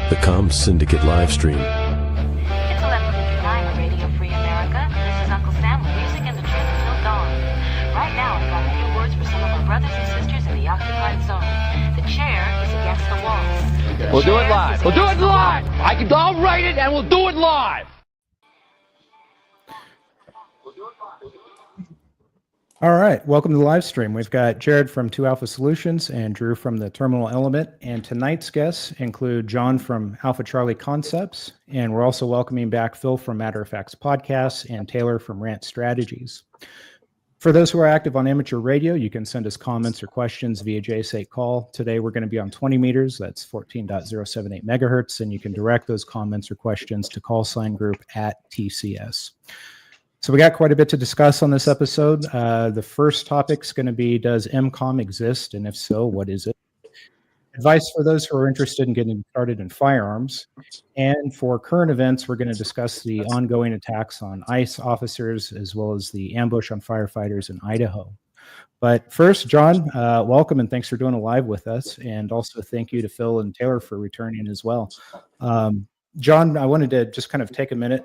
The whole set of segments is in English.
The Comms Syndicate live stream. It's 11:59 on Radio Free America. This is Uncle Sam with music and the truth until dawn. Right now, I've got a few words for some of our brothers and sisters in the occupied zone. The chair is against the wall. We'll do it live. We'll do it live. I'll write it and we'll do it live. All right, welcome to the live stream. We've got Jared from 2 Alpha Solutions and Drew from the Terminal Element. And tonight's guests include John from Alpha Charlie Concepts. And we're also welcoming back Phil from Matter of Facts Podcasts and Taylor from Rant Strategies. For those who are active on amateur radio, you can send us comments or questions via JSA call. Today, we're going to be on 20 meters. That's 14.078 megahertz. And you can direct those comments or questions to callsigngroup@TCS. So we got quite a bit to discuss on this episode. The first topic is going to be, does MCOM exist? And if so, what is it? Advice for those who are interested in getting started in firearms. And for current events, we're going to discuss the ongoing attacks on ICE officers, as well as the ambush on firefighters in Idaho. But first, John, welcome and thanks for doing a live with us. And also thank you to Phil and Taylor for returning as well. John, I wanted to just kind of take a minute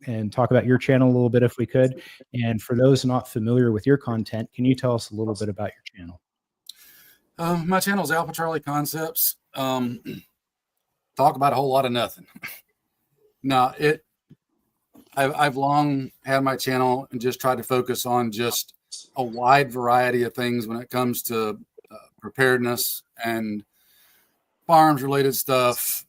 and talk about your channel a little bit if we could. And for those not familiar with your content, can you tell us a little bit about your channel? My channel is Alpha Charlie Concepts. Talk about a whole lot of nothing. No, I've long had my channel and just tried to focus on just a wide variety of things when it comes to preparedness and firearms related stuff,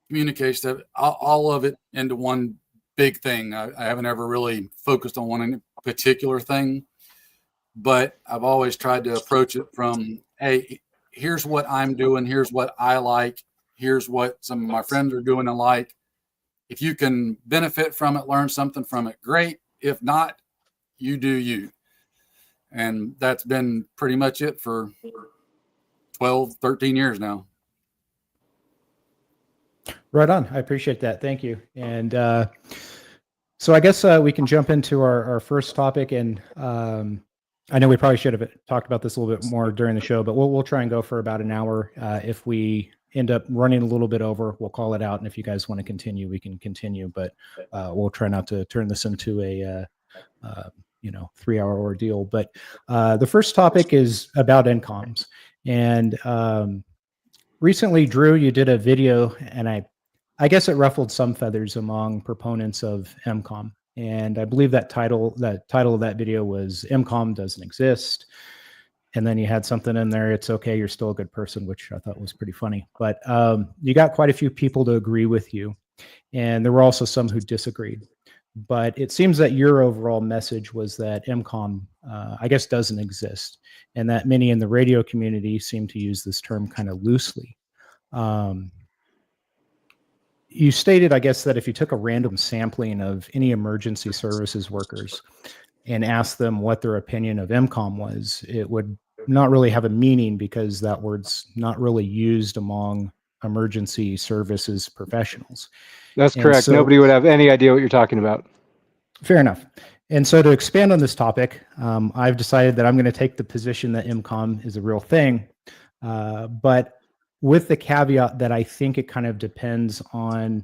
communication stuff, all of it into one big thing. I haven't ever really focused on one particular thing, but I've always tried to approach it from, hey, here's what I'm doing. Here's what I like. Here's what some of my friends are doing and like. If you can benefit from it, learn something from it, great. If not, you do you. And that's been pretty much it for 12, 13 years now. Right on. I appreciate that. Thank you. And so I guess we can jump into our first topic. And I know we probably should have talked about this a little bit more during the show, but we'll try and go for about an hour. If we end up running a little bit over, we'll call it out. And if you guys want to continue, we can continue. But we'll try not to turn this into a 3-hour ordeal. But the first topic is about NCOMs. And recently, Drew, you did a video, and I guess it ruffled some feathers among proponents of MCOM. And I believe that title of that video was MCOM doesn't exist. And then you had something in there, it's okay, you're still a good person, which I thought was pretty funny. But you got quite a few people to agree with you. And there were also some who disagreed. But it seems that your overall message was that MCOM, I guess, doesn't exist. And that many in the radio community seem to use this term kind of loosely. You stated, I guess, that if you took a random sampling of any emergency services workers and asked them what their opinion of MCOM was, it would not really have a meaning because that word's not really used among emergency services professionals. That's correct. So, nobody would have any idea what you're talking about. Fair enough. And so to expand on this topic, I've decided that I'm going to take the position that MCOM is a real thing, but with the caveat that I think it kind of depends on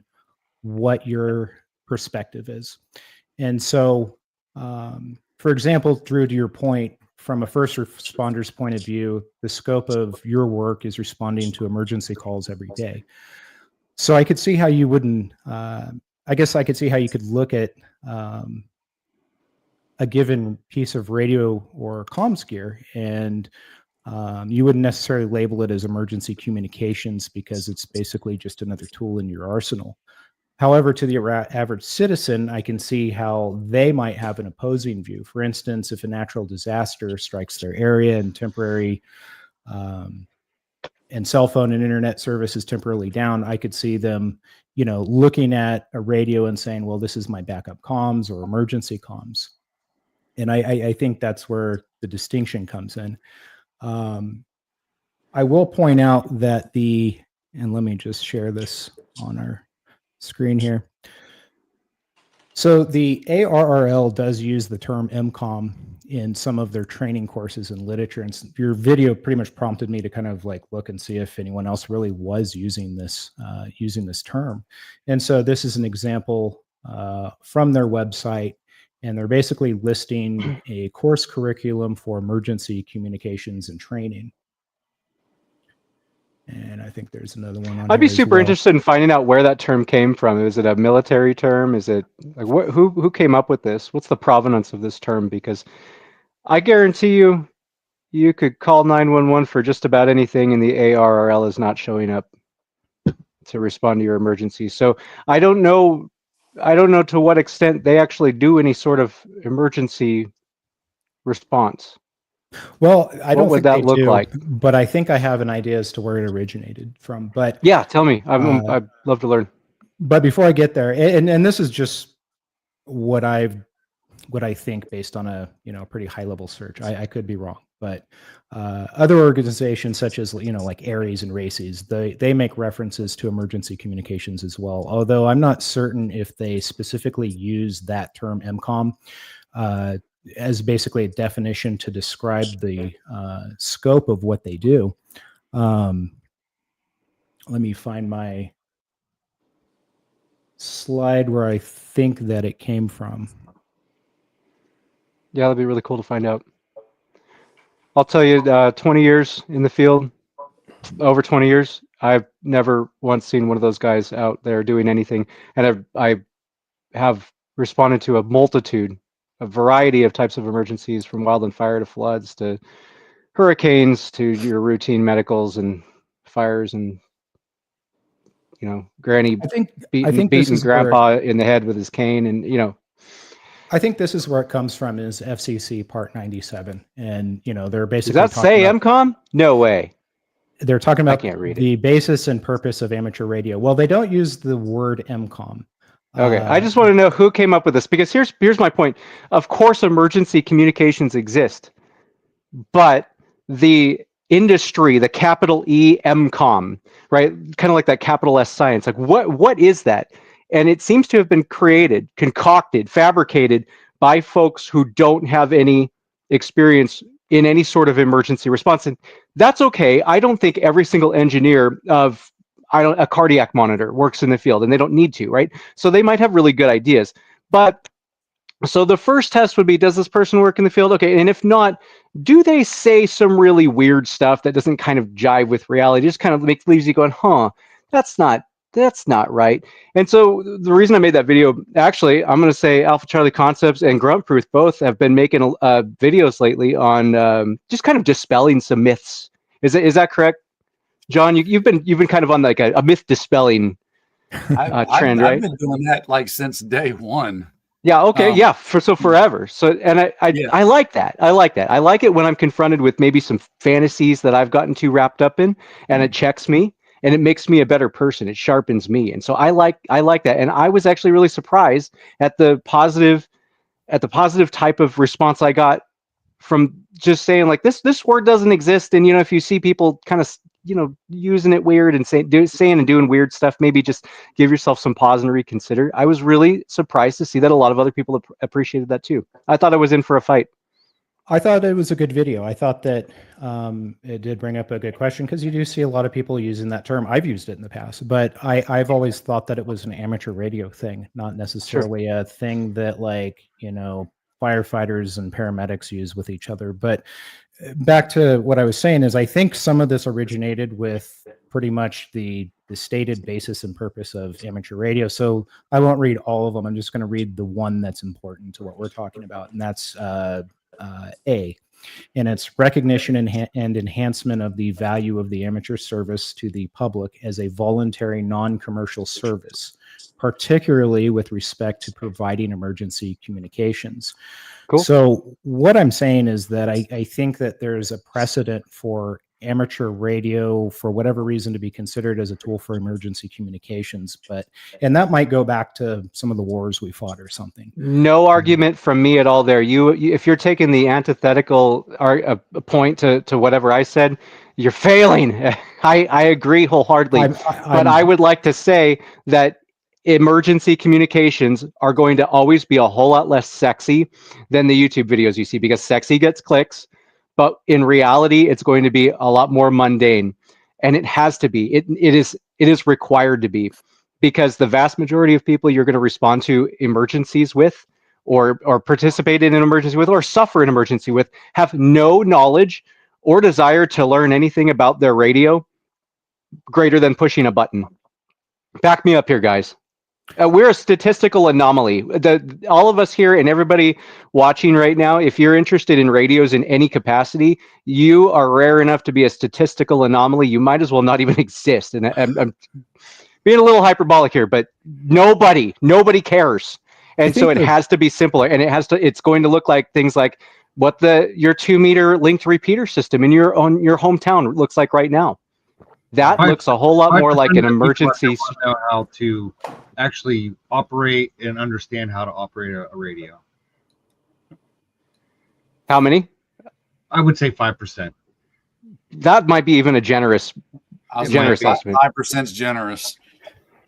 what your perspective is. And so, for example, Drew, to your point, from a first responder's point of view, the scope of your work is responding to emergency calls every day. So I could see how you wouldn't, I guess I could see how you could look at a given piece of radio or comms gear and you wouldn't necessarily label it as emergency communications because it's basically just another tool in your arsenal. However, to the average citizen, I can see how they might have an opposing view. For instance, if a natural disaster strikes their area and temporary and cell phone and internet service is temporarily down, I could see them, looking at a radio and saying, well, this is my backup comms or emergency comms. And I think that's where the distinction comes in. I will point out that and let me just share this on our screen here. So the ARRL does use the term MCOM in some of their training courses and literature. And your video pretty much prompted me to kind of like look and see if anyone else really was using this term. And so this is an example from their website, and they're basically listing a course curriculum for emergency communications and training. And I think there's another one on I'd be here as super well. interested in finding out where that term came from. Is it a military term? Is it like who came up with this? What's the provenance of this term? Because I guarantee you could call 911 for just about anything, and the ARRL is not showing up to respond to your emergency. So I don't know to what extent they actually do any sort of emergency response. Well, I don't would think that they look do, like? but I think I have an idea as to where it originated from. But Yeah, tell me. I'd love to learn. But before I get there, and this is just what I think based on a pretty high level search. I could be wrong, but other organizations such as like Aries and Races, they make references to emergency communications as well. Although I'm not certain if they specifically use that term MCOM as basically a definition to describe the scope of what they do. Let me find my slide where I think that it came from. Yeah, that'd be really cool to find out. I'll tell you, 20 years in the field, over 20 years, I've never once seen one of those guys out there doing anything. And I have responded to a variety of types of emergencies, from wildland fire to floods to hurricanes to your routine medicals and fires and granny beating grandpa in the head with his cane, and I think this is where it comes from, is FCC Part 97, and they're basically. Does that say MCOM? No way. They're talking about the it. basis and purpose of amateur radio. Well, they don't use the word MCOM. Okay, I just want to know who came up with this, because here's my point. Of course, emergency communications exist, but the industry, the capital E MCOM, right? Kind of like that capital S science. Like what is that? And it seems to have been created, concocted, fabricated by folks who don't have any experience in any sort of emergency response. And that's okay. I don't think every single engineer of a cardiac monitor works in the field, and they don't need to, right? So they might have really good ideas. But so the first test would be, does this person work in the field? Okay, and if not, do they say some really weird stuff that doesn't kind of jive with reality? Just kind of leaves you going, huh, that's not right. And so the reason I made that video, actually, I'm going to say Alpha Charlie Concepts and Grunt Proof both have been making videos lately on just kind of dispelling some myths. Is that correct, John? You've been kind of on like a myth dispelling trend, right? I've been doing that like since day one. Yeah. Okay. Yeah. Forever. So, and I like that. I like that. I like it when I'm confronted with maybe some fantasies that I've gotten too wrapped up in, and it checks me, and it makes me a better person. It sharpens me. And so I like that. And I was actually really surprised at the positive type of response I got from just saying like, this word doesn't exist. And, if you see people kind of, using it weird and saying and doing weird stuff, maybe just give yourself some pause and reconsider. I was really surprised to see that a lot of other people appreciated that too. I thought I was in for a fight. I thought it was a good video. I thought that it did bring up a good question, because you do see a lot of people using that term. I've used it in the past, but I've always thought that it was an amateur radio thing, not necessarily a thing that firefighters and paramedics use with each other. But back to what I was saying is, I think some of this originated with pretty much the stated basis and purpose of amateur radio. So I won't read all of them. I'm just going to read the one that's important to what we're talking about, and that's A, and it's recognition and enhancement of the value of the amateur service to the public as a voluntary non-commercial service, particularly with respect to providing emergency communications. Cool. So what I'm saying is that I think that there's a precedent for amateur radio, for whatever reason, to be considered as a tool for emergency communications. And that might go back to some of the wars we fought or something. No argument from me at all there. You if you're taking the antithetical point to whatever I said, you're failing. I agree wholeheartedly. But I would like to say that emergency communications are going to always be a whole lot less sexy than the YouTube videos you see, because sexy gets clicks, but in reality, it's going to be a lot more mundane, and it has to be. It is required to be, because the vast majority of people you're going to respond to emergencies with, or participate in an emergency with, or suffer an emergency with, have no knowledge or desire to learn anything about their radio greater than pushing a button. Back me up here, guys. We're a statistical anomaly. All of us here and everybody watching right now, if you're interested in radios in any capacity, you are rare enough to be a statistical anomaly. You might as well not even exist. And I'm being a little hyperbolic here, but nobody cares. And so it has to be simpler, and it's going to look like things like what your 2-meter linked repeater system in your hometown looks like right now. That looks a whole lot more like an emergency. Know how to actually operate and understand how to operate a radio. How many? I would say 5%. That might be even a generous estimate. 5% is generous.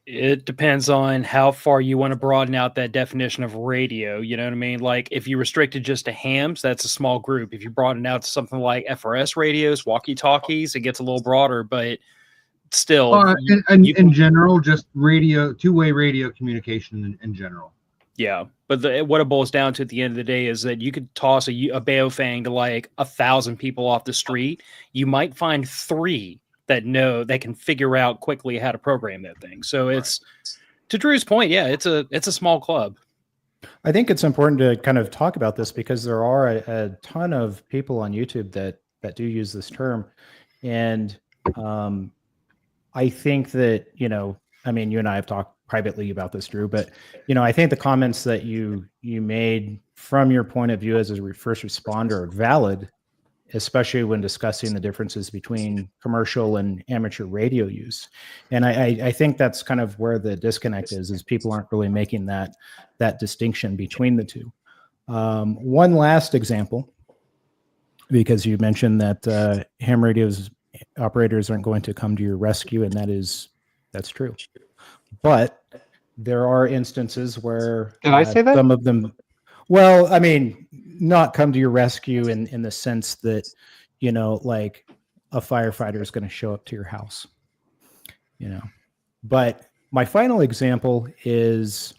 It depends on how far you want to broaden out that definition of radio. You know what I mean? Like if you restrict it just to hams, that's a small group. If you broaden it out to something like FRS radios, walkie-talkies, it gets a little broader, but still. In general, just radio, two-way radio communication in general. Yeah, but what it boils down to at the end of the day is that you could toss a Baofeng to like 1,000 people off the street. You might find 3 that can figure out quickly how to program that thing. So it's, to Drew's point, yeah, it's a small club. I think it's important to kind of talk about this because there are a ton of people on YouTube that do use this term. And I think that, I mean, you and I have talked privately about this, Drew, but, I think the comments that you made from your point of view as a first responder are valid, especially when discussing the differences between commercial and amateur radio use. And I think that's kind of where the disconnect is people aren't really making that distinction between the two. One last example, because you mentioned that ham radios operators aren't going to come to your rescue, and that's true. But there are instances where Did I say that? Some of them, well, I mean, not come to your rescue in the sense that, like a firefighter is going to show up to your house, But my final example is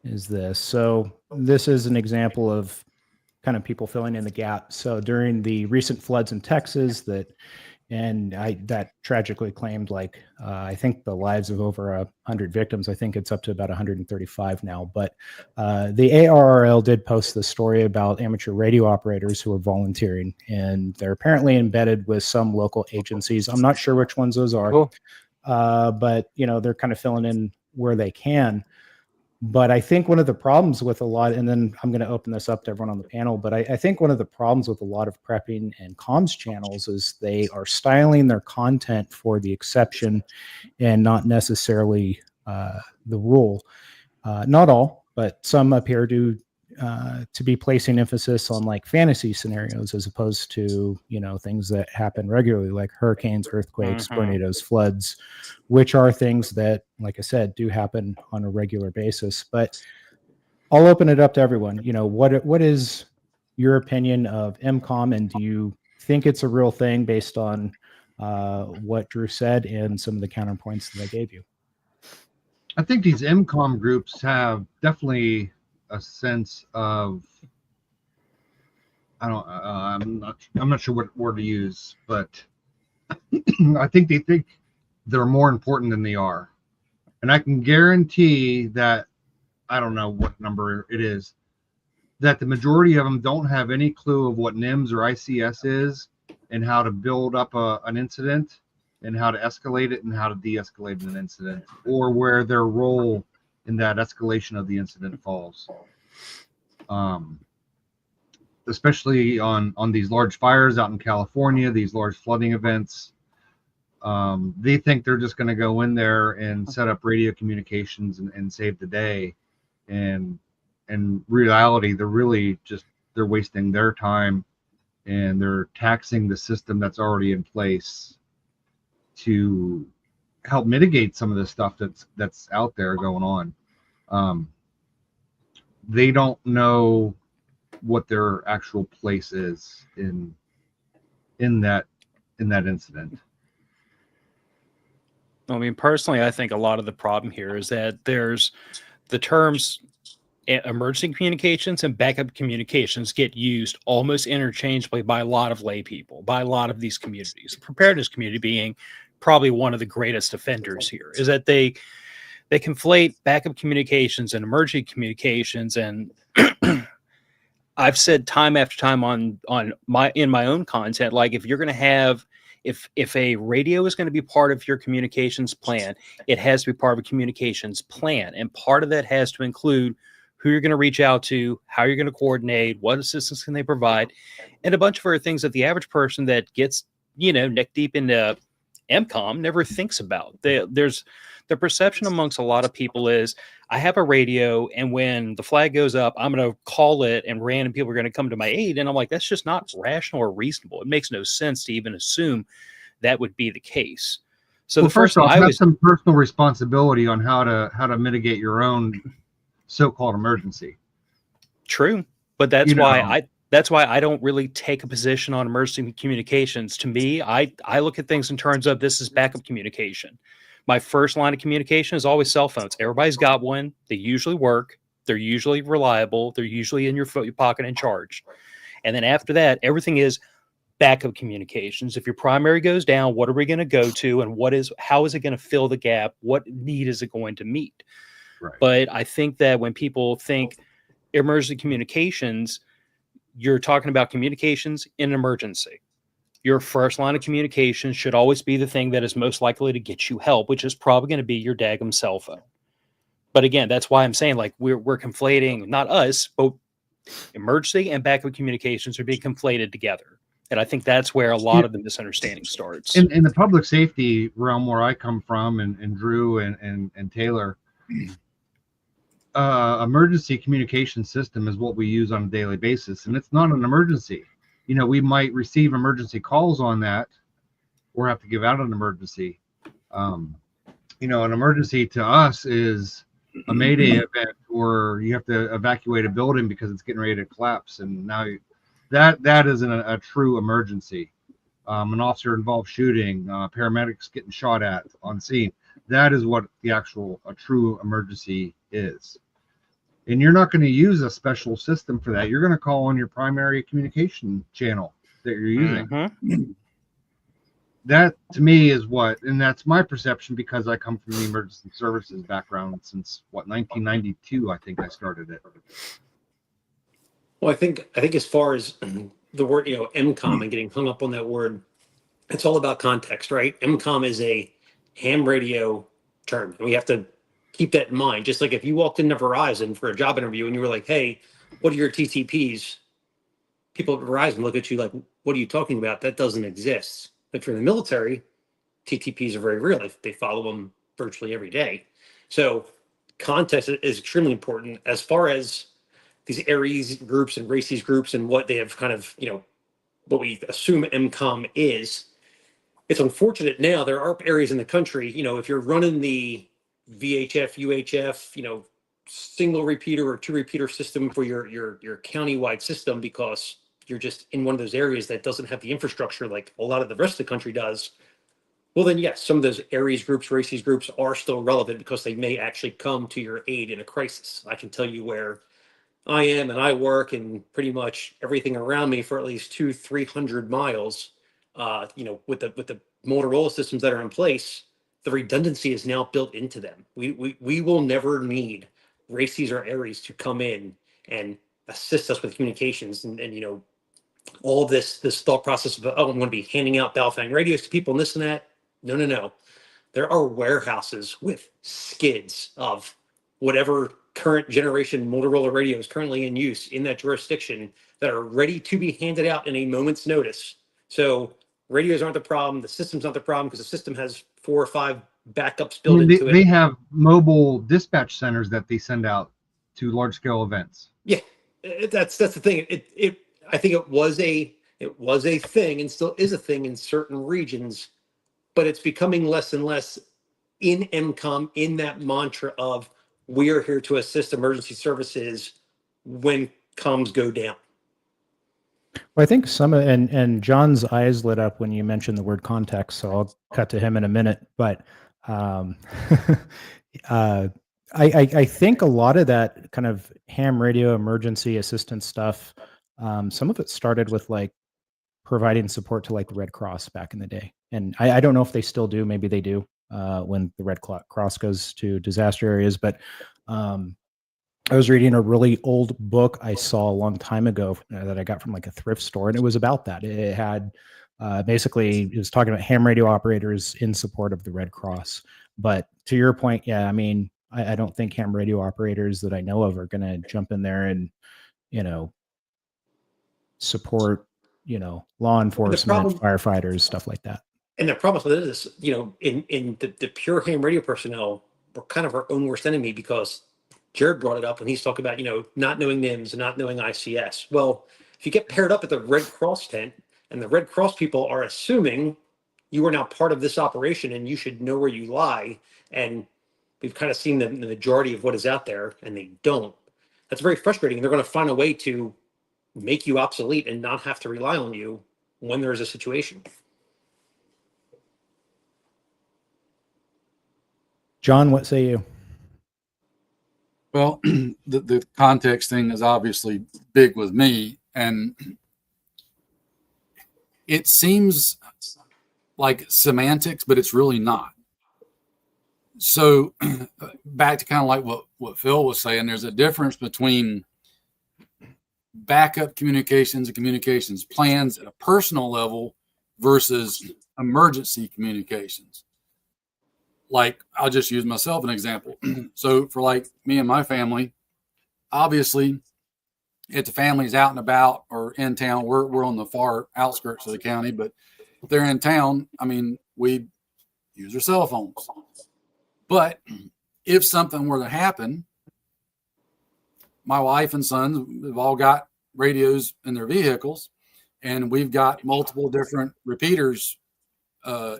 this. So this is an example of kind of people filling in the gap. So during the recent floods in Texas that tragically claimed I think the lives of over 100 victims. I think it's up to about 135 now. But the ARRL did post this story about amateur radio operators who are volunteering, and they're apparently embedded with some local agencies. I'm not sure which ones those are, cool. But they're kind of filling in where they can. But I think one of the problems with a lot, and then I'm going to open this up to everyone on the panel, but I think one of the problems with a lot of prepping and comms channels is they are styling their content for the exception and not necessarily the rule. Not all, but some appear to be placing emphasis on like fantasy scenarios as opposed to, things that happen regularly, like hurricanes, earthquakes, tornadoes, floods, which are things that, like I said, do happen on a regular basis. But I'll open it up to everyone. What is your opinion of MCOM, and do you think it's a real thing based on what Drew said and some of the counterpoints that I gave you? I think these MCOM groups have definitely a sense of, I'm not sure what word to use, but I think they think they're more important than they are. And I can guarantee that, I don't know what number it is, that the majority of them don't have any clue of what NIMS or ICS is and how to build up an incident and how to escalate it and how to de-escalate an incident, or where their role in that escalation of the incident falls. Especially on these large fires out in California, these large flooding events. They think they're just going to go in there and set up radio communications and save the day. And in reality, they're wasting their time, and they're taxing the system that's already in place to help mitigate some of the stuff that's out there going on. They don't know what their actual place is in that incident. I mean, personally, I think a lot of the problem here is that there's the terms emergency communications and backup communications get used almost interchangeably by a lot of lay people, by a lot of these communities. The preparedness community being probably one of the greatest offenders here, is that they conflate backup communications and emergency communications. And I've said time after time in my own content, like if you're going to have, if a radio is going to be part of your communications plan, it has to be part of a communications plan. And part of that has to include who you're going to reach out to, how you're going to coordinate, what assistance can they provide, and a bunch of other things that the average person that gets, neck deep into MCOM never thinks about. There's the perception amongst a lot of people is, I have a radio, and when the flag goes up, I'm going to call it, and random people are going to come to my aid. And I'm like, that's just not rational or reasonable. It makes no sense to even assume that would be the case. So well, the first thing off, have some personal responsibility on how to mitigate your own so-called emergency. True, but that's why I don't really take a position on emergency communications. To me, I look at things in terms of this is backup communication. My first line of communication is always cell phones. Everybody's got one. They usually work. They're usually reliable. They're usually in your pocket and charged. And then after that, everything is backup communications. If your primary goes down, what are we going to go to, and how is it going to fill the gap? What need is it going to meet? Right. But I think that when people think emergency communications, you're talking about communications in an emergency. Your first line of communication should always be the thing that is most likely to get you help, which is probably going to be your daggum cell phone. But again, that's why I'm saying, like, we're conflating, not us, but emergency and backup communications are being conflated together. And I think that's where a lot of the misunderstanding starts. In the public safety realm where I come from, and Drew and Taylor, emergency communication system is what we use on a daily basis, and it's not an emergency. We might receive emergency calls on that, or have to give out an emergency. An emergency to us is a Mayday event, or you have to evacuate a building because it's getting ready to collapse, and now that isn't a true emergency. An officer involved shooting, paramedics getting shot at on scene. That is what a true emergency is. And you're not going to use a special system for that. You're going to call on your primary communication channel that you're using. Mm-hmm. That, to me, is and that's my perception, because I come from the emergency services background since 1992. I think I started it. Well, I think as far as the word, MCOM, and getting hung up on that word, it's all about context, right? MCOM is a ham radio term, and we have to keep that in mind. Just like if you walked into Verizon for a job interview and you were like, hey, what are your TTPs? People at Verizon look at you like, what are you talking about? That doesn't exist. But for the military, TTPs are very real. They follow them virtually every day. So context is extremely important as far as these Aries groups and races groups and what they have kind of, what we assume MCOM is. It's unfortunate now there are areas in the country, if you're running the VHF, UHF, single repeater or two repeater system for your county-wide system, because you're just in one of those areas that doesn't have the infrastructure like a lot of the rest of the country does. Well, then yes, some of those Aries groups, races groups are still relevant because they may actually come to your aid in a crisis. I can tell you where I am and I work, and pretty much everything around me for at least 200-300 miles, with the Motorola systems that are in place, the redundancy is now built into them. We will never need races or Aries to come in and assist us with communications and all this thought process of, I'm going to be handing out Baofeng radios to people and this and that. No. There are warehouses with skids of whatever current generation Motorola radios currently in use in that jurisdiction that are ready to be handed out in a moment's notice. So radios aren't the problem. The system's not the problem, because the system has 4 or 5 backups built into it. They have mobile dispatch centers that they send out to large scale events. Yeah, that's the thing. I think it was a thing and still is a thing in certain regions, but it's becoming less and less in MCOM, in that mantra of we are here to assist emergency services when comms go down. Well, I think and John's eyes lit up when you mentioned the word context, so I'll cut to him in a minute. But um, I think a lot of that kind of ham radio emergency assistance stuff, some of it started with like providing support to like the Red Cross back in the day. And I don't know if they still do, maybe they do when the Red Cross goes to disaster areas. But I was reading a really old book I saw a long time ago that I got from like a thrift store, and it was about that. It had basically, it was talking about ham radio operators in support of the Red Cross. But to your point, yeah, I mean, I don't think ham radio operators that I know of are going to jump in there and, support, law enforcement, firefighters, stuff like that. And the problem with it is, in the pure ham radio personnel, we're kind of our own worst enemy, because Jared brought it up when he's talking about, not knowing NIMS and not knowing ICS. Well, if you get paired up at the Red Cross tent and the Red Cross people are assuming you are now part of this operation and you should know where you lie, and we've kind of seen the majority of what is out there and they don't, that's very frustrating. They're going to find a way to make you obsolete and not have to rely on you when there is a situation. John, what say you? Well, the context thing is obviously big with me, and it seems like semantics, but it's really not. So back to kind of like what Phil was saying, there's a difference between backup communications and communications plans at a personal level versus emergency communications. Like, I'll just use myself an example. So for like me and my family, obviously if the family's out and about or in town, we're on the far outskirts of the county, but if they're in town, I mean, we use our cell phones. But if something were to happen, my wife and sons have all got radios in their vehicles, and we've got multiple different repeaters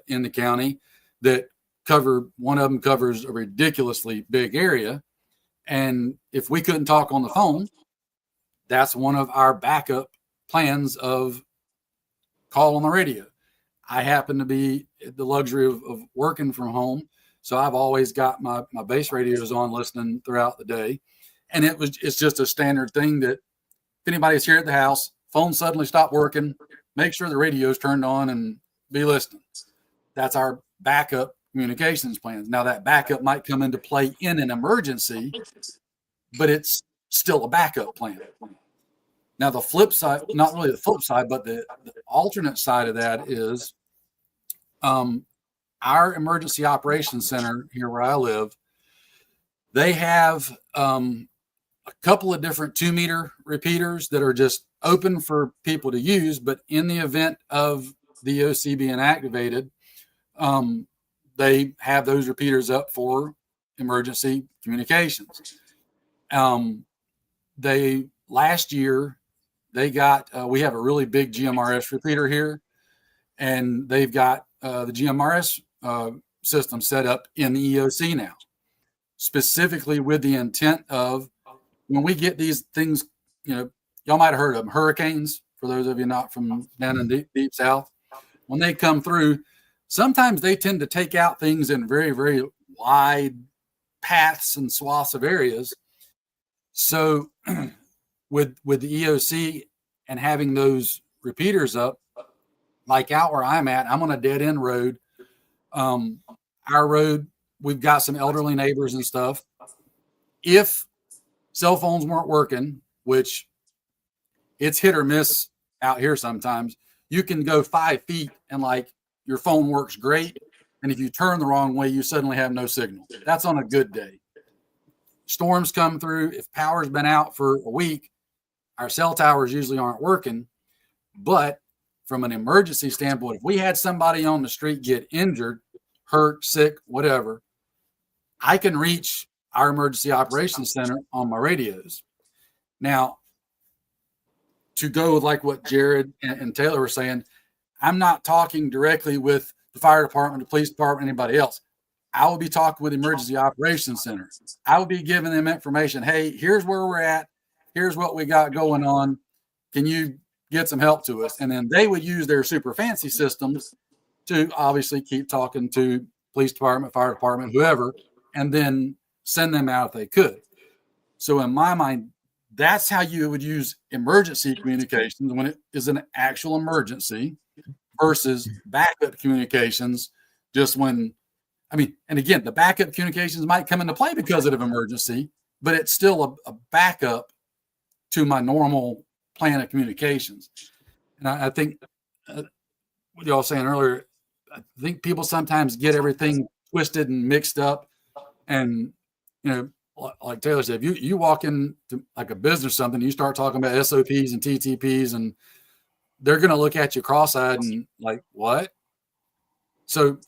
in the county that one of them covers a ridiculously big area. And if we couldn't talk on the phone, that's one of our backup plans of call on the radio. I happen to be the luxury of working from home, so I've always got my base radios on listening throughout the day. And it's just a standard thing that if anybody's here at the house, phone suddenly stopped working, make sure the radio's turned on and be listening. That's our backup communications plans. Now that backup might come into play in an emergency, but it's still a backup plan. Now the flip side, not really the flip side, but the alternate side of that is our emergency operations center here where I live, they have a couple of different 2-meter repeaters that are just open for people to use, but in the event of the OC being activated, they have those repeaters up for emergency communications. Last year they got, we have a really big GMRS repeater here, and they've got the GMRS system set up in the EOC now, specifically with the intent of when we get these things, y'all might have heard of them, hurricanes, for those of you not from down in deep south. When they come through, sometimes they tend to take out things in very, very wide paths and swaths of areas. So with the EOC and having those repeaters up, like out where I'm at, I'm on a dead end road. Our road, we've got some elderly neighbors and stuff. If cell phones weren't working, which it's hit or miss out here sometimes, you can go 5 feet and like your phone works great. And if you turn the wrong way, you suddenly have no signal. That's on a good day. Storms come through. If power's been out for a week, our cell towers usually aren't working. But from an emergency standpoint, if we had somebody on the street get injured, hurt, sick, whatever, I can reach our emergency operations center on my radios. Now, to go with like what Jared and Taylor were saying, I'm not talking directly with the fire department, the police department, anybody else. I will be talking with the Emergency Operations Center. I will be giving them information. Hey, here's where we're at. Here's what we got going on. Can you get some help to us? And then they would use their super fancy systems to obviously keep talking to police department, fire department, whoever, and then send them out if they could. So in my mind, that's how you would use emergency communications when it is an actual emergency versus backup communications just when, and again, the backup communications might come into play because of an emergency, but it's still a backup to my normal plan of communications. And I think what y'all saying earlier, I think people sometimes get everything twisted and mixed up. And, like Taylor said, if you walk into like a business or something, you start talking about SOPs and TTPs, and they're going to look at you cross-eyed and like, what? So,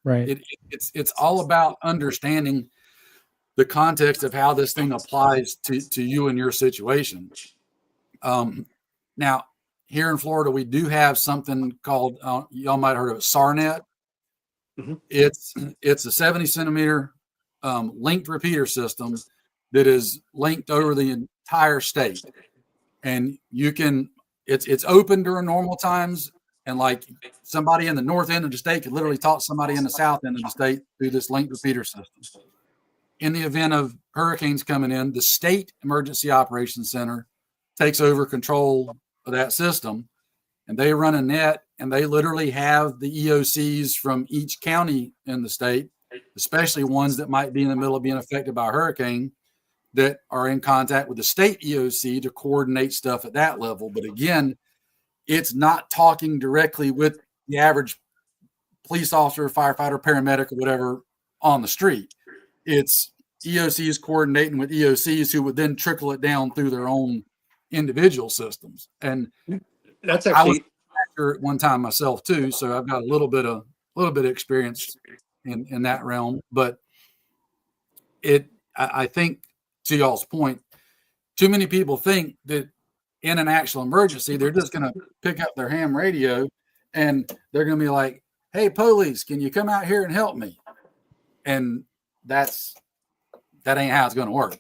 right. It's all about understanding the context of how this thing applies to you and your situation. Now, here in Florida, we do have something called, y'all might have heard of it, SARNet. Mm-hmm. It's a 70 centimeter linked repeater system that is linked over the entire state. And it's open during normal times. And like somebody in the north end of the state could literally talk to somebody in the south end of the state through this linked repeater system. In the event of hurricanes coming in, the state emergency operations center takes over control of that system, and they run a net, and they literally have the EOCs from each county in the state, especially ones that might be in the middle of being affected by a hurricane, that are in contact with the state EOC to coordinate stuff at that level. But again, it's not talking directly with the average police officer, firefighter, paramedic, or whatever on the street. It's EOCs coordinating with EOCs who would then trickle it down through their own individual systems. And that's I was actually an actor at one time myself too, so I've got a little bit of experience in that realm. But I think, to y'all's point, too many people think that in an actual emergency, they're just going to pick up their ham radio and they're going to be like, "Hey, police, can you come out here and help me?" And that ain't how it's going to work.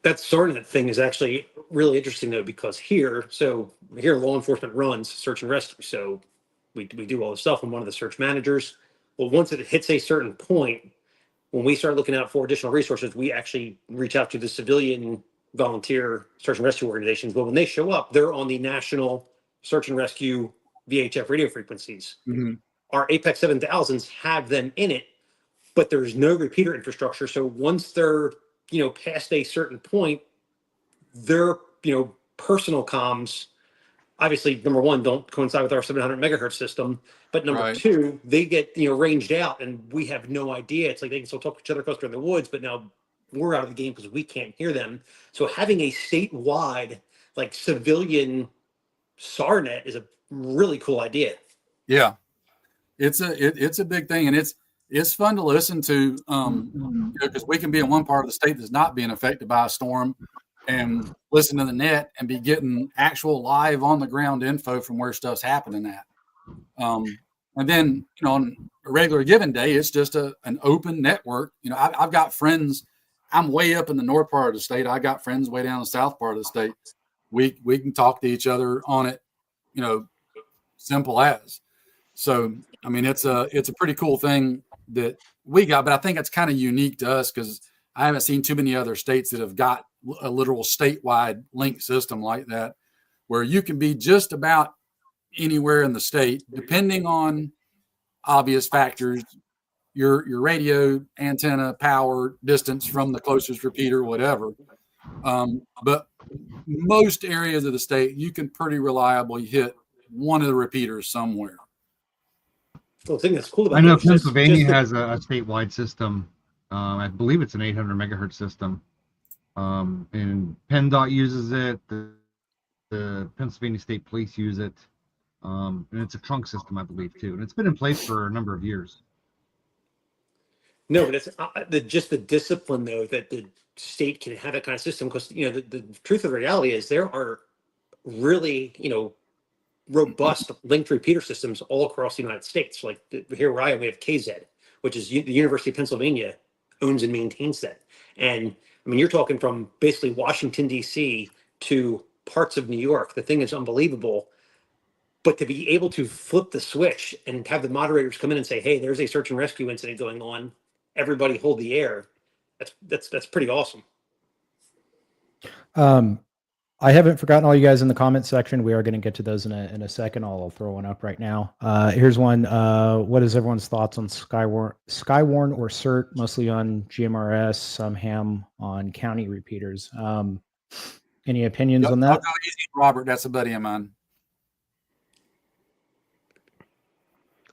That SARNet thing is actually really interesting though, because here law enforcement runs search and rescue. So we do all this stuff. I'm one of the search managers. Well, once it hits a certain point, when we start looking out for additional resources, we actually reach out to the civilian volunteer search and rescue organizations. But when they show up, they're on the national search and rescue VHF radio frequencies. Mm-hmm. Our Apex 7000s have them in it, but there's no repeater infrastructure. So once they're, past a certain point, their, personal comms, obviously, number one, don't coincide with our 700 megahertz system. But number Right. two, they get, ranged out and we have no idea. It's like they can still talk to each other across in the woods, but now we're out of the game because we can't hear them. So having a statewide, like civilian SARNet is a really cool idea. Yeah. It's a big thing, and it's fun to listen to, because we can be in one part of the state that's not being affected by a storm and listen to the net and be getting actual live on the ground info from where stuff's happening at. And then, on a regular given day, it's just an open network. I've got friends. I'm way up in the north part of the state. I got friends way down the south part of the state. We can talk to each other on it, simple as. So, it's a pretty cool thing that we got, but I think it's kind of unique to us because I haven't seen too many other states that have got a literal statewide link system like that, where you can be just about anywhere in the state, depending on obvious factors, your radio antenna, power, distance from the closest repeater, whatever. But most areas of the state, you can pretty reliably hit one of the repeaters somewhere. Well, the thing that's cool about I know that is Pennsylvania has a statewide system. I believe it's an 800 megahertz system. And PennDOT uses it. The Pennsylvania State Police use it. And it's a trunk system, I believe, too. And it's been in place for a number of years. No, but it's just the discipline, though, that the state can have that kind of system. Because, the truth of the reality is there are really, robust linked repeater systems all across the United States. Like here where I am, we have KZ. which is the University of Pennsylvania owns and maintains that. And I mean, you're talking from basically Washington, D.C. to parts of New York. The thing is unbelievable. But to be able to flip the switch and have the moderators come in and say, hey, there's a search and rescue incident going on, everybody hold the air. That's pretty awesome. I haven't forgotten all you guys in the comment section. We are going to get to those in a second. I'll throw one up right now. Here's one. What is everyone's thoughts on Skywarn or CERT, mostly on GMRS, some ham on county repeaters? Any opinions on that? I'll go easy, Robert. That's a buddy of mine.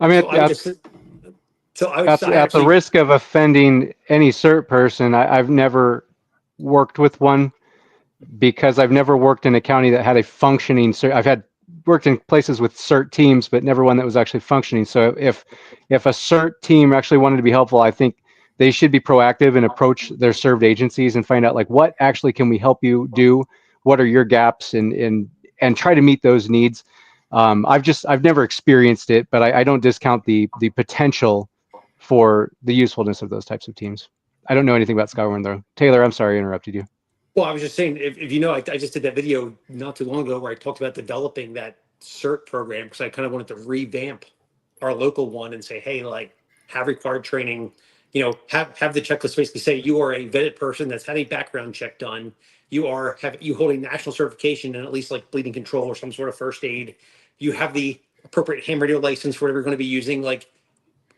I mean, at the risk of offending any CERT person, I've never worked with one, because I've never worked in a county that had a functioning CERT. I've worked in places with CERT teams, but never one that was actually functioning. So if a CERT team actually wanted to be helpful, I think they should be proactive and approach their served agencies and find out, like, what actually can we help you do? What are your gaps, and try to meet those needs. I've never experienced it, but I don't discount the potential for the usefulness of those types of teams. I don't know anything about Skywarn though. Taylor, I'm sorry I interrupted you. Well, I was just saying, if you know, I just did that video not too long ago where I talked about developing that CERT program, because I kind of wanted to revamp our local one and say, hey, like, have required training, you know, have the checklist basically say you are a vetted person that's had a background check done. You hold a national certification and at least like bleeding control or some sort of first aid. You have the appropriate ham radio license for whatever you're going to be using. Like,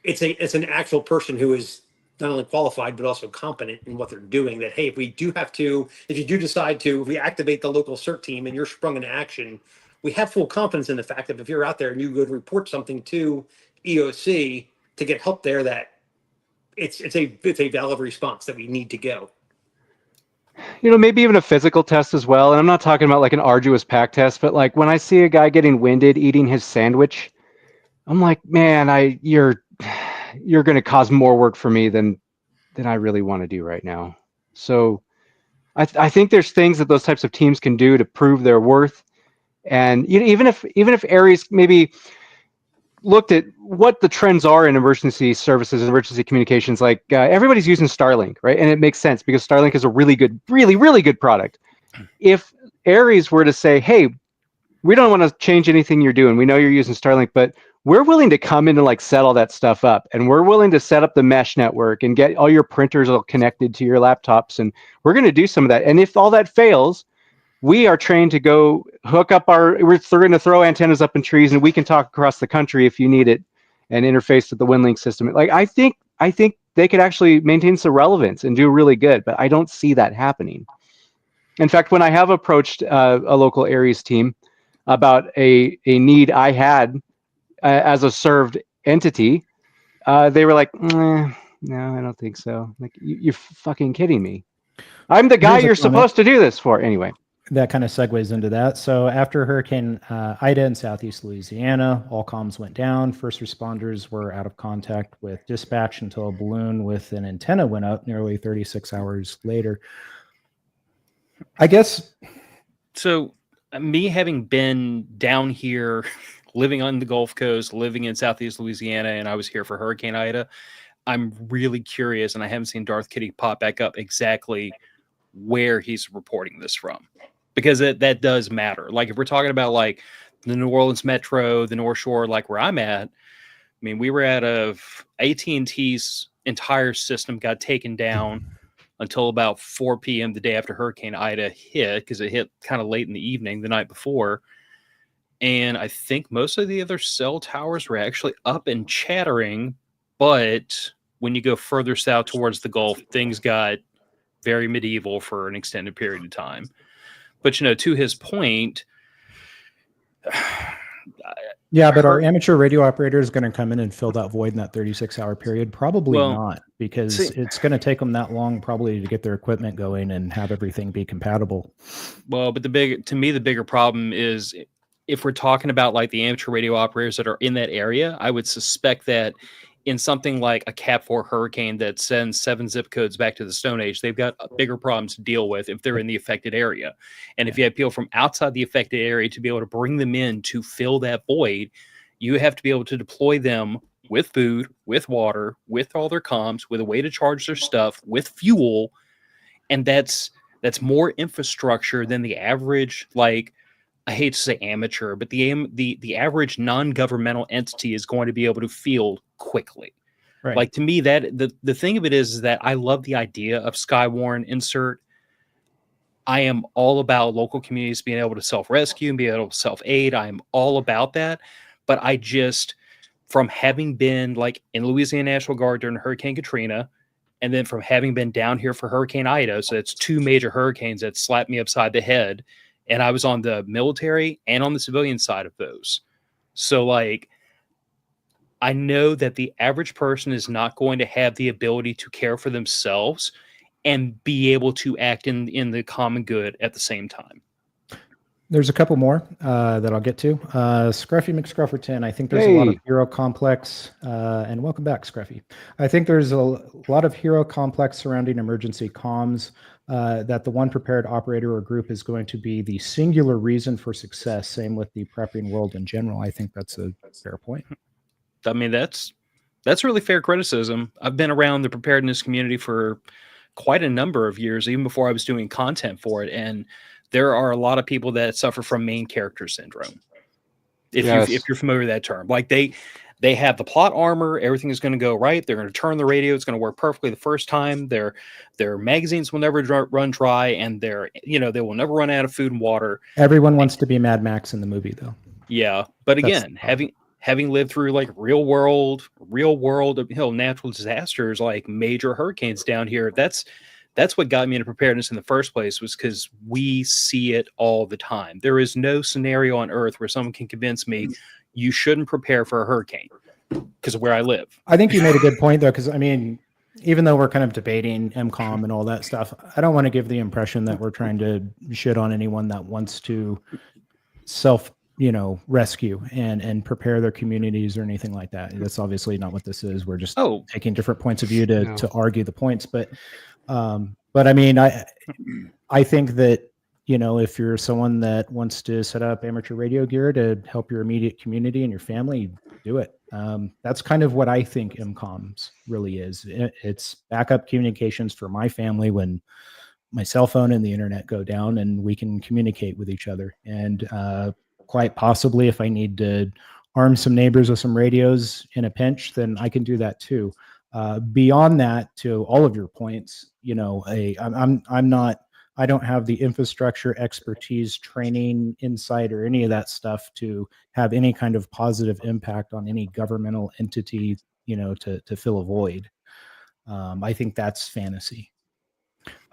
it's an actual person who is not only qualified, but also competent in what they're doing. That, hey, if you do decide to reactivate the local CERT team and you're sprung into action, we have full confidence in the fact that if you're out there and you go to report something to EOC to get help there, that it's a valid response that we need to go. You know, maybe even a physical test as well. And I'm not talking about like an arduous pack test, but like when I see a guy getting winded eating his sandwich, I'm like, man, you're going to cause more work for me than I really want to do right now. So I think there's things that those types of teams can do to prove their worth. And even if areas maybe looked at what the trends are in emergency services and emergency communications, like everybody's using Starlink, right? And it makes sense because Starlink is a really good product. If Aries were to say, hey, we don't want to change anything you're doing, we know you're using Starlink, but we're willing to come in and like set all that stuff up, and we're willing to set up the mesh network and get all your printers all connected to your laptops, and we're going to do some of that. And if all that fails, we are trained to go hook up we're going to throw antennas up in trees, and we can talk across the country if you need it and interface with the WinLink system. Like, I think they could actually maintain some relevance and do really good, but I don't see that happening. In fact, when I have approached a local Aries team about a need I had as a served entity, they were like, no, I don't think so. Like, you're fucking kidding me. I'm the guy you're supposed to do this for. Anyway. That kind of segues into that. So after Hurricane Ida in southeast Louisiana, all comms went down. First responders were out of contact with dispatch until a balloon with an antenna went up nearly 36 hours later. I guess. So me having been down here, living on the Gulf Coast, living in southeast Louisiana, and I was here for Hurricane Ida, I'm really curious, and I haven't seen Darth Kitty pop back up exactly where he's reporting this from. Because that does matter. Like, if we're talking about like the New Orleans Metro, the North Shore, like where I'm at, I mean, we were out of AT&T's entire system got taken down until about 4 p.m. the day after Hurricane Ida hit, because it hit kind of late in the evening the night before. And I think most of the other cell towers were actually up and chattering. But when you go further south towards the Gulf, things got very medieval for an extended period of time. But, you know, to his point, yeah, but our amateur radio operator is going to come in and fill that void in that 36-hour period? Probably not, because it's going to take them that long probably to get their equipment going and have everything be compatible. Well, but the bigger problem is if we're talking about like the amateur radio operators that are in that area, I would suspect that in something like a Cat 4 hurricane that sends 7 zip codes back to the Stone Age, they've got bigger problems to deal with if they're in the affected area. And if you have people from outside the affected area to be able to bring them in to fill that void, you have to be able to deploy them with food, with water, with all their comms, with a way to charge their stuff, with fuel, and that's more infrastructure than the average, like, I hate to say amateur, but the average non-governmental entity is going to be able to field quickly. Right. Like, to me, that the thing of it is that I love the idea of Skywarn insert. I am all about local communities being able to self-rescue and be able to self-aid. I am all about that. But I just, from having been like in Louisiana National Guard during Hurricane Katrina, and then from having been down here for Hurricane Ida, so it's 2 major hurricanes that slapped me upside the head. And I was on the military and on the civilian side of those. So, like, I know that the average person is not going to have the ability to care for themselves and be able to act in the common good at the same time. There's a couple more that I'll get to. Scruffy McScrufferton, I think there's a lot of hero complex, and welcome back, Scruffy. I think there's a lot of hero complex surrounding emergency comms, that the one prepared operator or group is going to be the singular reason for success. Same with the prepping world in general. I think that's a fair point. I mean, that's really fair criticism. I've been around the preparedness community for quite a number of years, even before I was doing content for it. And there are a lot of people that suffer from main character syndrome. If you're familiar with that term, like they have the plot armor, everything is going to go right. They're going to turn the radio. It's going to work perfectly the first time. Their magazines will never run dry, and they will never run out of food and water. Everyone wants to be Mad Max in the movie, though. Yeah. But again, having lived through like real world natural disasters, like major hurricanes down here, that's what got me into preparedness in the first place, was because we see it all the time. There is no scenario on earth where someone can convince me you shouldn't prepare for a hurricane because of where I live. I think you made a good point, though, because I mean, even though we're kind of debating MCOM and all that stuff, I don't want to give the impression that we're trying to shit on anyone that wants to rescue and prepare their communities or anything like that. That's obviously not what this is. We're just taking different points of view to argue the points. But I mean, I think that, if you're someone that wants to set up amateur radio gear to help your immediate community and your family, do it. That's kind of what I think MCOMs really is. It's backup communications for my family when my cell phone and the internet go down, and we can communicate with each other. And quite possibly, if I need to arm some neighbors with some radios in a pinch, then I can do that too. Beyond that, to all of your points, I don't have the infrastructure, expertise, training, insight, or any of that stuff to have any kind of positive impact on any governmental entity, to fill a void. I think that's fantasy.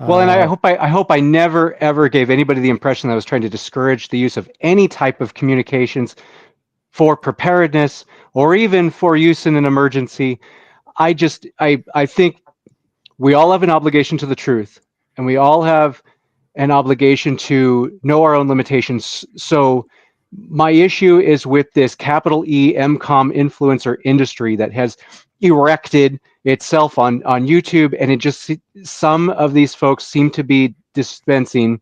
Well, and I hope I never ever gave anybody the impression that I was trying to discourage the use of any type of communications for preparedness or even for use in an emergency. I think we all have an obligation to the truth, and we all have an obligation to know our own limitations. So my issue is with this capital E MCOM influencer industry that has erected itself on YouTube, and it just, some of these folks seem to be dispensing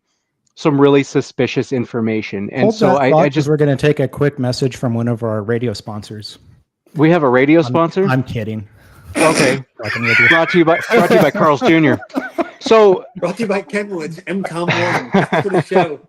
some really suspicious information. And Hold so I just, we're going to take a quick message from one of our radio sponsors. We have a radio sponsor? I'm kidding. Okay. Brought to you by Carl's Jr. So brought to you by Kenwood's MCOM 1 for the show.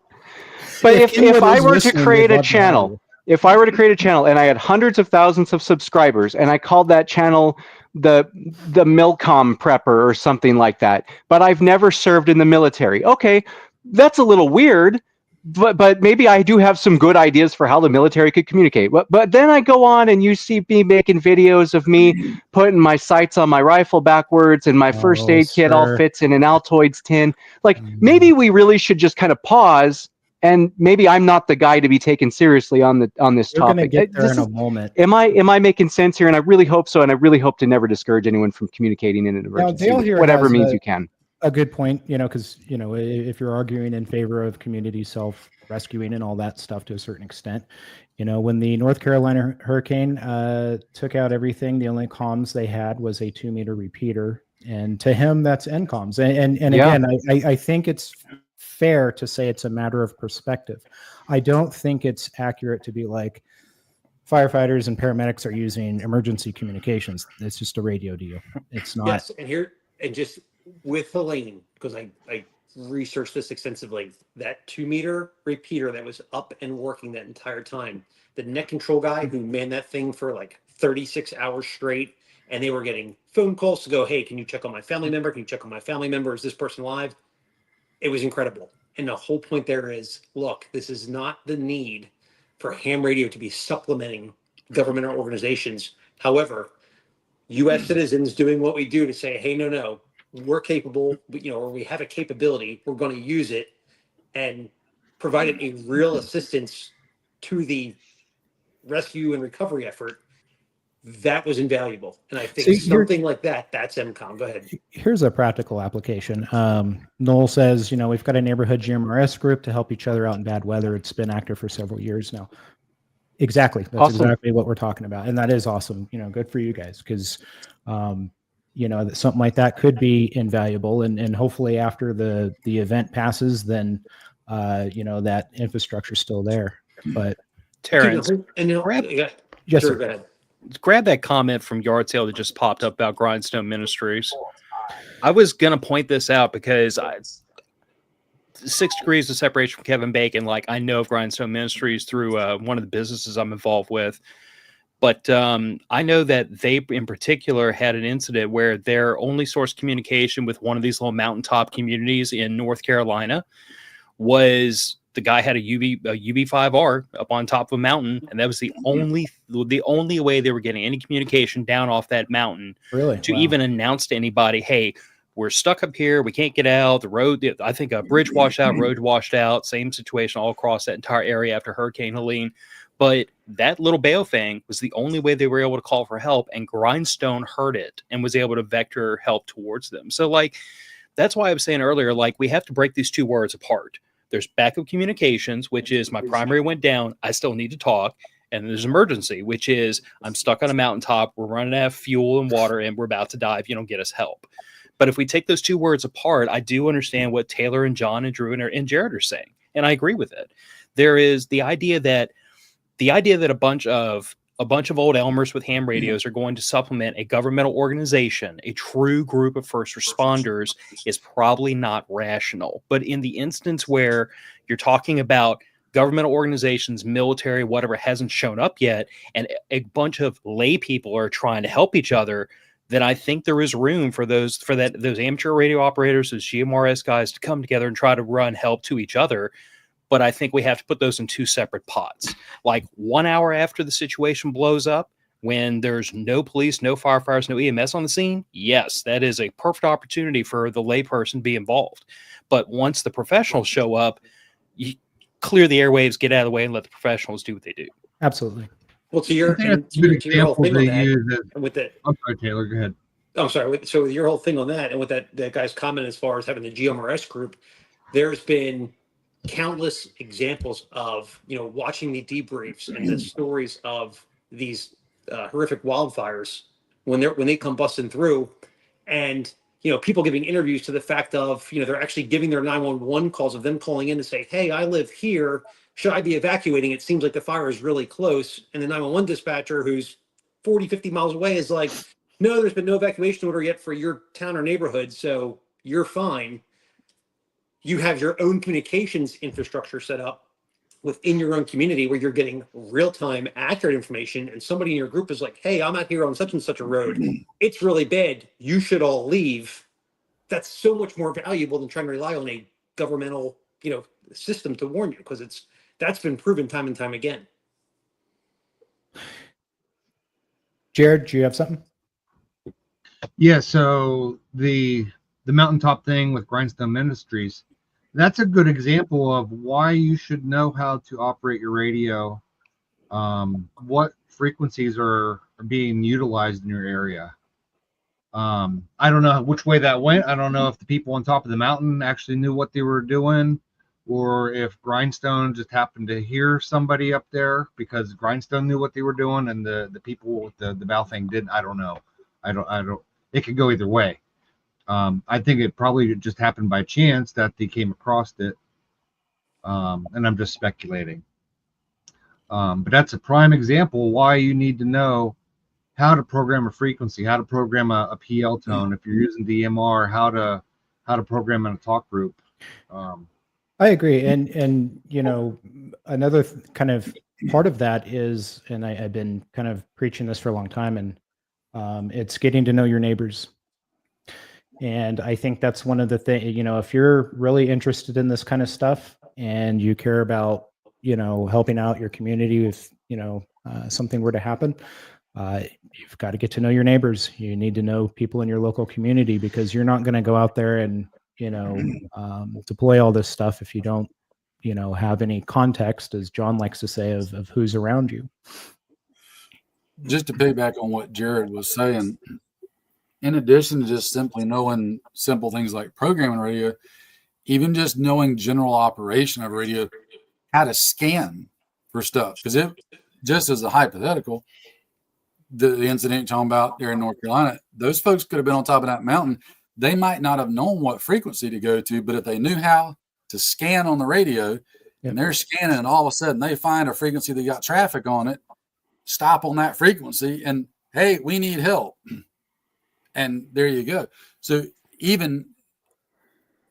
But if I were to create a channel, and I had hundreds of thousands of subscribers, and I called that channel the Milcom Prepper or something like that, but I've never served in the military. Okay, that's a little weird, but maybe I do have some good ideas for how the military could communicate. But then I go on and you see me making videos of me putting my sights on my rifle backwards and my first aid kit all fits in an Altoids tin. Like, maybe we really should just kind of pause. And maybe I'm not the guy to be taken seriously on this topic. We're going to get there in a moment. Am I making sense here? And I really hope so. And I really hope to never discourage anyone from communicating in an emergency, whatever means you can. A good point, because if you're arguing in favor of community self-rescuing and all that stuff to a certain extent, when the North Carolina hurricane took out everything, the only comms they had was a 2-meter repeater, and to him that's NCOMs. And again, I think it's fair to say it's a matter of perspective. I don't think it's accurate to be like, firefighters and paramedics are using emergency communications. It's just a radio deal. It's not. Yes, and just with Helene, because I researched this extensively, that 2-meter repeater that was up and working that entire time, the net control guy who manned that thing for like 36 hours straight, and they were getting phone calls to go, hey, can you check on my family member? Can you check on my family member? Is this person alive? It was incredible. And the whole point there is, look, this is not the need for ham radio to be supplementing government organizations. However, U.S. citizens doing what we do to say, hey, no, we're capable, or we have a capability, we're going to use it, and provided a real assistance to the rescue and recovery effort. That was invaluable. And I think something like that's MCOM. Go ahead. Here's a practical application. Noel says, we've got a neighborhood GMRS group to help each other out in bad weather. It's been active for several years now. Exactly. That's awesome. Exactly what we're talking about. And that is awesome. Good for you guys, because, that something like that could be invaluable. And hopefully after the event passes, then, that infrastructure is still there. But Terrence, yes, sure, sir. go ahead. Grab that comment from Yard Sale that just popped up about Grindstone Ministries. I was going to point this out because 6 degrees of separation from Kevin Bacon. Like, I know of Grindstone Ministries through one of the businesses I'm involved with. But I know that they, in particular, had an incident where their only source communication with one of these little mountaintop communities in North Carolina was the guy had a UB5R up on top of a mountain, and that was the only way they were getting any communication down off that mountain. Really? To even announce to anybody, hey, we're stuck up here, we can't get out. The road, I think a bridge washed out, road washed out. Same situation all across that entire area after Hurricane Helene. But that little Baofeng was the only way they were able to call for help, and Grindstone heard it and was able to vector help towards them. So, like, that's why I was saying earlier, like, we have to break these two words apart. There's backup communications, which is my primary went down, I still need to talk. And there's emergency, which is I'm stuck on a mountaintop, we're running out of fuel and water, and we're about to die if you don't get us help. But if we take those two words apart, I do understand what Taylor and John and Drew and Jared are saying. And I agree with it. There is the idea that a bunch of old Elmers with ham radios are going to supplement a governmental organization, a true group of first responders, is probably not rational. But in the instance where you're talking about governmental organizations, military, whatever hasn't shown up yet, and a bunch of lay people are trying to help each other, then I think there is room for those amateur radio operators, those GMRS guys, to come together and try to run help to each other. But I think we have to put those in two separate pots. Like 1 hour after the situation blows up, when there's no police, no firefighters, no EMS on the scene, yes, that is a perfect opportunity for the layperson to be involved. But once the professionals show up, you clear the airwaves, get out of the way, and let the professionals do what they do. Absolutely. Well, to your whole thing on that, and with that, I'm sorry, Taylor, go ahead. I'm sorry. So with your whole thing on that, and with that guy's comment as far as having the GMRS group, there's been countless examples of, watching the debriefs and the stories of these horrific wildfires when they come busting through, and people giving interviews to the fact of they're actually giving their 911 calls of them calling in to say, hey, I live here, should I be evacuating? It seems like the fire is really close. And the 911 dispatcher, who's 40-50 miles away, is like, no, there's been no evacuation order yet for your town or neighborhood, so you're fine. You have your own communications infrastructure set up within your own community where you're getting real-time accurate information, and somebody in your group is like, hey, I'm out here on such and such a road, it's really bad, you should all leave. That's so much more valuable than trying to rely on a governmental system to warn you, because that's been proven time and time again. Jared, do you have something? Yeah, so the mountaintop thing with Grindstone Ministries, that's a good example of why you should know how to operate your radio, what frequencies are being utilized in your area. I don't know which way that went. I don't know if the people on top of the mountain actually knew what they were doing, or if Grindstone just happened to hear somebody up there because Grindstone knew what they were doing and the people with the Baofeng didn't. I don't know. I don't. It could go either way. I think it probably just happened by chance that they came across it, and I'm just speculating. But that's a prime example why you need to know how to program a frequency, how to program a PL tone. If you're using DMR, how to program in a talk group. I agree. And another kind of part of that is, and I've been kind of preaching this for a long time, and it's getting to know your neighbors. And I think that's one of the things, if you're really interested in this kind of stuff and you care about, helping out your community if, something were to happen, you've got to get to know your neighbors. You need to know people in your local community, because you're not going to go out there and, deploy all this stuff if you don't, have any context, as John likes to say, of who's around you. Just to piggyback on what Jared was saying, in addition to just simply knowing simple things like programming radio, even just knowing general operation of radio, how to scan for stuff. Because it, just as a hypothetical, the incident you're talking about there in North Carolina, those folks could have been on top of that mountain. They might not have known what frequency to go to, but if they knew how to scan on the radio, and they're scanning, and all of a sudden they find a frequency that got traffic on it, stop on that frequency, and hey, we need help. And there you go. So even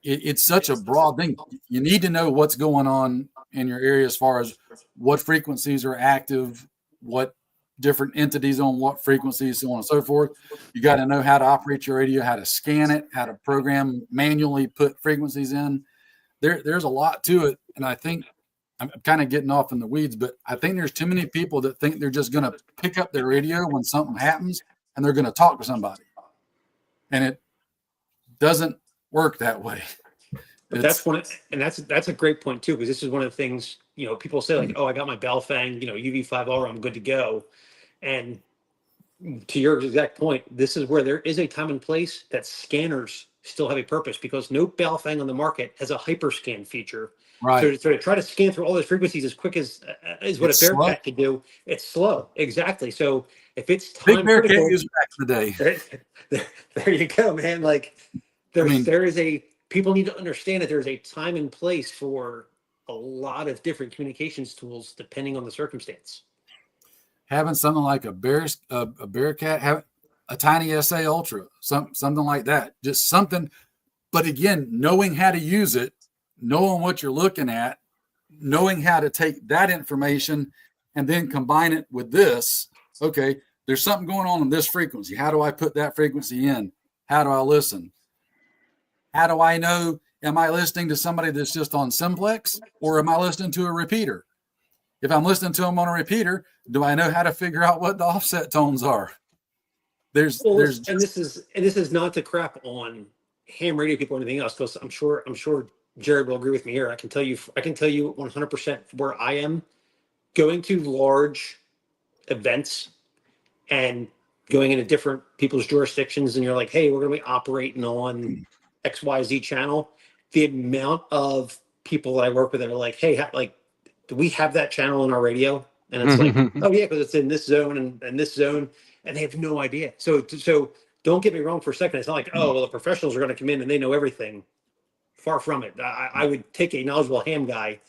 it's such a broad thing. You need to know what's going on in your area as far as what frequencies are active, what different entities on what frequencies, so on and so forth. You got to know how to operate your radio, how to scan it, how to program, manually put frequencies in. There's a lot to it. And I think I'm kind of getting off in the weeds, but I think there's too many people that think they're just going to pick up their radio when something happens and they're going to talk to somebody. And it doesn't work that way. But that's a great point too, because this is one of the things, people say like, oh, I got my Belfang, UV5R, I'm good to go. And to your exact point, this is where there is a time and place that scanners still have a purpose, because no Belfang on the market has a hyperscan feature. Right. So to try to scan through all those frequencies as quick as what a Bearcat could do, it's slow. Exactly. So if it's time Big Bearcat used back in the day. There you go, man. Like people need to understand that there's a time and place for a lot of different communications tools depending on the circumstance. Having something like a Bearcat, have a tiny SA Ultra, something like that, just something. But again, knowing how to use it, knowing what you're looking at, knowing how to take that information and then combine it with this. Okay, there's something going on in this frequency. How do I put that frequency in? How do I listen? How do I know, am I listening to somebody that's just on simplex, or am I listening to a repeater? If I'm listening to them on a repeater, do I know how to figure out what the offset tones are? And this is not to crap on ham radio people or anything else, because I'm sure Jared will agree with me here. I can tell you 100% where I am going to large events and going into different people's jurisdictions, and you're like, hey, we're going to be operating on XYZ channel. The amount of people that I work with that are like, hey, do we have that channel in our radio? And it's like, oh yeah, because it's in this zone and this zone, and they have no idea. So don't get me wrong for a second. It's not like, oh, well, the professionals are going to come in and they know everything. Far from it. I would take a knowledgeable ham guy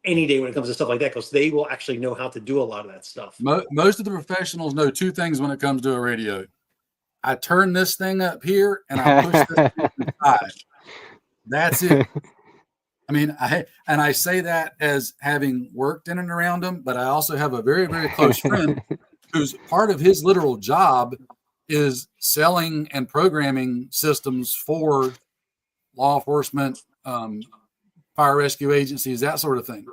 any day when it comes to stuff like that, because they will actually know how to do a lot of that stuff. Most of the professionals know two things when it comes to a radio. I turn this thing up here and I push this inside. That's it. I mean, I say that as having worked in and around them, but I also have a very, very close friend whose part of his literal job is selling and programming systems for law enforcement, fire rescue agencies, that sort of thing.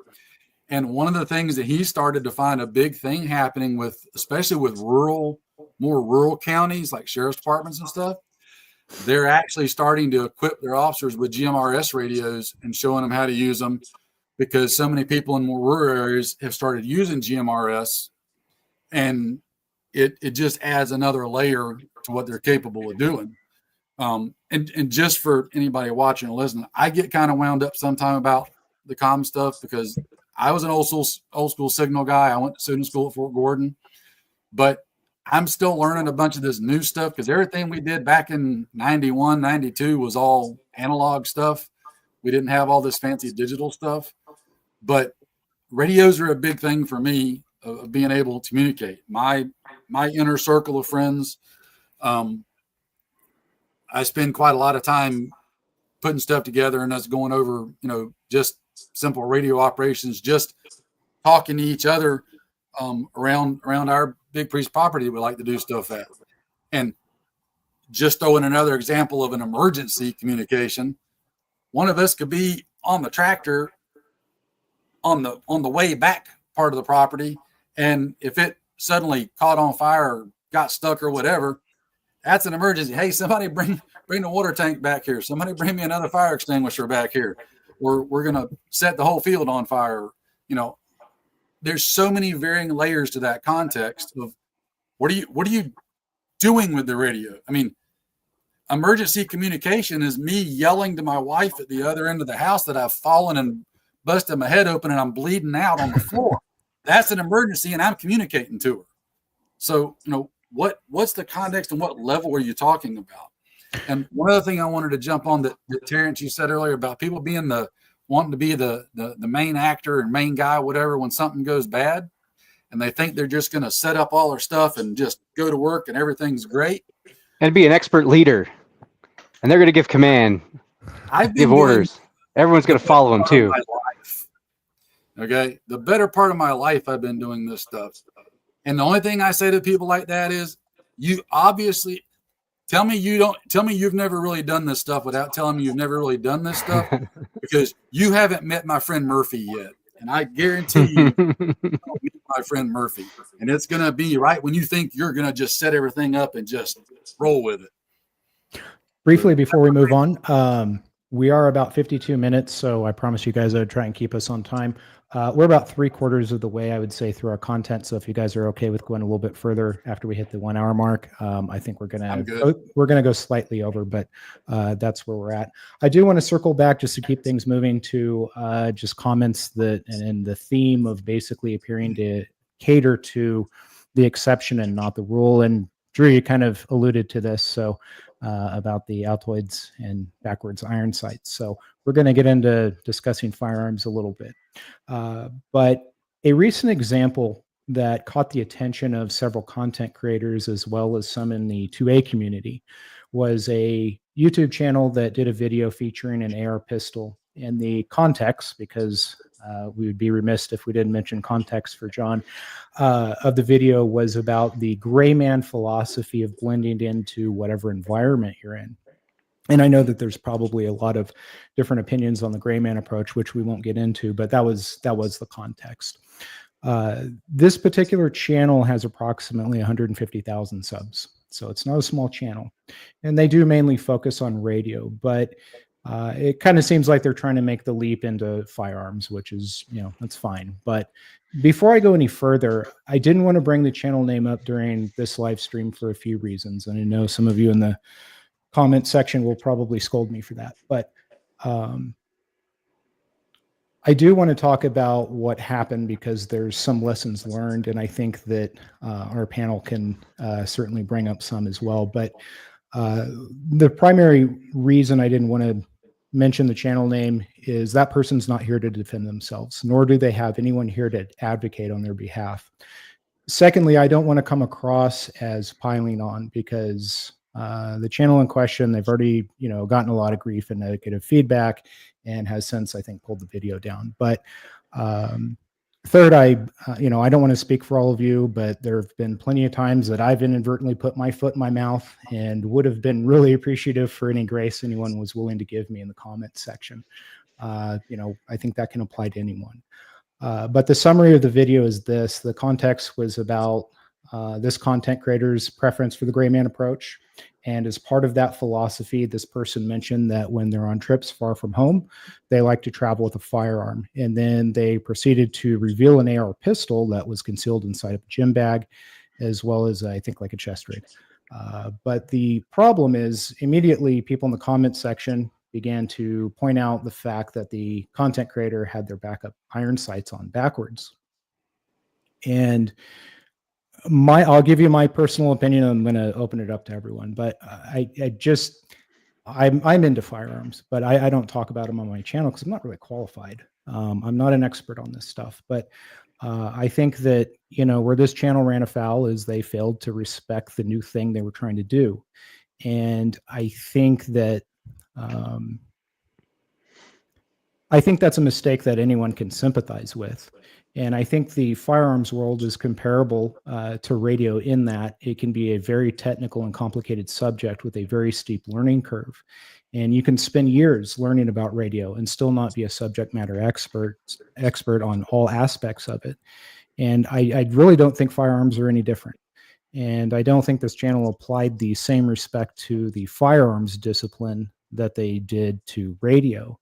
And one of the things that he started to find a big thing happening with, especially with more rural counties like sheriff's departments and stuff, they're actually starting to equip their officers with GMRS radios and showing them how to use them, because so many people in more rural areas have started using GMRS, and it just adds another layer to what they're capable of doing. And just for anybody watching and listening, I get kind of wound up sometime about the comm stuff, because I was an old school signal guy. I went to student school at Fort Gordon, but I'm still learning a bunch of this new stuff, because everything we did back in 91, 92 was all analog stuff. We didn't have all this fancy digital stuff. But radios are a big thing for me of being able to communicate. My inner circle of friends, I spend quite a lot of time putting stuff together and us going over, just simple radio operations, just talking to each other around our big priest property we like to do stuff at. And just throwing another example of an emergency communication, one of us could be on the tractor on the way back part of the property, and if it suddenly caught on fire or got stuck or whatever, that's an emergency. Hey, somebody bring the water tank back here. Somebody bring me another fire extinguisher back here. We're gonna set the whole field on fire. There's so many varying layers to that context of what are you doing with the radio? I mean, emergency communication is me yelling to my wife at the other end of the house that I've fallen and busted my head open and I'm bleeding out on the floor. That's an emergency, and I'm communicating to her. So, what's the context and what level are you talking about? And one other thing I wanted to jump on that Terrence, you said earlier about people being wanting to be the main actor and main guy, whatever, when something goes bad, and they think they're just going to set up all their stuff and just go to work and everything's great. And be an expert leader. And they're going to give command, give orders. Everyone's going to follow them too. Okay. The better part of my life, I've been doing this stuff. And the only thing I say to people like that is, you obviously tell me you've never really done this stuff without telling me you've never really done this stuff, because you haven't met my friend Murphy yet. And I guarantee you meet my friend Murphy. And it's going to be right when you think you're going to just set everything up and just roll with it. Briefly, before we move on, we are about 52 minutes, so I promise you guys I would try and keep us on time. We're about 3/4 of the way, I would say, through our content. So if you guys are okay with going a little bit further after we hit the 1 hour mark, I think we're gonna go slightly over, but that's where we're at. I do want to circle back just to keep things moving to just comments that and the theme of basically appearing to cater to the exception and not the rule. And Drew, you kind of alluded to this, so about the Altoids and backwards iron sights. So we're going to get into discussing firearms a little bit. But a recent example that caught the attention of several content creators as well as some in the 2A community was a YouTube channel that did a video featuring an AR pistol. And the context, because we would be remiss if we didn't mention context for John, of the video was about the gray man philosophy of blending into whatever environment you're in. And I know that there's probably a lot of different opinions on the gray man approach, which we won't get into, but that was the context. This particular channel has approximately 150,000 subs. So it's not a small channel. And they do mainly focus on radio, but it kind of seems like they're trying to make the leap into firearms, which is, that's fine. But before I go any further, I didn't want to bring the channel name up during this live stream for a few reasons. And I know some of you in the comment section will probably scold me for that. But I do want to talk about what happened because there's some lessons learned. And I think that our panel can certainly bring up some as well. But the primary reason I didn't want to mention the channel name is that person's not here to defend themselves, nor do they have anyone here to advocate on their behalf. Secondly, I don't want to come across as piling on because the channel in question, they've already, gotten a lot of grief and negative feedback and has since, I think, pulled the video down. But third, I don't want to speak for all of you, but there have been plenty of times that I've inadvertently put my foot in my mouth and would have been really appreciative for any grace anyone was willing to give me in the comments section. I think that can apply to anyone. But the summary of the video is this. The context was about this content creator's preference for the gray man approach. And as part of that philosophy, this person mentioned that when they're on trips far from home, they like to travel with a firearm. And then they proceeded to reveal an AR pistol that was concealed inside of a gym bag, as well as, I think, like a chest rig. But the problem is immediately people in the comment section began to point out the fact that the content creator had their backup iron sights on backwards. And I'll give you my personal opinion. I'm going to open it up to everyone, but I'm into firearms, but I don't talk about them on my channel because I'm not really qualified. I'm not an expert on this stuff, but I think that, where this channel ran afoul is they failed to respect the new thing they were trying to do. And I think that that's a mistake that anyone can sympathize with. And I think the firearms world is comparable to radio in that it can be a very technical and complicated subject with a very steep learning curve. And you can spend years learning about radio and still not be a subject matter expert on all aspects of it. And I really don't think firearms are any different. And I don't think this channel applied the same respect to the firearms discipline that they did to radio.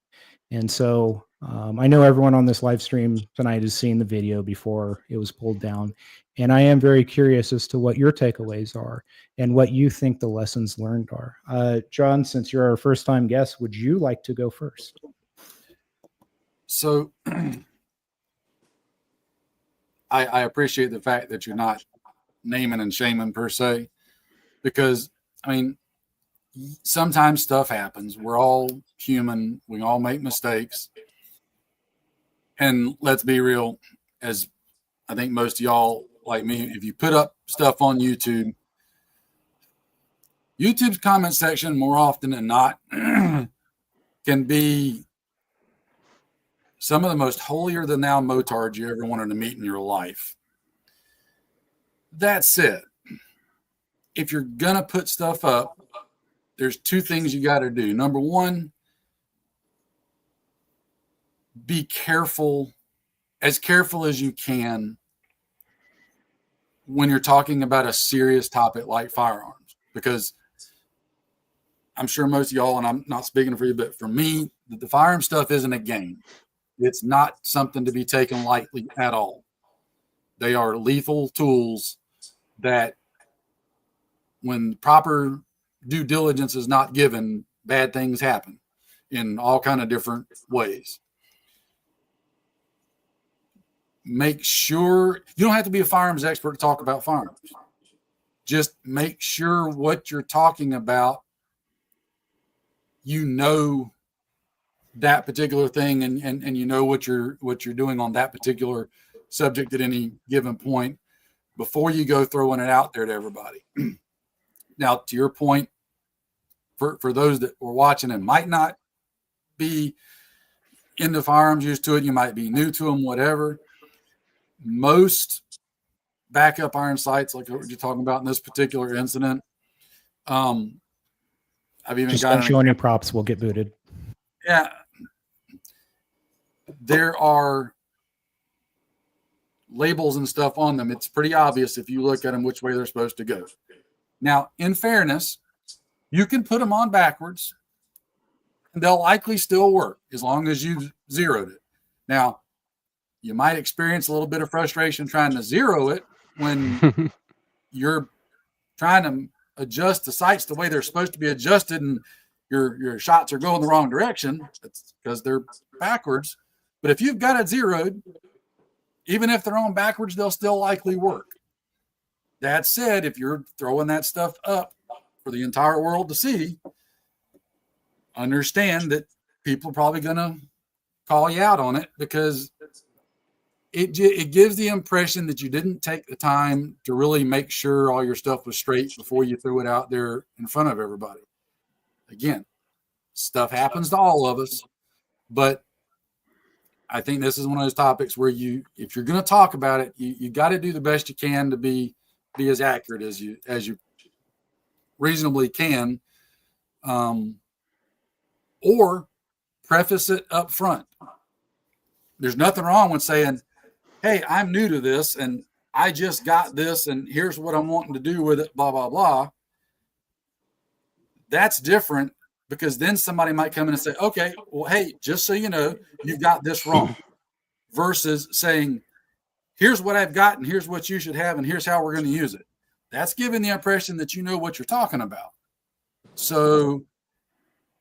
And so I know everyone on this live stream tonight has seen the video before it was pulled down. And I am very curious as to what your takeaways are and what you think the lessons learned are. John, since you're our first time guest, would you like to go first? So I appreciate the fact that you're not naming and shaming per se, because I mean, sometimes stuff happens. We're all human. We all make mistakes. And let's be real, as I think most of y'all like me, if you put up stuff on YouTube's comment section more often than not can be some of the most holier than thou motards you ever wanted to meet in your life. That said, if you're going to put stuff up, there's two things you got to do. Number one, be careful, as careful as you can, when you're talking about a serious topic like firearms, because I'm sure most of y'all, and I'm not speaking for you, but for me, the firearm stuff isn't a game. It's not something to be taken lightly at all. They are lethal tools that, when proper due diligence is not given, bad things happen in all kind of different ways. Make sure you don't have to be a firearms expert to talk about firearms. Just make sure what you're talking about, that particular thing, and you know what you're doing on that particular subject at any given point before you go throwing it out there to everybody. Now, to your point, for those that were watching and might not be into firearms, used to it, you might be new to them, whatever. Most backup iron sights, like what you're talking about in this particular incident, I've even just got don't show any props, we'll get booted. Yeah, there are labels and stuff on them. It's pretty obvious if you look at them which way they're supposed to go. Now, in fairness, you can put them on backwards and they'll likely still work as long as you zeroed it. Now, you might experience a little bit of frustration trying to zero it when you're trying to adjust the sights the way they're supposed to be adjusted and your shots are going the wrong direction. It's because they're backwards. But if you've got it zeroed, even if they're on backwards, they'll still likely work. That said, if you're throwing that stuff up for the entire world to see, understand that people are probably going to call you out on it, because it gives the impression that you didn't take the time to really make sure all your stuff was straight before you threw it out there in front of everybody. Again, stuff happens to all of us, but I think this is one of those topics where if you're going to talk about it, you got to do the best you can to be as accurate as you reasonably can, or preface it up front. There's nothing wrong with saying, hey, I'm new to this and I just got this and here's what I'm wanting to do with it, blah, blah, blah. That's different, because then somebody might come in and say, okay, well, hey, just so you know, you've got this wrong, versus saying, here's what I've got and here's what you should have and here's how we're going to use it. That's giving the impression that you know what you're talking about. So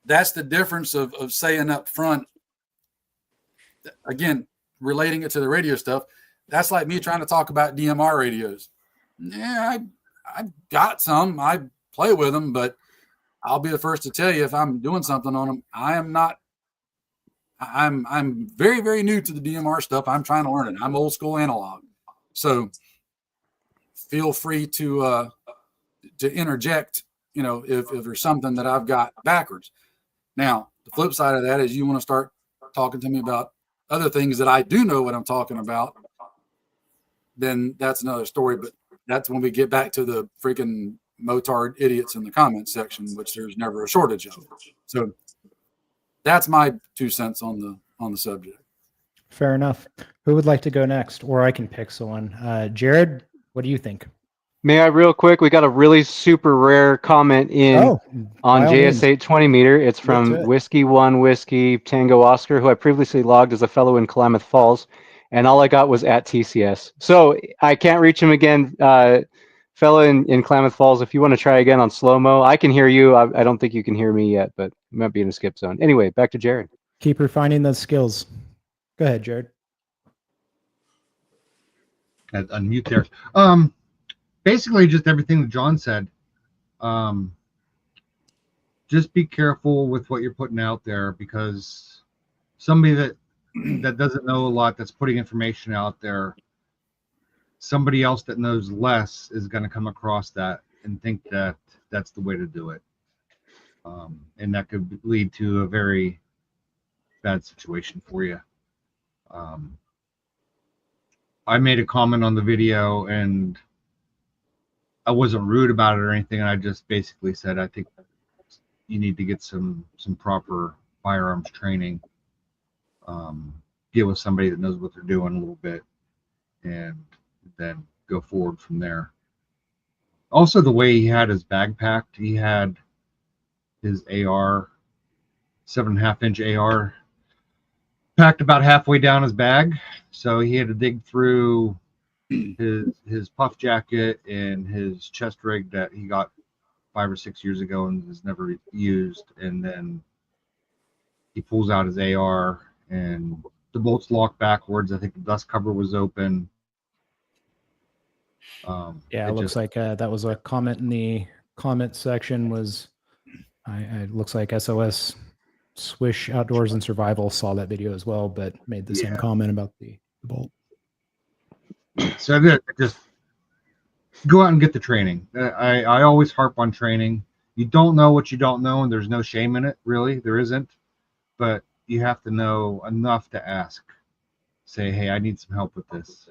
that's the difference of saying up front. Again, relating it to the radio stuff, that's like me trying to talk about DMR radios. Yeah, I've got some. I play with them, but I'll be the first to tell you if I'm doing something on them, I am not I'm very, very new to the DMR stuff. I'm trying to learn it. I'm old school analog. So feel free to interject, if there's something that I've got backwards. Now, the flip side of that is you want to start talking to me about other things that I do know what I'm talking about, then that's another story. But that's when we get back to the freaking motard idiots in the comments section, which there's never a shortage of. So that's my 2 cents on the subject. Fair enough. Who would like to go next? Or I can pick someone. Jared, what do you think? May I real quick? We got a really super rare comment in on JS8 20 meter. It's from Whiskey 1 Whiskey Tango Oscar, who I previously logged as a fellow in Klamath Falls, and all I got was at TCS. So I can't reach him again. Fellow in Klamath Falls, if you want to try again on slow-mo, I can hear you. I don't think you can hear me yet, but you might be in a skip zone. Anyway, back to Jared. Keep refining those skills. Go ahead, Jared. Unmute there. Basically, just everything that John said. Just be careful with what you're putting out there, because somebody that doesn't know a lot, that's putting information out there, somebody else that knows less is going to come across that and think that that's the way to do it. And that could lead to a very bad situation for you. I made a comment on the video, and I wasn't rude about it or anything. I just basically said, I think you need to get some proper firearms training, get with somebody that knows what they're doing a little bit, and then go forward from there. Also, the way he had his bag packed, he had his AR, 7.5-inch AR, packed about halfway down his bag, so he had to dig through his puff jacket and his chest rig that he got 5 or 6 years ago and has never used, and then he pulls out his AR and the bolts lock backwards. I think the dust cover was open. It looks like that was a comment in the comment section. It looks like SOS Swish Outdoors and Survival saw that video as well, but made the same comment about the bolt. So just go out and get the training. I always harp on training. You don't know what you don't know, and there's no shame in it, really. There isn't. But you have to know enough to ask. Say, hey, I need some help with this.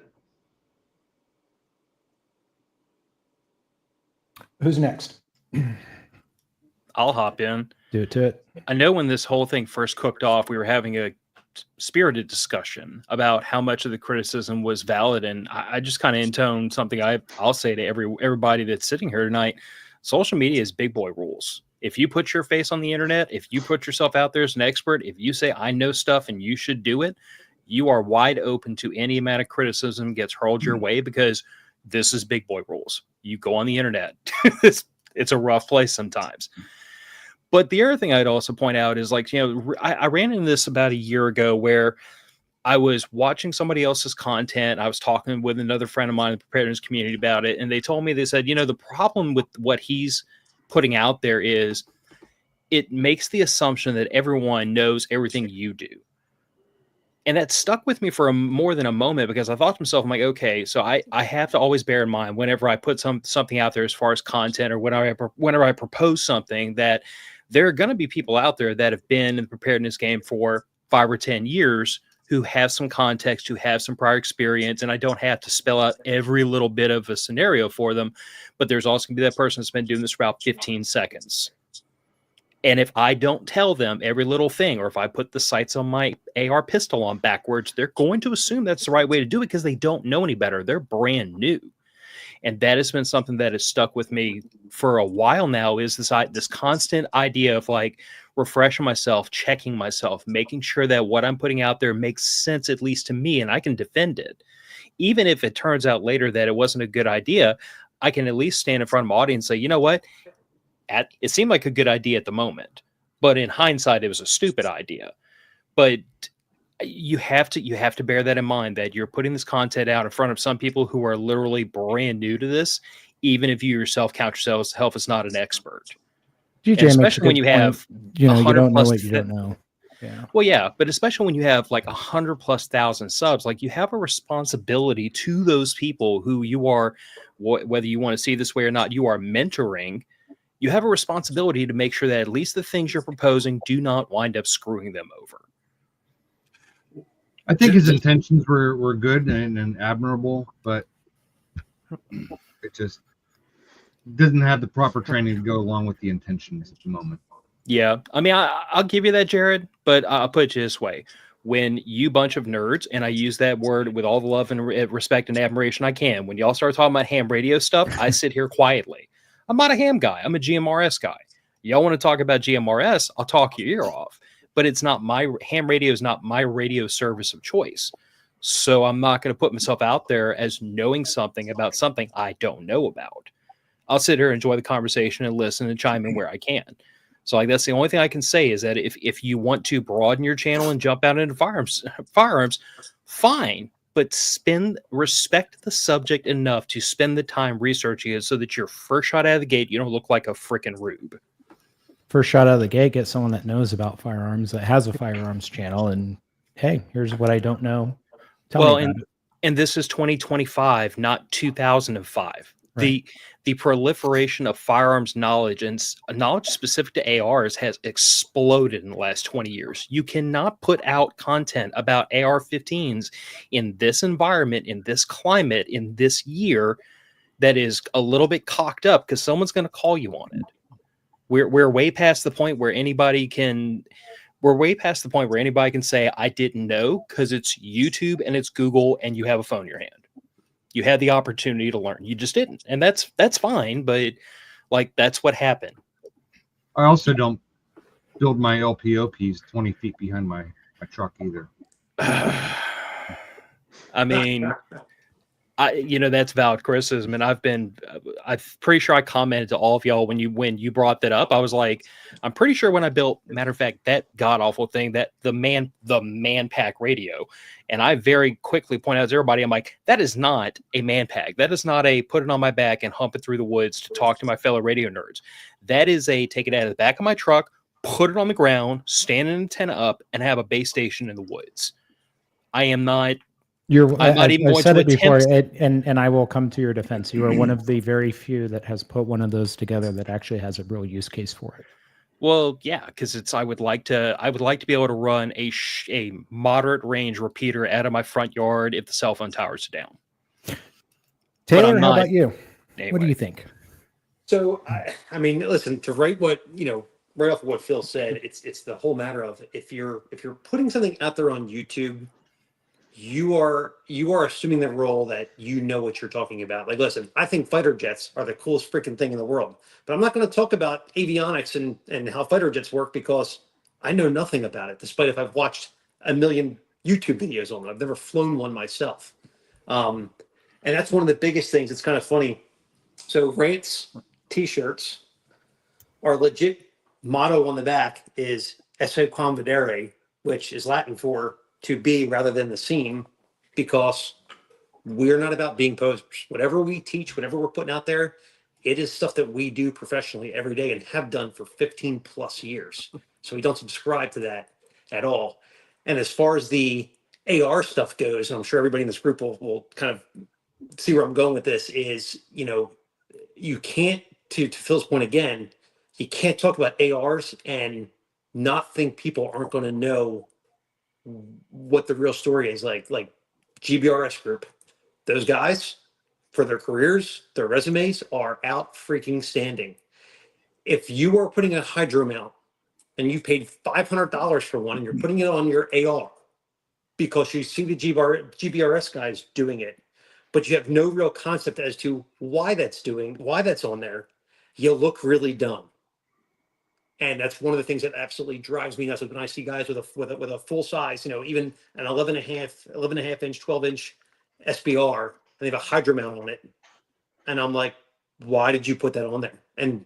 Who's next? I'll hop in. Do it to it. I know when this whole thing first cooked off, we were having a spirited discussion about how much of the criticism was valid, and I just kind of intoned something I'll say to everybody that's sitting here tonight. Social media is big boy rules. If you put your face on the internet, if you put yourself out there as an expert, if you say I know stuff and you should do it, you are wide open to any amount of criticism gets hurled your way, because this is big boy rules. You go on the internet. It's a rough place sometimes. But the other thing I'd also point out is, like, I ran into this about a year ago where I was watching somebody else's content. I was talking with another friend of mine in the preparedness community about it. And they told me, they said, the problem with what he's putting out there is it makes the assumption that everyone knows everything you do. And that stuck with me for more than a moment, because I thought to myself, I'm like, okay, so I have to always bear in mind whenever I put something out there as far as content, or whenever I propose something, that there are going to be people out there that have been in the preparedness game for 5 or 10 years who have some context, who have some prior experience, and I don't have to spell out every little bit of a scenario for them. But there's also going to be that person that's been doing this for about 15 seconds. And if I don't tell them every little thing, or if I put the sights on my AR pistol on backwards, they're going to assume that's the right way to do it, because they don't know any better. They're brand new. And that has been something that has stuck with me for a while now, is this constant idea of, like, refreshing myself, checking myself, making sure that what I'm putting out there makes sense, at least to me, and I can defend it. Even if it turns out later that it wasn't a good idea, I can at least stand in front of my audience and say, you know what? It seemed like a good idea at the moment, but in hindsight, it was a stupid idea. But you have to bear that in mind, that you're putting this content out in front of some people who are literally brand new to this, even if you yourself count yourself as not an expert. DJ, especially when you have you don't know what you don't know. Yeah. Well, yeah, but especially when you have like 100,000+ subs, like you have a responsibility to those people who you are, whether you want to see this way or not, you are mentoring. You have a responsibility to make sure that at least the things you're proposing do not wind up screwing them over. I think his intentions were good and admirable, but it just doesn't have the proper training to go along with the intentions at the moment. Yeah, I mean, I'll give you that, Jared, but I'll put it this way. When you bunch of nerds, and I use that word with all the love and respect and admiration I can, when y'all start talking about ham radio stuff, I sit here quietly. I'm not a ham guy. I'm a GMRS guy. Y'all want to talk about GMRS, I'll talk your ear off. But it's not ham radio is not my radio service of choice. So I'm not going to put myself out there as knowing something about something I don't know about. I'll sit here, enjoy the conversation, and listen and chime in where I can. So like that's the only thing I can say is that if you want to broaden your channel and jump out into firearms, fine, but respect the subject enough to spend the time researching it so that your first shot out of the gate, you don't look like a freaking rube. First shot out of the gate, get someone that knows about firearms, that has a firearms channel, and hey, here's what I don't know. Tell me about it. And this is 2025, not 2005. Right. The proliferation of firearms knowledge and knowledge specific to ARs has exploded in the last 20 years. You cannot put out content about AR-15s in this environment, in this climate, in this year that is a little bit cocked up because someone's going to call you on it. We're way past the point where anybody can. We're way past the point where anybody can say I didn't know because it's YouTube and it's Google and you have a phone in your hand. You had the opportunity to learn. You just didn't. And that's fine, but like that's what happened. I also don't build my LPOPs 20 feet behind my truck either. I mean, that's valid criticism. And I'm pretty sure I commented to all of y'all when you brought that up. I was like, I'm pretty sure when I built, matter of fact, that god awful thing, that the man pack radio. And I very quickly pointed out to everybody, I'm like, that is not a man pack. That is not a put it on my back and hump it through the woods to talk to my fellow radio nerds. That is a take it out of the back of my truck, put it on the ground, stand an antenna up, and have a base station in the woods. I am not. I said it before, and I will come to your defense. You are one of the very few that has put one of those together that actually has a real use case for it. Well, yeah, because I would like to be able to run a moderate range repeater out of my front yard if the cell phone towers are down. Taylor, how about you? Anyway. What do you think? So, I mean, listen, to right off of what Phil said, it's the whole matter of if you're putting something out there on YouTube, you are assuming the role that you know what you're talking about. Like, listen, I think fighter jets are the coolest freaking thing in the world, but I'm not going to talk about avionics and how fighter jets work because I know nothing about it, despite if I've watched a million YouTube videos on it. I've never flown one myself. And that's one of the biggest things. It's kind of funny. So Rants t-shirts, our legit motto on the back is Esse quam videre, which is Latin for to be rather than the seem, because we're not about being posers. Whatever we teach, whatever we're putting out there, it is stuff that we do professionally every day and have done for 15 plus years. So we don't subscribe to that at all. And as far as the AR stuff goes, and I'm sure everybody in this group will kind of see where I'm going with this, is, you can't, to Phil's point again, you can't talk about ARs and not think people aren't going to know what the real story is. Like GBRS group, those guys, for their careers, their resumes are out freaking standing. If you are putting a hydro mount and you paid $500 for one and you're putting it on your AR because you see the GBRS guys doing it, but you have no real concept as to why that's on there, you look really dumb. And that's one of the things that absolutely drives me nuts when I see guys with a full size, even an 11.5 inch, 12 inch SBR, and they have a hydro mount on it. And I'm like, why did you put that on there? And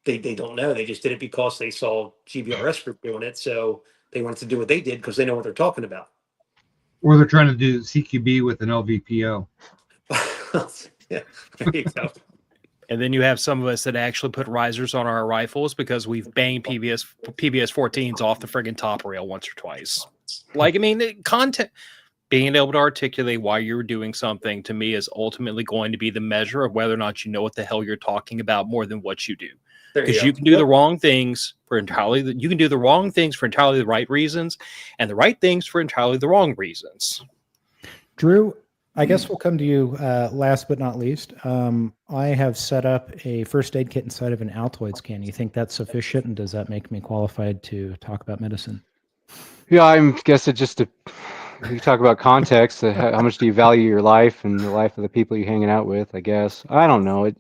they don't know. They just did it because they saw GBRS group doing it. So they wanted to do what they did because they know what they're talking about. Or they're trying to do CQB with an LVPO. Yeah, there you go. And then you have some of us that actually put risers on our rifles because we've banged PBS 14s off the friggin' top rail once or twice. Like, I mean, the content, being able to articulate why you're doing something to me is ultimately going to be the measure of whether or not you know what the hell you're talking about more than what you do. Because you can do the wrong things for entirely the right reasons, and the right things for entirely the wrong reasons. Drew, I guess we'll come to you last but not least. I have set up a first aid kit inside of an Altoid scan. You think that's sufficient, and does that make me qualified to talk about medicine? Yeah, I guess it just you talk about context. How much do you value your life and the life of the people you're hanging out with? I guess I don't know.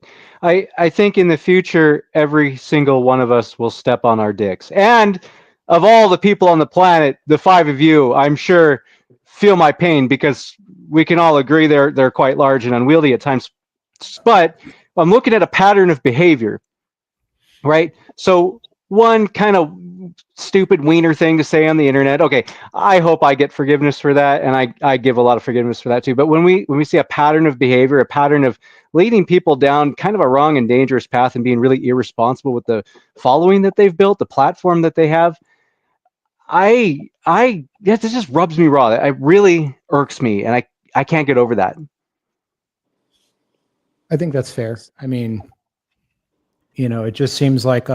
I think in the future, every single one of us will step on our dicks. And of all the people on the planet, the 5 of you, I'm sure, feel my pain because we can all agree they're quite large and unwieldy at times. But I'm looking at a pattern of behavior, right? So one kind of stupid wiener thing to say on the internet. Okay, I hope I get forgiveness for that, and I give a lot of forgiveness for that too. But when we see a pattern of behavior, a pattern of leading people down kind of a wrong and dangerous path and being really irresponsible with the following that they've built, the platform that they have, this just rubs me raw. It really irks me, and I can't get over that. I think that's fair. I mean, it just seems like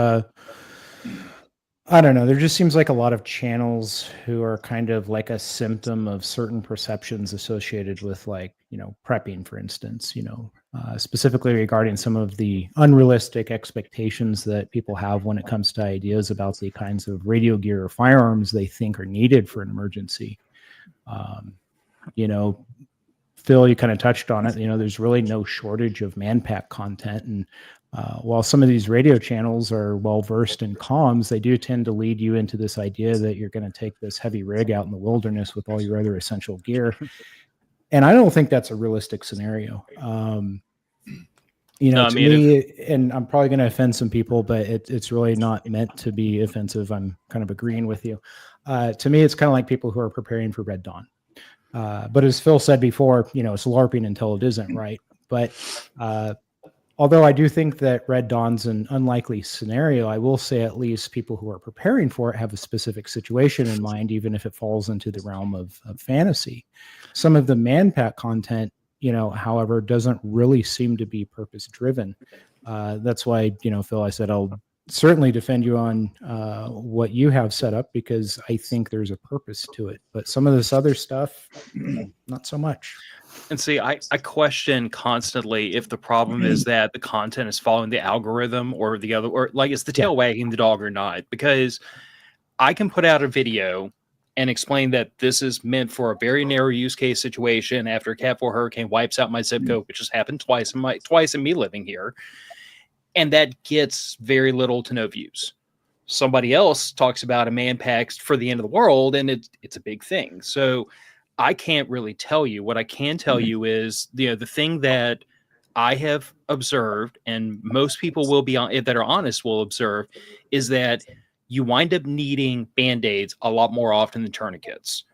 I don't know. There just seems like a lot of channels who are kind of like a symptom of certain perceptions associated with, like, prepping, for instance, specifically regarding some of the unrealistic expectations that people have when it comes to ideas about the kinds of radio gear or firearms they think are needed for an emergency. Phil, you kind of touched on it. There's really no shortage of manpack content. And while some of these radio channels are well-versed in comms, they do tend to lead you into this idea that you're going to take this heavy rig out in the wilderness with all your other essential gear. And I don't think that's a realistic scenario. To me, and I'm probably going to offend some people, but it's really not meant to be offensive. I'm kind of agreeing with you. To me, it's kind of like people who are preparing for Red Dawn. But as Phil said before, it's LARPing until it isn't, right? But although I do think that Red Dawn's an unlikely scenario, I will say at least people who are preparing for it have a specific situation in mind, even if it falls into the realm of fantasy. Some of the manpack content, however, doesn't really seem to be purpose-driven. That's why, Phil, I said I'll certainly defend you on what you have set up, because I think there's a purpose to it. But some of this other stuff, not so much. And see, I question constantly if the problem is that the content is following the algorithm or the other, or like, is the tail wagging the dog or not? Because I can put out a video and explain that this is meant for a very narrow use case situation after a Cat 4 hurricane wipes out my zip code, which has happened twice in me living here. And that gets very little to no views. Somebody else talks about a manpack for the end of the world, and it's a big thing. So I can't really tell you. What I can tell you is the thing that I have observed, and most people will be on that are honest will observe, is that you wind up needing band-aids a lot more often than tourniquets.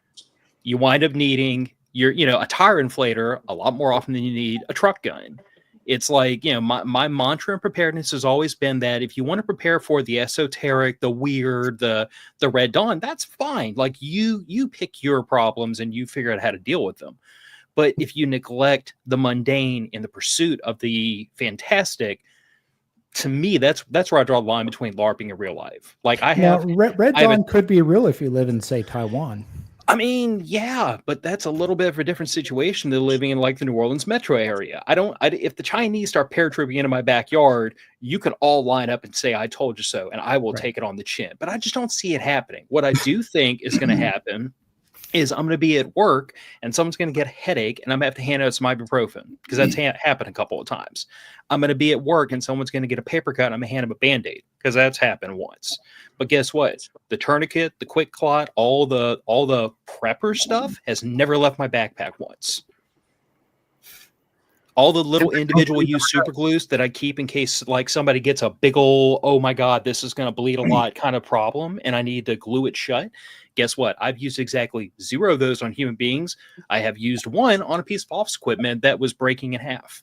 You wind up needing a tire inflator a lot more often than you need a truck gun. It's like, my mantra in preparedness has always been that if you want to prepare for the esoteric, the weird, the Red Dawn, that's fine. Like, you pick your problems and you figure out how to deal with them. But if you neglect the mundane in the pursuit of the fantastic, to me, that's where I draw the line between LARPing and real life. Like, Red Dawn could be real if you live in, say, Taiwan. I mean, yeah, but that's a little bit of a different situation than living in, like, the New Orleans metro area. If the Chinese start paratrooping into my backyard, you can all line up and say, "I told you so," and I will take it on the chin. But I just don't see it happening. What I do think is going to happen is I'm going to be at work and someone's going to get a headache and I'm going to have to hand out some ibuprofen, because that's happened a couple of times. I'm going to be at work and someone's going to get a paper cut and I'm going to hand them a Band-Aid, because that's happened once. But guess what? The tourniquet, the quick clot, all the prepper stuff has never left my backpack once. All the little individual use super glues that I keep in case, like, somebody gets a big old, oh my God, this is going to bleed a lot kind of problem and I need to glue it shut. Guess what? I've used exactly 0 of those on human beings. I have used 1 on a piece of office equipment that was breaking in half.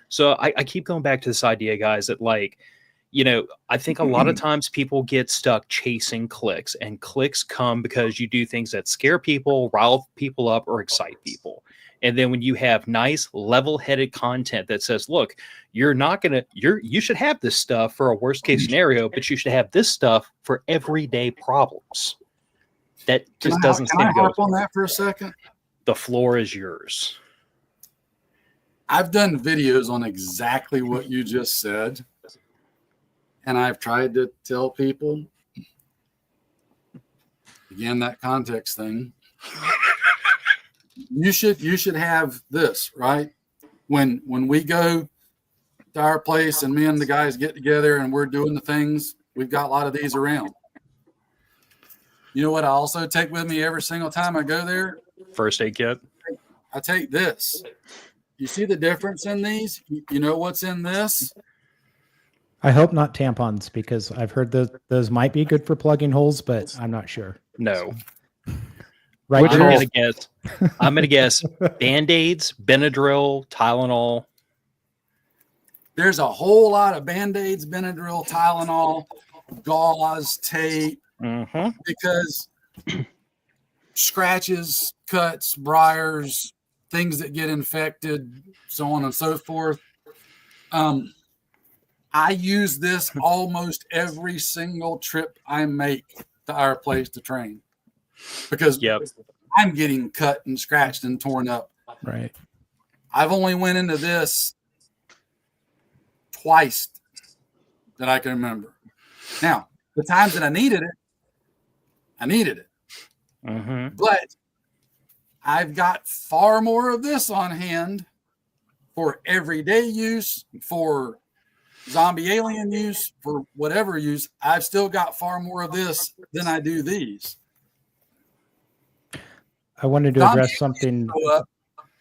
So I keep going back to this idea, guys, that like, you know, I think a lot of times people get stuck chasing clicks, and clicks come because you do things that scare people, rile people up, or excite people. And then when you have nice level-headed content that says, look, you should have this stuff for a worst case scenario, but you should have this stuff for everyday problems. That just doesn't seem to go. Can I harp on that for a second? The floor is yours. I've done videos on exactly what you just said. And I've tried to tell people, again, that context thing. You should have this, right? When we go to our place and me and the guys get together and we're doing the things, we've got a lot of these around. You know what I also take with me every single time I go there? First aid kit. I take this. You see the difference in these? You know what's in this? I hope not tampons, because I've heard that those might be good for plugging holes, but I'm not sure. No. Right. I'm gonna guess Band-Aids, Benadryl, Tylenol. There's a whole lot of Band-Aids, Benadryl, Tylenol, gauze, tape, because scratches, cuts, briars, things that get infected, so on and so forth. I use this almost every single trip I make to our place to train, because I'm getting cut and scratched and torn up. Right. I've only went into this twice that I can remember. Now, the times that I needed it. But I've got far more of this on hand for everyday use, for zombie alien use, for whatever use. I've still got far more of this than I do these. I wanted to address something.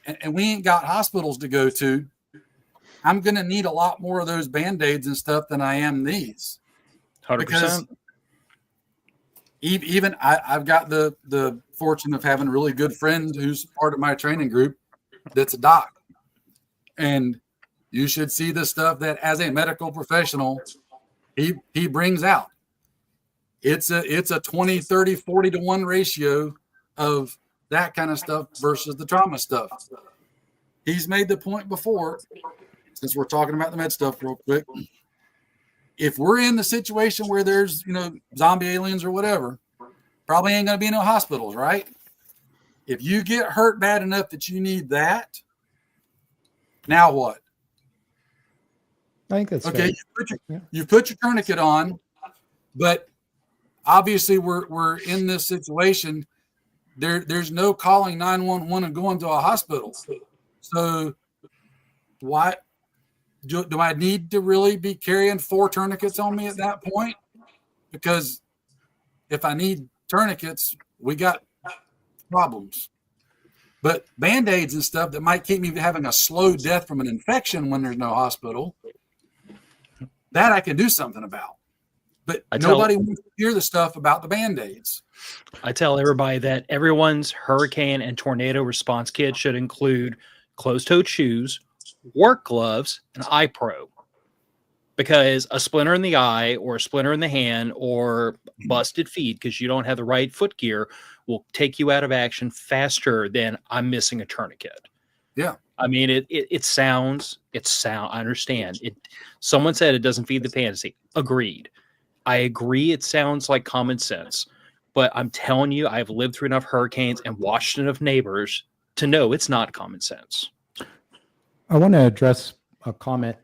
And we ain't got hospitals to go to. I'm going to need a lot more of those Band-Aids and stuff than I am these. 100%. Because even I've got the fortune of having a really good friend who's part of my training group that's a doc. And you should see the stuff that, as a medical professional, he brings out. It's a 20, 30, 40 to 1 ratio of that kind of stuff versus the trauma stuff. He's made the point before, since we're talking about the med stuff real quick. If we're in the situation where there's, zombie aliens or whatever, probably ain't going to be no hospitals, right? If you get hurt bad enough that you need that, now what? I think that's okay. Fair. You put your tourniquet on, but obviously we're in this situation. There's no calling 911 and going to a hospital. So why do I need to really be carrying 4 tourniquets on me at that point? Because if I need tourniquets, we got problems. But Band-Aids and stuff that might keep me having a slow death from an infection when there's no hospital, that I can do something about. But nobody wants to hear the stuff about the Band-Aids. I tell everybody that everyone's hurricane and tornado response kit should include closed-toed shoes, work gloves, and eye probe. Because a splinter in the eye or a splinter in the hand or busted feet because you don't have the right foot gear will take you out of action faster than I'm missing a tourniquet. Yeah. I mean, it sounds, I understand. Someone said it doesn't feed the fantasy. Agreed. I agree. It sounds like common sense, but I'm telling you, I've lived through enough hurricanes and watched enough neighbors to know it's not common sense. I want to address a comment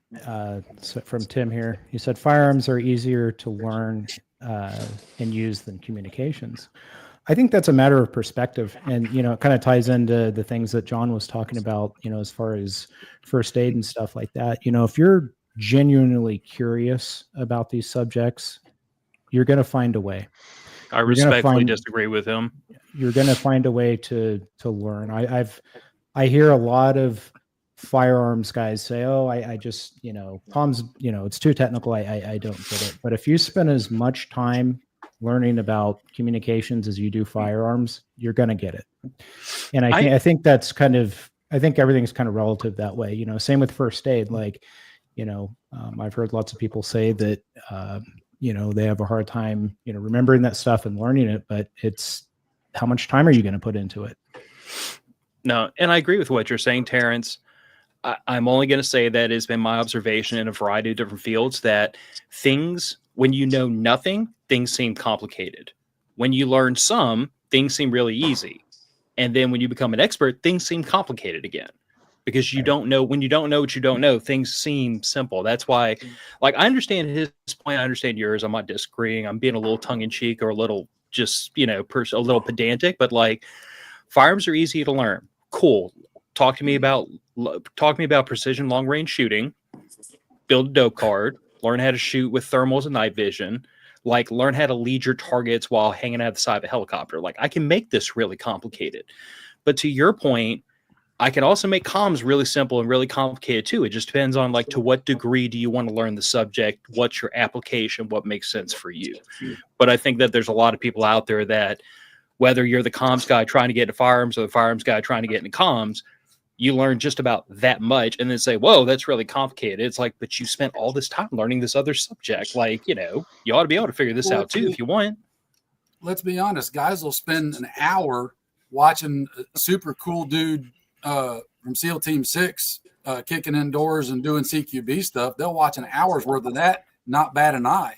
from Tim here. He said firearms are easier to learn and use than communications. I think that's a matter of perspective, and it kind of ties into the things that John was talking about, as far as first aid and stuff like that. If you're genuinely curious about these subjects, you're going to find a way. I respectfully disagree with him. You're going to find a way to learn. I hear a lot of firearms guys say, "Oh, I just, Tom's, it's too technical. I don't get it." But if you spend as much time learning about communications as you do firearms, you're going to get it. And I think that's kind of I think everything's kind of relative that way. Same with first aid. Like, I've heard lots of people say that, they have a hard time, remembering that stuff and learning it, but it's how much time are you going to put into it? No, and I agree with what you're saying, Terrence. I'm only going to say that it's been my observation in a variety of different fields that things, when you know nothing, things seem complicated. When you learn some, things seem really easy. And then when you become an expert, things seem complicated again. Because you don't know, when you don't know what you don't know, things seem simple. That's why, like, I understand his point. I understand yours. I'm not disagreeing. I'm being a little tongue in cheek or a little just, a little pedantic, but like, firearms are easy to learn. Cool. Talk to me about precision long range shooting, build a dope card, learn how to shoot with thermals and night vision, like learn how to lead your targets while hanging out of the side of a helicopter. Like, I can make this really complicated. But to your point, I can also make comms really simple and really complicated too. It just depends on like to what degree do you want to learn the subject, what's your application, what makes sense for you. But I think that there's a lot of people out there that whether you're the comms guy trying to get into firearms or the firearms guy trying to get into comms, you learn just about that much and then say, whoa, that's really complicated. It's like, but you spent all this time learning this other subject. Like, you ought to be able to figure this out too if you want. Let's be honest. Guys will spend an hour watching a super cool dude from SEAL Team 6 kicking indoors and doing CQB stuff. They'll watch an hour's worth of that, not bat an eye.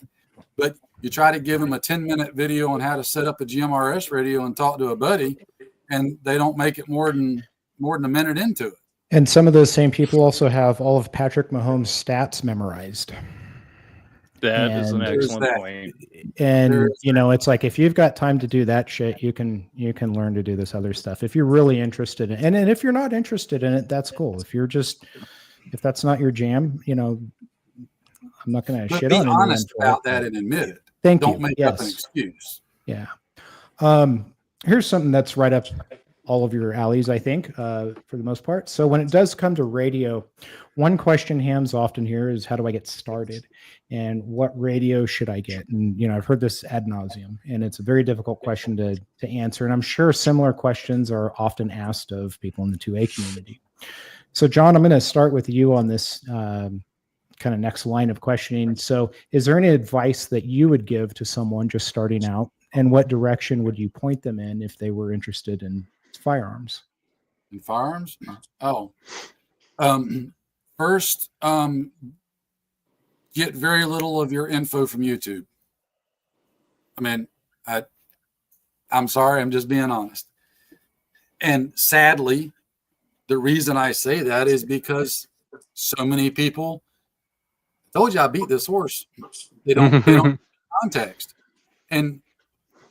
But you try to give them a 10-minute video on how to set up a GMRS radio and talk to a buddy, and they don't make it more than a minute into it. And some of those same people also have all of Patrick Mahomes' stats memorized. That is an excellent point. And it's like, if you've got time to do that shit, you can learn to do this other stuff if you're really interested in it. And if you're not interested in it, that's cool. If that's not your jam, I'm not going to shit on it. Be honest about that and admit it. Don't make up an excuse. Yeah. Here's something that's right up all of your alleys, I think, for the most part. So when it does come to radio, one question Hams often hear is, how do I get started? And what radio should I get? And, I've heard this ad nauseum, and it's a very difficult question to answer. And I'm sure similar questions are often asked of people in the 2A community. So, John, I'm going to start with you on this kind of next line of questioning. So is there any advice that you would give to someone just starting out? And what direction would you point them in if they were interested in firearms? In firearms? First, get very little of your info from YouTube. I mean, I'm sorry, I'm just being honest. And sadly, the reason I say that is because so many people, I told you I beat this horse. They don't context. And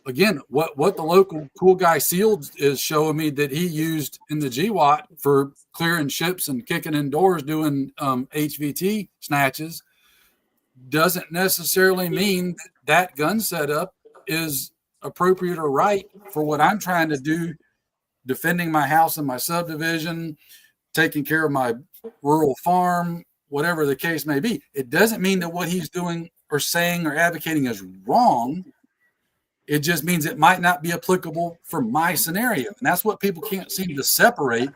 again, what the local cool guy SEAL is showing me that he used in the GWAT for clearing ships and kicking indoors, doing HVT snatches, doesn't necessarily mean that gun setup is appropriate or right for what I'm trying to do, defending my house and my subdivision, taking care of my rural farm, whatever the case may be. It doesn't mean that what he's doing or saying or advocating is wrong. It just means it might not be applicable for my scenario. And that's what people can't seem to separate.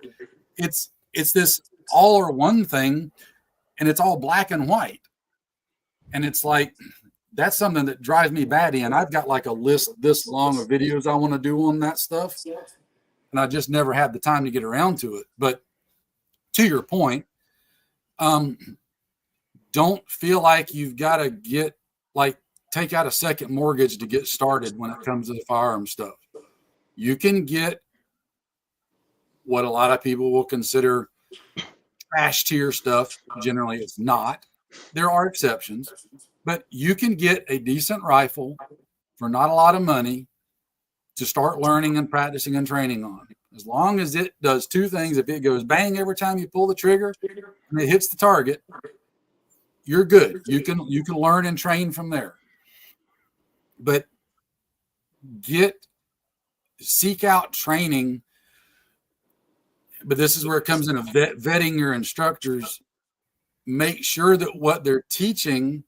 It's this all or one thing, and it's all black and white. And it's like, that's something that drives me batty. And I've got like a list this long of videos I want to do on that stuff. And I just never had the time to get around to it. But to your point, don't feel like you've got to take out a second mortgage to get started when it comes to the firearm stuff. You can get what a lot of people will consider trash tier stuff. Generally, it's not. There are exceptions, but you can get a decent rifle for not a lot of money to start learning and practicing and training on. As long as it does two things, if it goes bang every time you pull the trigger and it hits the target, you're good. You can learn and train from there. But seek out training. But this is where it comes in vetting your instructors. Make sure that what they're teaching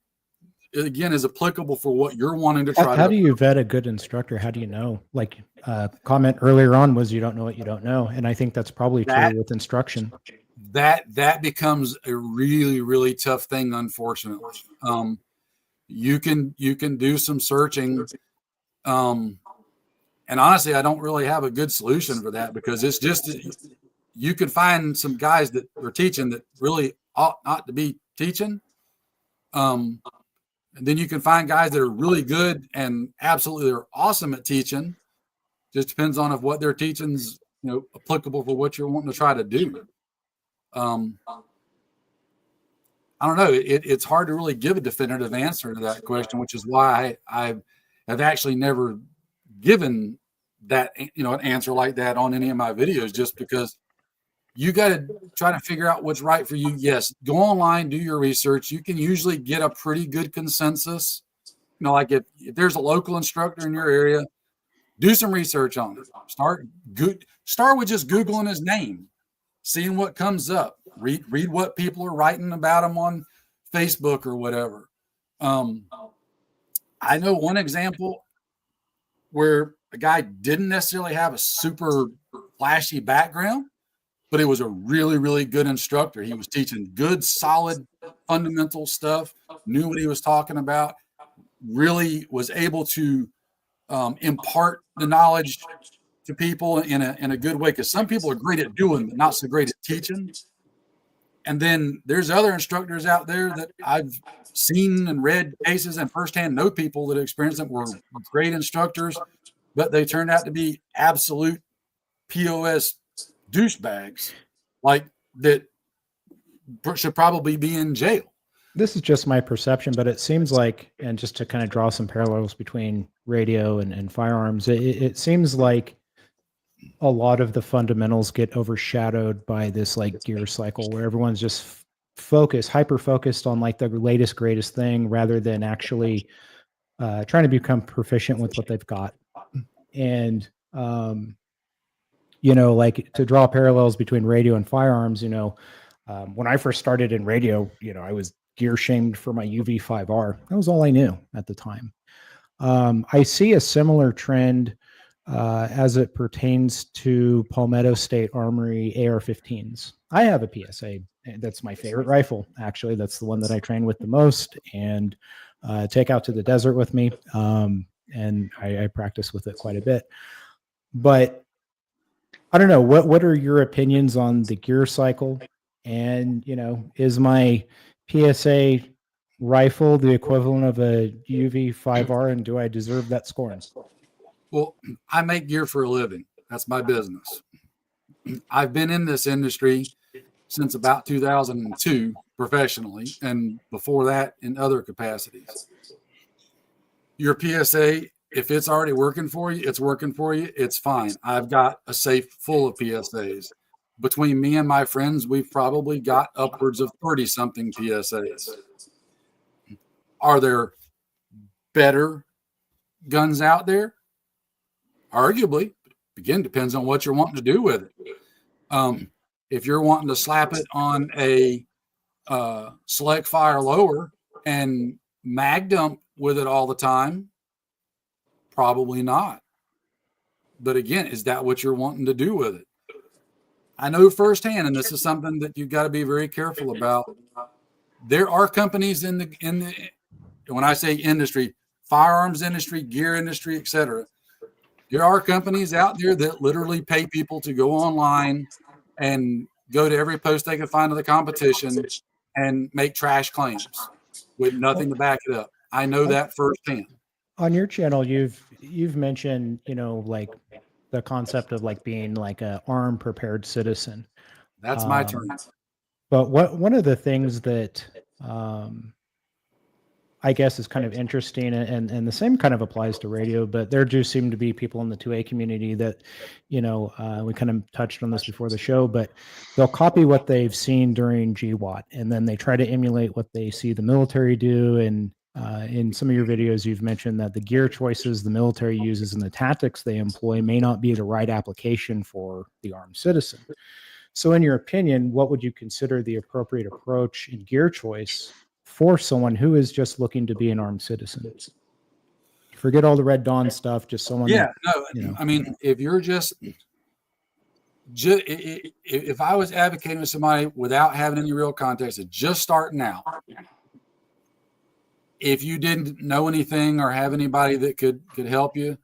again, is applicable for what you're wanting to try How to. do you vet a good instructor? How do you know? Like comment earlier on was you don't know what you don't know. And I think that's probably true with instruction. That becomes a really, really tough thing, unfortunately. You can do some searching. And honestly, I don't really have a good solution for that, because it's just, you can find some guys that are teaching that really ought not to be teaching. And then you can find guys that are really good and absolutely are awesome at teaching. Just depends on if what they're teaching is, applicable for what you're wanting to try to do. I don't know. It's hard to really give a definitive answer to that question, which is why I have actually never given that, an answer like that on any of my videos, just because you got to try to figure out what's right for you. Yes, go online, do your research. You can usually get a pretty good consensus. Like if there's a local instructor in your area, do some research on it. Start with just Googling his name, seeing what comes up. Read what people are writing about him on Facebook or whatever. I know one example where a guy didn't necessarily have a super flashy background, but it was a really, really good instructor. He was teaching good, solid, fundamental stuff, knew what he was talking about, really was able to impart the knowledge to people in a good way, because some people are great at doing, but not so great at teaching. And then there's other instructors out there that I've seen and read cases and firsthand know people that experienced it, were great instructors, but they turned out to be absolute POS douchebags, like that should probably be in jail. This is just my perception, but it seems like, and just to kind of draw some parallels between radio and firearms, it seems like a lot of the fundamentals get overshadowed by this like gear cycle where everyone's just hyper focused on like the latest, greatest thing, rather than actually trying to become proficient with what they've got. And, like to draw parallels between radio and firearms, when I first started in radio, I was gear shamed for my UV5R. That was all I knew at the time. I see a similar trend as it pertains to Palmetto State Armory AR-15s. I have a PSA. That's my favorite rifle, actually. That's the one that I train with the most and take out to the desert with me. And I practice with it quite a bit. But I don't know, what are your opinions on the gear cycle? And, is my PSA rifle the equivalent of a UV5R, and do I deserve that scoring? Well, I make gear for a living. That's my business. I've been in this industry since about 2002 professionally, and before that in other capacities. Your PSA, if it's already working for you, it's working for you. It's fine. I've got a safe full of PSAs. Between me and my friends, we've probably got upwards of 30-something PSAs. Are there better guns out there? Arguably. Again, depends on what you're wanting to do with it. If you're wanting to slap it on a select fire lower and mag dump with it all the time, probably not. But again, is that what you're wanting to do with it? I know firsthand, and this is something that you've got to be very careful about. There are companies in the when I say industry, firearms industry, gear industry, etc. There are companies out there that literally pay people to go online and go to every post they can find of the competition and make trash claims with nothing to back it up. I know that firsthand. On your channel, you've mentioned, like the concept of like being like a armed, prepared citizen. That's my turn. But one of the things that I guess is kind of interesting, and the same kind of applies to radio, but there do seem to be people in the 2A community that, we kind of touched on this before the show, but they'll copy what they've seen during GWAT, and then they try to emulate what they see the military do. And in some of your videos, you've mentioned that the gear choices the military uses and the tactics they employ may not be the right application for the armed citizen. So in your opinion, what would you consider the appropriate approach in gear choice for someone who is just looking to be an armed citizen. Forget all the Red Dawn stuff. Just someone. Yeah, that, no, you know. I mean, if you're if I was advocating with somebody without having any real context, just starting out, if you didn't know anything or have anybody that could help you,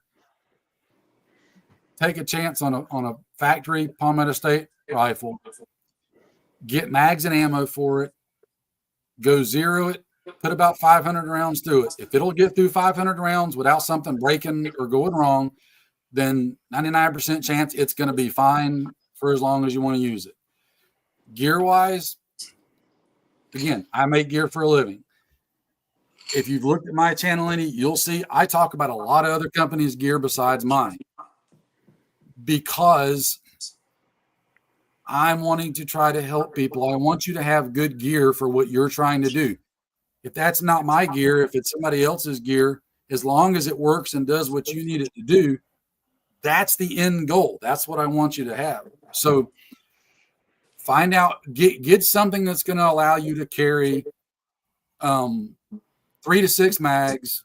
take a chance on a factory Palmetto State rifle, get mags and ammo for it, go zero it, put about 500 rounds through it. If it'll get through 500 rounds without something breaking or going wrong, then 99% chance it's going to be fine for as long as you want to use it. Gear-wise, again, I make gear for a living. If you've looked at my channel any, you'll see I talk about a lot of other companies' gear besides mine because I'm wanting to try to help people. I want you to have good gear for what you're trying to do. If that's not my gear, if it's somebody else's gear, as long as it works and does what you need it to do, that's the end goal. That's what I want you to have. So find out, get something that's going to allow you to carry 3 to 6 mags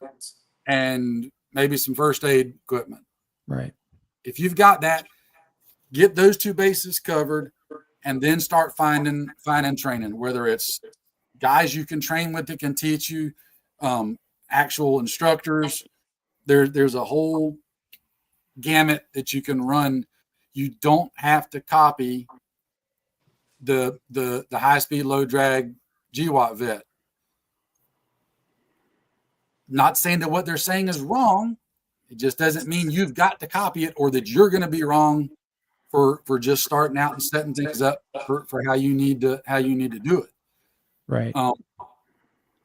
and maybe some first aid equipment. Right. If you've got that, get those 2 bases covered and then start finding training, whether it's guys you can train with that can teach you, actual instructors. There's a whole gamut that you can run. You don't have to copy the high speed, low drag GWAT vet. Not saying that what they're saying is wrong. It just doesn't mean you've got to copy it or that you're going to be wrong for just starting out and setting things up for how you need to do it. Right.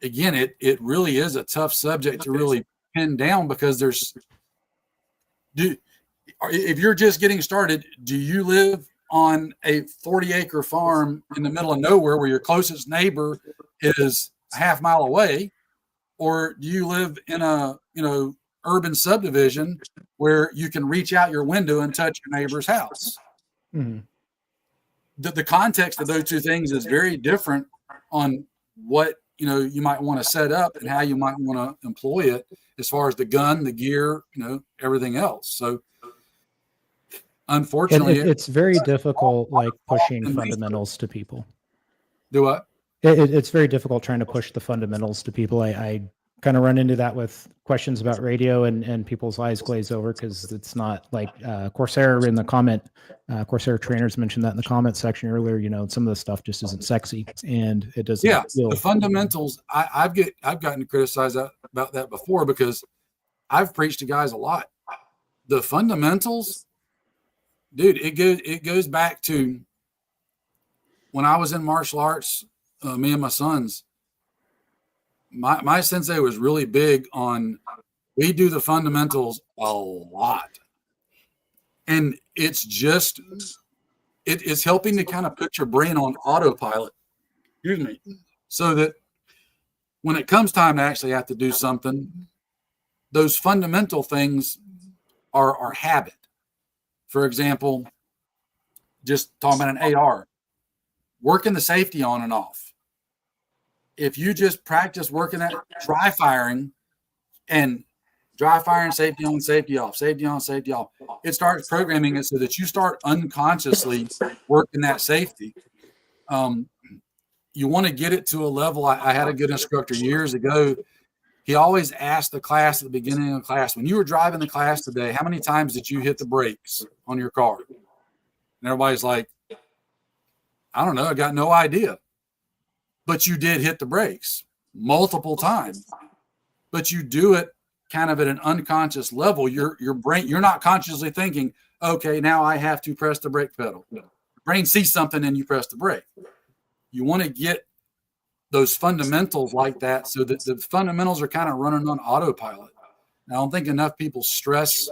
Again, it really is a tough subject to really pin down because if you're just getting started, do you live on a 40-acre farm in the middle of nowhere where your closest neighbor is a half mile away, or do you live in a urban subdivision where you can reach out your window and touch your neighbor's house? Mm-hmm. The context of those two things is very different on what you might want to set up and how you might want to employ it as far as the gun, the gear, everything else. So unfortunately, it's very difficult, like pushing fundamentals to people. Do what? It's very difficult trying to push the fundamentals to people. I kind of run into that with questions about radio and people's eyes glaze over because it's not like Corsair in the comment. Corsair trainers mentioned that in the comment section earlier. Some of the stuff just isn't sexy and it doesn't. Yeah, the fundamentals. I've gotten criticized about that before because I've preached to guys a lot. The fundamentals, dude. It goes back to when I was in martial arts. Me and my sons. My sensei was really big on, we do the fundamentals a lot. And it's just, it is helping to kind of put your brain on autopilot, excuse me, so that when it comes time to actually have to do something, those fundamental things are habit. For example, just talking about an AR, working the safety on and off. If you just practice working at dry firing safety on, safety off, safety on, safety off, it starts programming it so that you start unconsciously working that safety. You want to get it to a level. I had a good instructor years ago. He always asked the class at the beginning of the class, when you were driving the class today, how many times did you hit the brakes on your car? And everybody's like, I don't know. I got no idea. But you did hit the brakes multiple times. But you do it kind of at an unconscious level. Your brain, you're not consciously thinking, okay, now I have to press the brake pedal. Your brain sees something and you press the brake. You want to get those fundamentals like that so that the fundamentals are kind of running on autopilot. I don't think enough people stress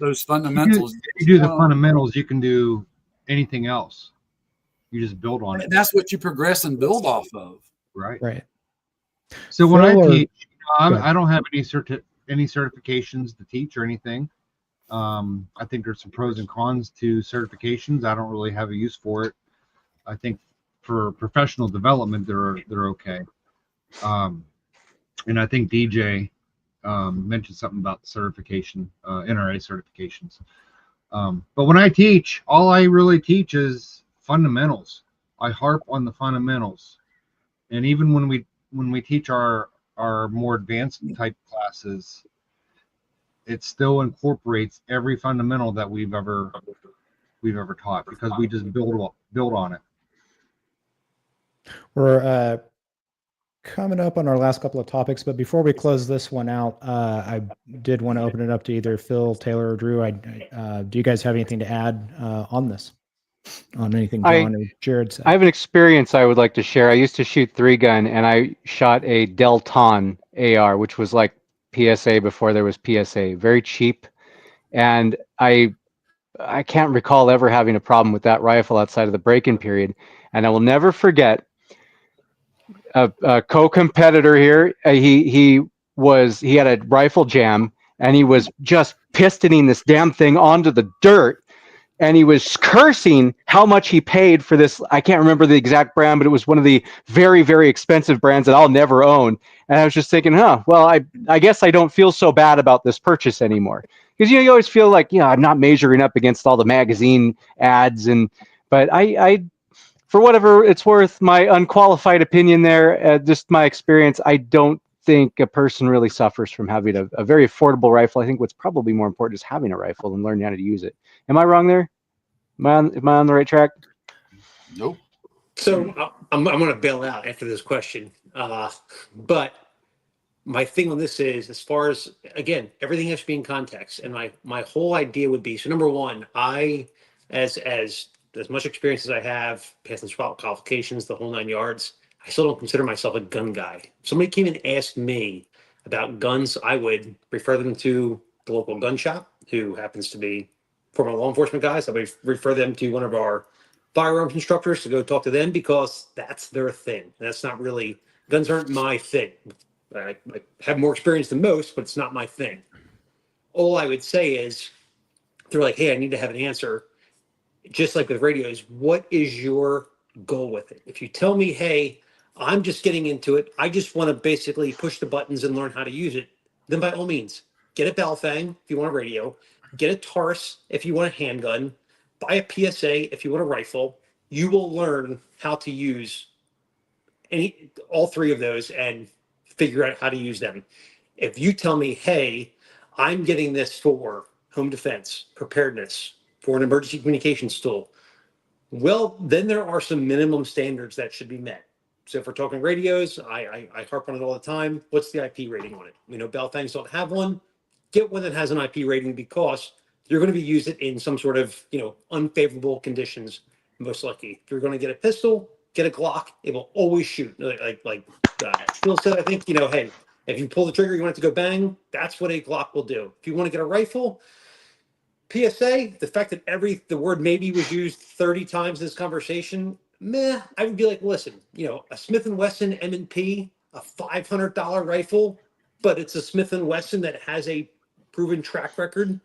those fundamentals. If you do the fundamentals, you can do anything else. You just build on it. That's what you progress and build off of. Right. So when I teach, I don't have any certifications to teach or anything. I think there's some pros and cons to certifications. I don't really have a use for it. I think for professional development, they're okay. And I think DJ mentioned something about certification, NRA certifications. But when I teach, all I really teach is fundamentals. I harp on the fundamentals. And even when we teach our more advanced type classes, it still incorporates every fundamental that we've ever taught, because we just build on it. We're coming up on our last couple of topics, but before we close this one out, I did want to open it up to either Phil, Taylor, or Drew. Do you guys have anything to add on this? On anything John or Jared said? I have an experience I would like to share. I used to shoot 3-gun, and I shot a Delton AR, which was like PSA before there was PSA. Very cheap, and I can't recall ever having a problem with that rifle outside of the break-in period. And I will never forget a co-competitor here. He had a rifle jam, and he was just pistoning this damn thing onto the dirt, and he was cursing how much he paid for this. I can't remember the exact brand, but it was one of the very, very expensive brands that I'll never own. And I was just thinking, well, I guess I don't feel so bad about this purchase anymore. Because you always feel like, I'm not measuring up against all the magazine ads, but I for whatever it's worth, my unqualified opinion there, just my experience, I don't think a person really suffers from having a very affordable rifle. I think what's probably more important is having a rifle and learning how to use it. Am I wrong there? Am I on the right track? Nope. So I'm going to bail out after this question. But my thing on this is, as far as, again, everything has to be in context. And my whole idea would be, so number one, I, as much experience as I have, passing qualifications, the whole 9 yards, I still don't consider myself a gun guy. If somebody came and asked me about guns, I would refer them to the local gun shop, who happens to be former law enforcement guys. I would refer them to one of our firearms instructors to go talk to them, because that's their thing. That's not really, guns aren't my thing. I have more experience than most, but it's not my thing. All I would say is, they're like, hey, I need to have an answer. Just like with radios, what is your goal with it? If you tell me, hey, I'm just getting into it, I just want to basically push the buttons and learn how to use it, then by all means, get a Balfang if you want a radio, get a Taurus if you want a handgun, buy a PSA if you want a rifle. You will learn how to use all three of those and figure out how to use them. If you tell me, hey, I'm getting this for home defense, preparedness, for an emergency communications tool, well, then there are some minimum standards that should be met. So if we're talking radios, I harp on it all the time. What's the IP rating on it? We know Balfangs don't have one. Get one that has an IP rating, because you're going to be used in some sort of, unfavorable conditions, most likely. If you're going to get a pistol, get a Glock. It will always shoot. Like Phil said, I think, hey, if you pull the trigger, you want it to go bang, that's what a Glock will do. If you want to get a rifle, PSA, the fact that the word maybe was used 30 times in this conversation, I would be like, listen, a Smith & Wesson M&P, a $500 rifle, but it's a Smith & Wesson that has a proven track record,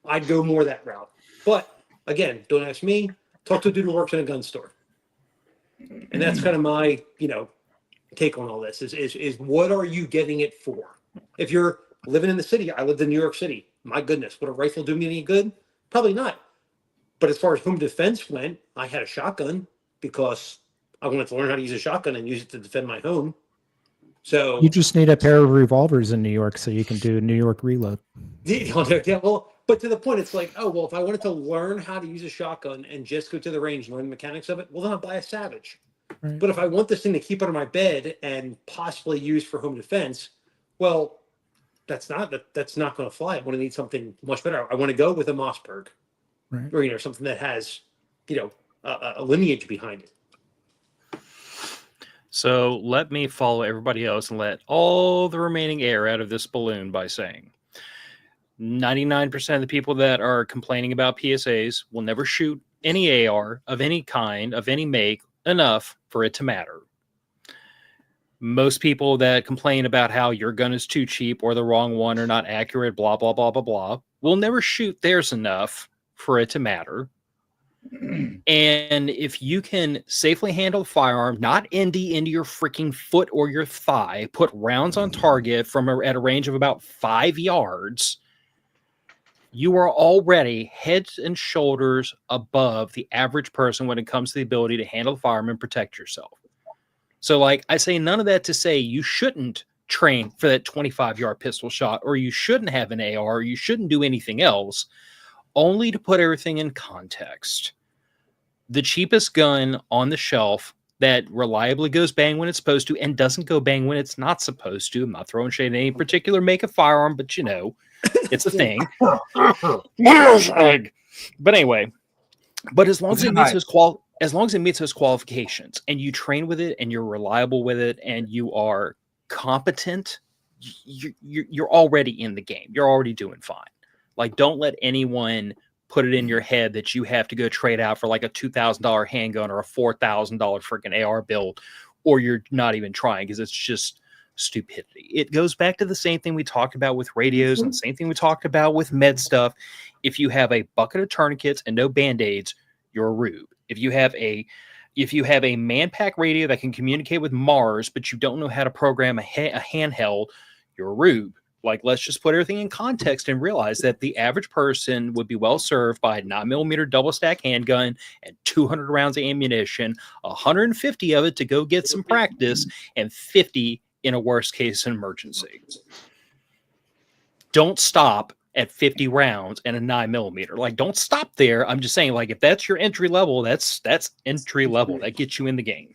I'd go more that route. But again, don't ask me, talk to a dude who works in a gun store. And that's kind of my, take on all this is what are you getting it for? If you're living in the city, I lived in New York City. My goodness, would a rifle do me any good? Probably not. But as far as home defense went, I had a shotgun because I wanted to learn how to use a shotgun and use it to defend my home. So you just need a pair of revolvers in New York so you can do New York reload. Yeah, well, but to the point, it's like, oh, well, if I wanted to learn how to use a shotgun and just go to the range and learn the mechanics of it, well, then I'll buy a Savage. Right. But if I want this thing to keep under my bed and possibly use for home defense, well, that's not going to fly. I want to need something much better. I want to go with a Mossberg, right, or something that has a lineage behind it. So let me follow everybody else and let all the remaining air out of this balloon by saying 99% of the people that are complaining about PSAs will never shoot any AR of any kind, of any make, enough for it to matter. Most people that complain about how your gun is too cheap or the wrong one or not accurate, blah, blah, blah, blah, blah, will never shoot theirs enough for it to matter. And if you can safely handle the firearm, not into your freaking foot or your thigh, put rounds on target at a range of about 5 yards, you are already heads and shoulders above the average person when it comes to the ability to handle the firearm and protect yourself. So, like, I say none of that to say you shouldn't train for that 25-yard pistol shot, or you shouldn't have an AR, or you shouldn't do anything else, only to put everything in context. The cheapest gun on the shelf that reliably goes bang when it's supposed to and doesn't go bang when it's not supposed to. I'm not throwing shade at any particular make of firearm, but you know, it's a thing. But anyway, but as long as it meets those qualifications and you train with it and you're reliable with it and you are competent, you're already in the game. You're already doing fine. Like, don't let anyone put it in your head that you have to go trade out for like a $2,000 handgun or a $4,000 freaking AR build, or you're not even trying, because it's just stupidity. It goes back to the same thing we talked about with radios and the same thing we talked about with med stuff. If you have a bucket of tourniquets and no band-aids, you're a rube. If you have a man-pack radio that can communicate with Mars, but you don't know how to program a handheld, you're a rube. Like, let's just put everything in context and realize that the average person would be well served by a 9mm double stack handgun and 200 rounds of ammunition, 150 of it to go get some practice, and 50 in a worst case emergency. Don't stop at 50 rounds and a 9mm. Like, don't stop there. I'm just saying, like, if that's your entry level, that's entry level. That gets you in the game.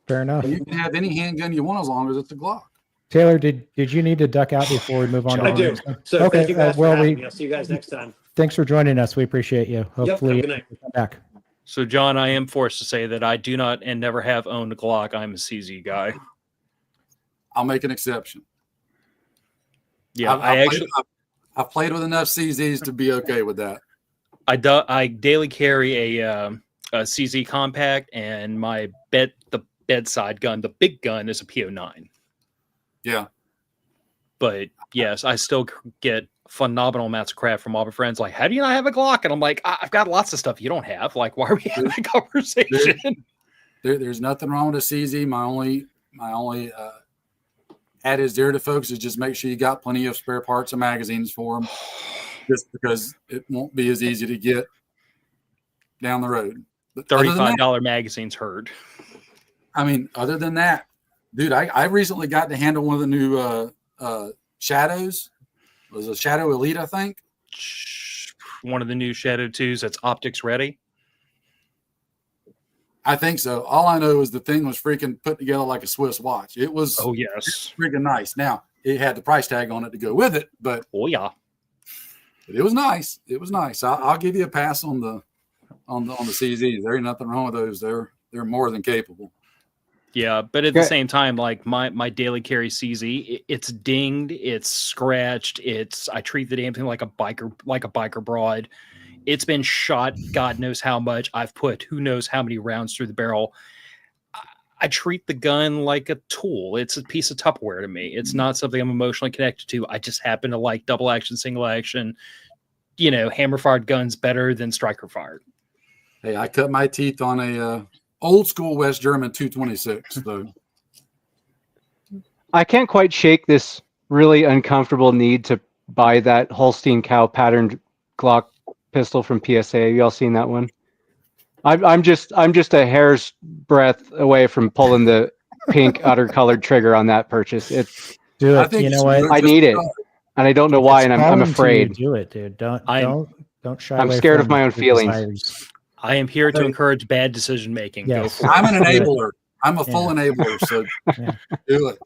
Fair enough. You can have any handgun you want as long as it's a Glock. Taylor, did you need to duck out before we move on? I do. So okay. thank you guys for having me. I'll see you guys next time. Thanks for joining us. We appreciate you. Hopefully, good night. Come back. So, John, I am forced to say that I do not and never have owned a Glock. I'm a CZ guy. I'll make an exception. Yeah, I've played with enough CZs to be okay with that. I daily carry a CZ compact, and the bedside gun, the big gun, is a PO9. Yeah. But yes, I still get phenomenal amounts of crap from all my friends. Like, how do you not have a Glock? And I'm like, I've got lots of stuff you don't have. Like, why are we having a conversation? There's nothing wrong with a CZ. My only ad is there to folks is just make sure you got plenty of spare parts and magazines for them, just because it won't be as easy to get down the road. But $35 magazines hurt. I mean, other than that, dude, I recently got to handle one of the new Shadows. It was a Shadow Elite, I think. One of the new Shadow 2s that's optics ready. I think so. All I know is the thing was freaking put together like a Swiss watch. It was freaking nice. Now, it had the price tag on it to go with it, but yeah, but it was nice. It was nice. I'll give you a pass on the CZs. There ain't nothing wrong with those. They're more than capable. Yeah, but at the same time, like my daily carry CZ, it's dinged, it's scratched, I treat the damn thing like a biker broad. It's been shot, God knows how much. I've put who knows how many rounds through the barrel. I treat the gun like a tool. It's a piece of Tupperware to me. It's not something I'm emotionally connected to. I just happen to like double action, single action, hammer fired guns better than striker fired. Hey, I cut my teeth on a old school West German 226. So I can't quite shake this really uncomfortable need to buy that Holstein cow patterned Glock pistol from PSA. Have y'all seen that one? I'm just a hair's breadth away from pulling the pink udder colored trigger on that purchase. Do it. You know what? I need it, and I don't know why, and I'm afraid. Do it, dude. Don't shy away. I'm scared of my own feelings. I am here to encourage bad decision making. Yes. I'm an enabler. I'm a full enabler. So do it.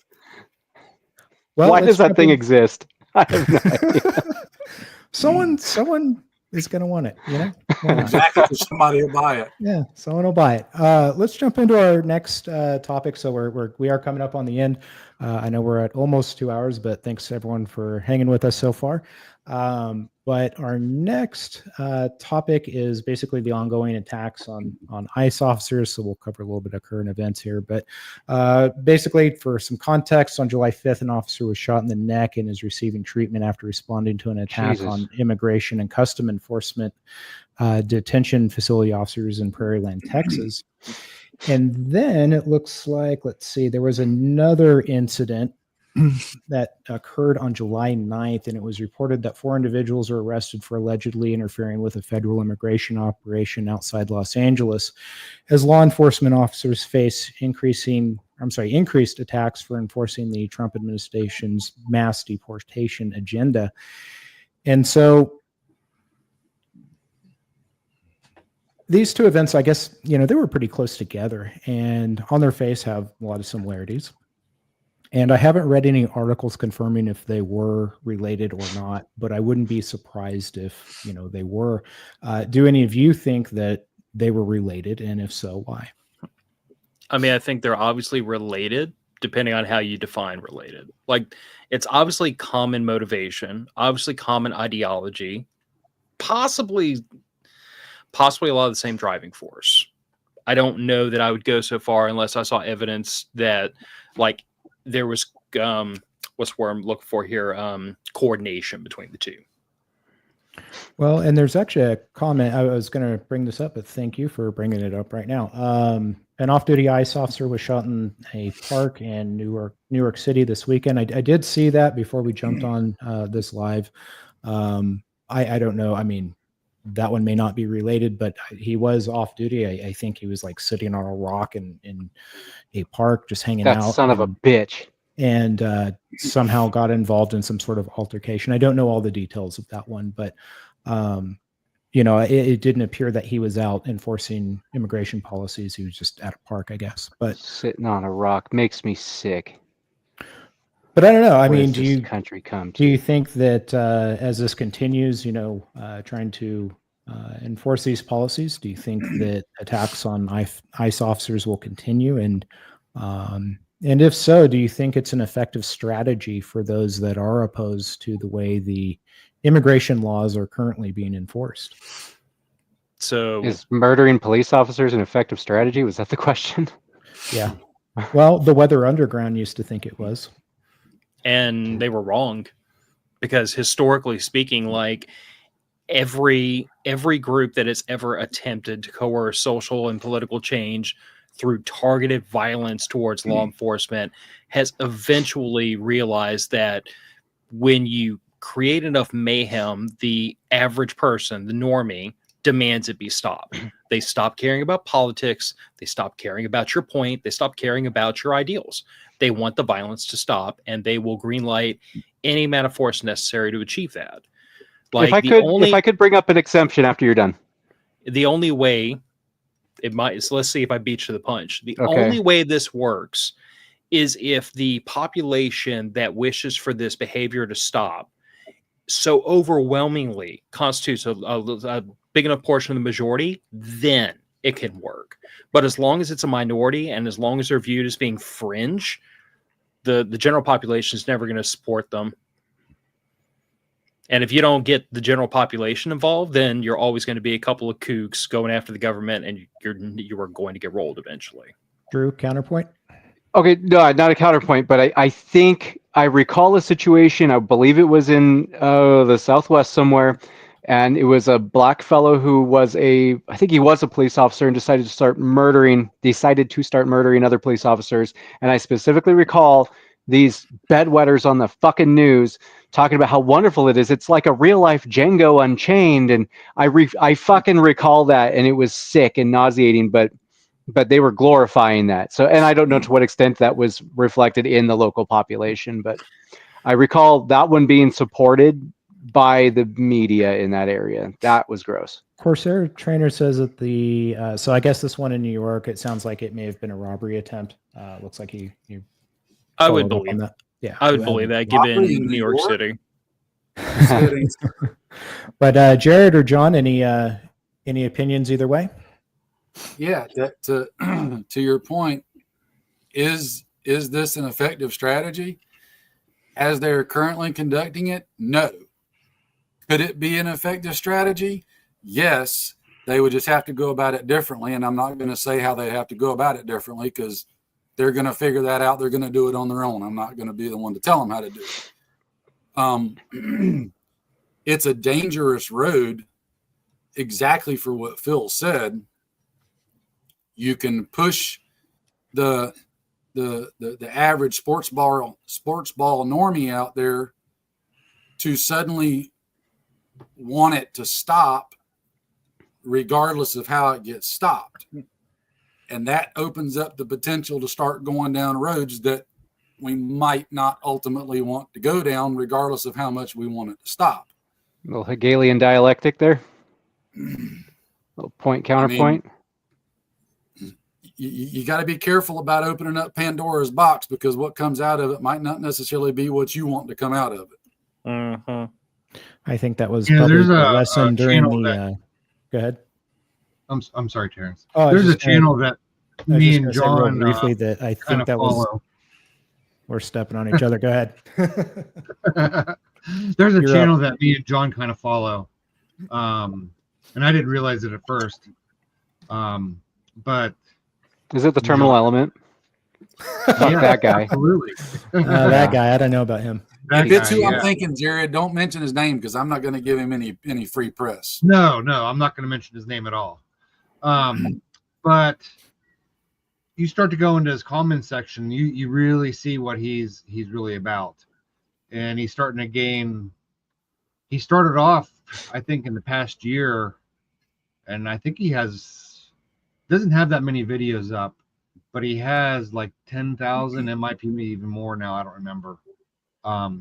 Well, why does that thing exist? I have no idea. Someone is going to want it, Exactly. Somebody will buy it. Yeah, someone will buy it. Let's jump into our next topic. So we are coming up on the end. I know we're at almost 2 hours, but thanks everyone for hanging with us so far. But our next topic is basically the ongoing attacks on ICE officers. So we'll cover a little bit of current events here. But basically, for some context, on July 5th, an officer was shot in the neck and is receiving treatment after responding to an attack on immigration and custom enforcement detention facility officers in Prairieland, Texas. And then it looks like, let's see, there was another incident that occurred on July 9th, and it was reported that 4 individuals were arrested for allegedly interfering with a federal immigration operation outside Los Angeles, as law enforcement officers face increased attacks for enforcing the Trump administration's mass deportation agenda. And so these two events, I guess, they were pretty close together and on their face have a lot of similarities. And I haven't read any articles confirming if they were related or not, but I wouldn't be surprised if, they were. Do any of you think that they were related? And if so, why? I mean, I think they're obviously related, depending on how you define related. Like, it's obviously common motivation, obviously common ideology, possibly a lot of the same driving force. I don't know that I would go so far unless I saw evidence that, like, there was what's where I'm looking for here, coordination between the two. Well, and there's actually a comment. I was going to bring this up, but thank you for bringing it up right now. An off-duty ICE officer was shot in a park in New York City this weekend. I did see that before we jumped on this live. I don't know. I mean, that one may not be related, but he was off duty. I think he was like sitting on a rock in a park, just hanging out. That son of a bitch. And somehow got involved in some sort of altercation. I don't know all the details of that one, but it didn't appear that he was out enforcing immigration policies. He was just at a park, I guess. But sitting on a rock makes me sick. But I don't know. I mean, do you think that as this continues, trying to enforce these policies, do you think that attacks on ICE officers will continue? And if so, do you think it's an effective strategy for those that are opposed to the way the immigration laws are currently being enforced? So, is murdering police officers an effective strategy? Was that the question? Yeah. Well, the Weather Underground used to think it was. And they were wrong, because historically speaking, like every group that has ever attempted to coerce social and political change through targeted violence towards law enforcement has eventually realized that when you create enough mayhem, the average person, the normie, demands it be stopped. They stop caring about politics. They stop caring about your point. They stop caring about your ideals. They want the violence to stop, and they will greenlight any amount of force necessary to achieve that. Like, if I could bring up an exemption after you're done. The only way it might is, let's see if I beat you to the punch. The only way this works is if the population that wishes for this behavior to stop so overwhelmingly constitutes a big enough portion of the majority, then it can work. But as long as it's a minority and as long as they're viewed as being fringe, the general population is never going to support them. And if you don't get the general population involved, then you're always going to be a couple of kooks going after the government, and you are going to get rolled eventually. Drew, counterpoint? Okay, no, not a counterpoint, but I think I recall a situation, I believe it was in the Southwest somewhere, and it was a black fellow who was I think he was a police officer and decided to start murdering other police officers. And I specifically recall these bedwetters on the fucking news talking about how wonderful it is. It's like a real life Django Unchained. And I fucking recall that, and it was sick and nauseating, but they were glorifying that. So, and I don't know to what extent that was reflected in the local population, but I recall that one being supported by the media in that area. That was gross. Corsair Trainer says that so I guess this one in New York, it sounds like it may have been a robbery attempt. Looks like he I would believe that. Yeah, I would believe that, given New York City. But Jared or John, any opinions either way? Yeah, to your point, is is this an effective strategy? As they're currently conducting it, no. Could it be an effective strategy? Yes. They would just have to go about it differently, and I'm not going to say how they have to go about it differently because they're going to figure that out. They're going to do it on their own. I'm not going to be the one to tell them how to do it. It's a dangerous road, exactly for what Phil said. You can push the average sports ball normie out there to suddenly want it to stop, regardless of how it gets stopped. And that opens up the potential to start going down roads that we might not ultimately want to go down, regardless of how much we want it to stop. A little Hegelian dialectic there. Little point counterpoint. You got to be careful about opening up Pandora's box, because what comes out of it might not necessarily be what you want to come out of it. Mm-hmm. I think that was probably the lesson during the. Go ahead. I'm sorry, Terrence. Oh, there's a channel that me and John briefly that I think that was. We're stepping on each other. Go ahead. There's a channel that me and John kind of follow, and I didn't realize it at first, but is it the Terminal Element? Yeah, that guy. Absolutely. That guy. I don't know about him. If it's who I'm thinking, Jared, don't mention his name because I'm not going to give him any free press. No, I'm not going to mention his name at all. But you start to go into his comment section, you really see what he's really about. And he's starting to gain. He started off, I think, in the past year, and I think he doesn't have that many videos up, but he has like 10,000, it might be even more now, I don't remember,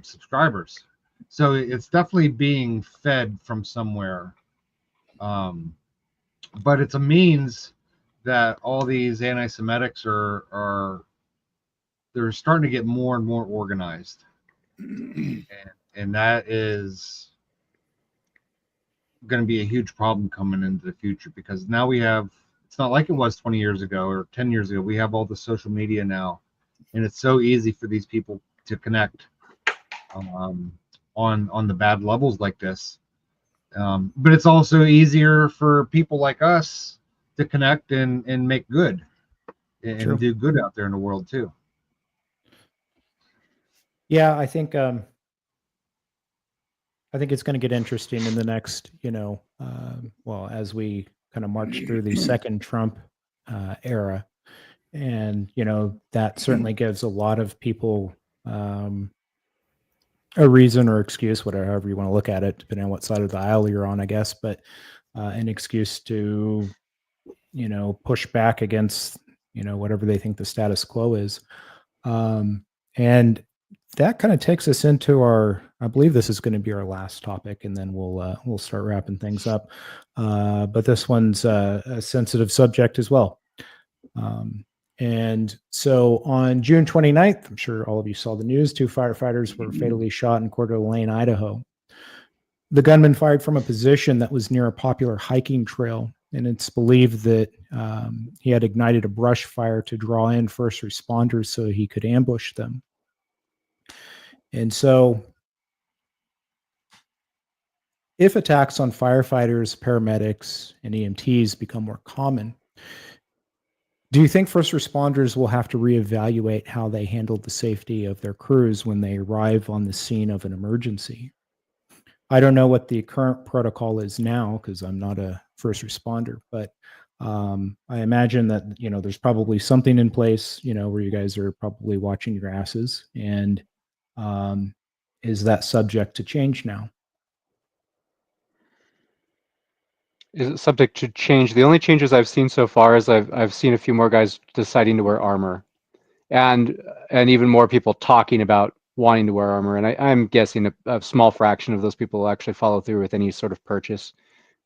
subscribers. So it's definitely being fed from somewhere. But it's a means that all these anti-Semitics are they're starting to get more and more organized. And that is going to be a huge problem coming into the future, because now we have, it's not like it was 20 years ago or 10 years ago. We have all the social media now, and it's so easy for these people to connect on the bad levels like this. But it's also easier for people like us to connect and make good and do good out there in the world too. Yeah, I think it's going to get interesting in the next, as we kind of march through the second Trump era, and that certainly gives a lot of people a reason or excuse, however you want to look at it, depending on what side of the aisle you're on, I guess, but an excuse to, push back against, whatever they think the status quo is. And that kind of takes us into I believe this is going to be our last topic, and then we'll start wrapping things up. But this one's a sensitive subject as well. And so on June 29th, I'm sure all of you saw the news, 2 firefighters were fatally shot in Coeur d'Alene, Idaho. The gunman fired from a position that was near a popular hiking trail, and it's believed that he had ignited a brush fire to draw in first responders so he could ambush them. And so if attacks on firefighters, paramedics, and EMTs become more common, do you think first responders will have to reevaluate how they handled the safety of their crews when they arrive on the scene of an emergency? I don't know what the current protocol is now because I'm not a first responder, but I imagine that, there's probably something in place, where you guys are probably watching your asses, and is that subject to change now? Is it subject to change? The only changes I've seen so far is I've seen a few more guys deciding to wear armor, and even more people talking about wanting to wear armor. And I'm guessing a small fraction of those people will actually follow through with any sort of purchase,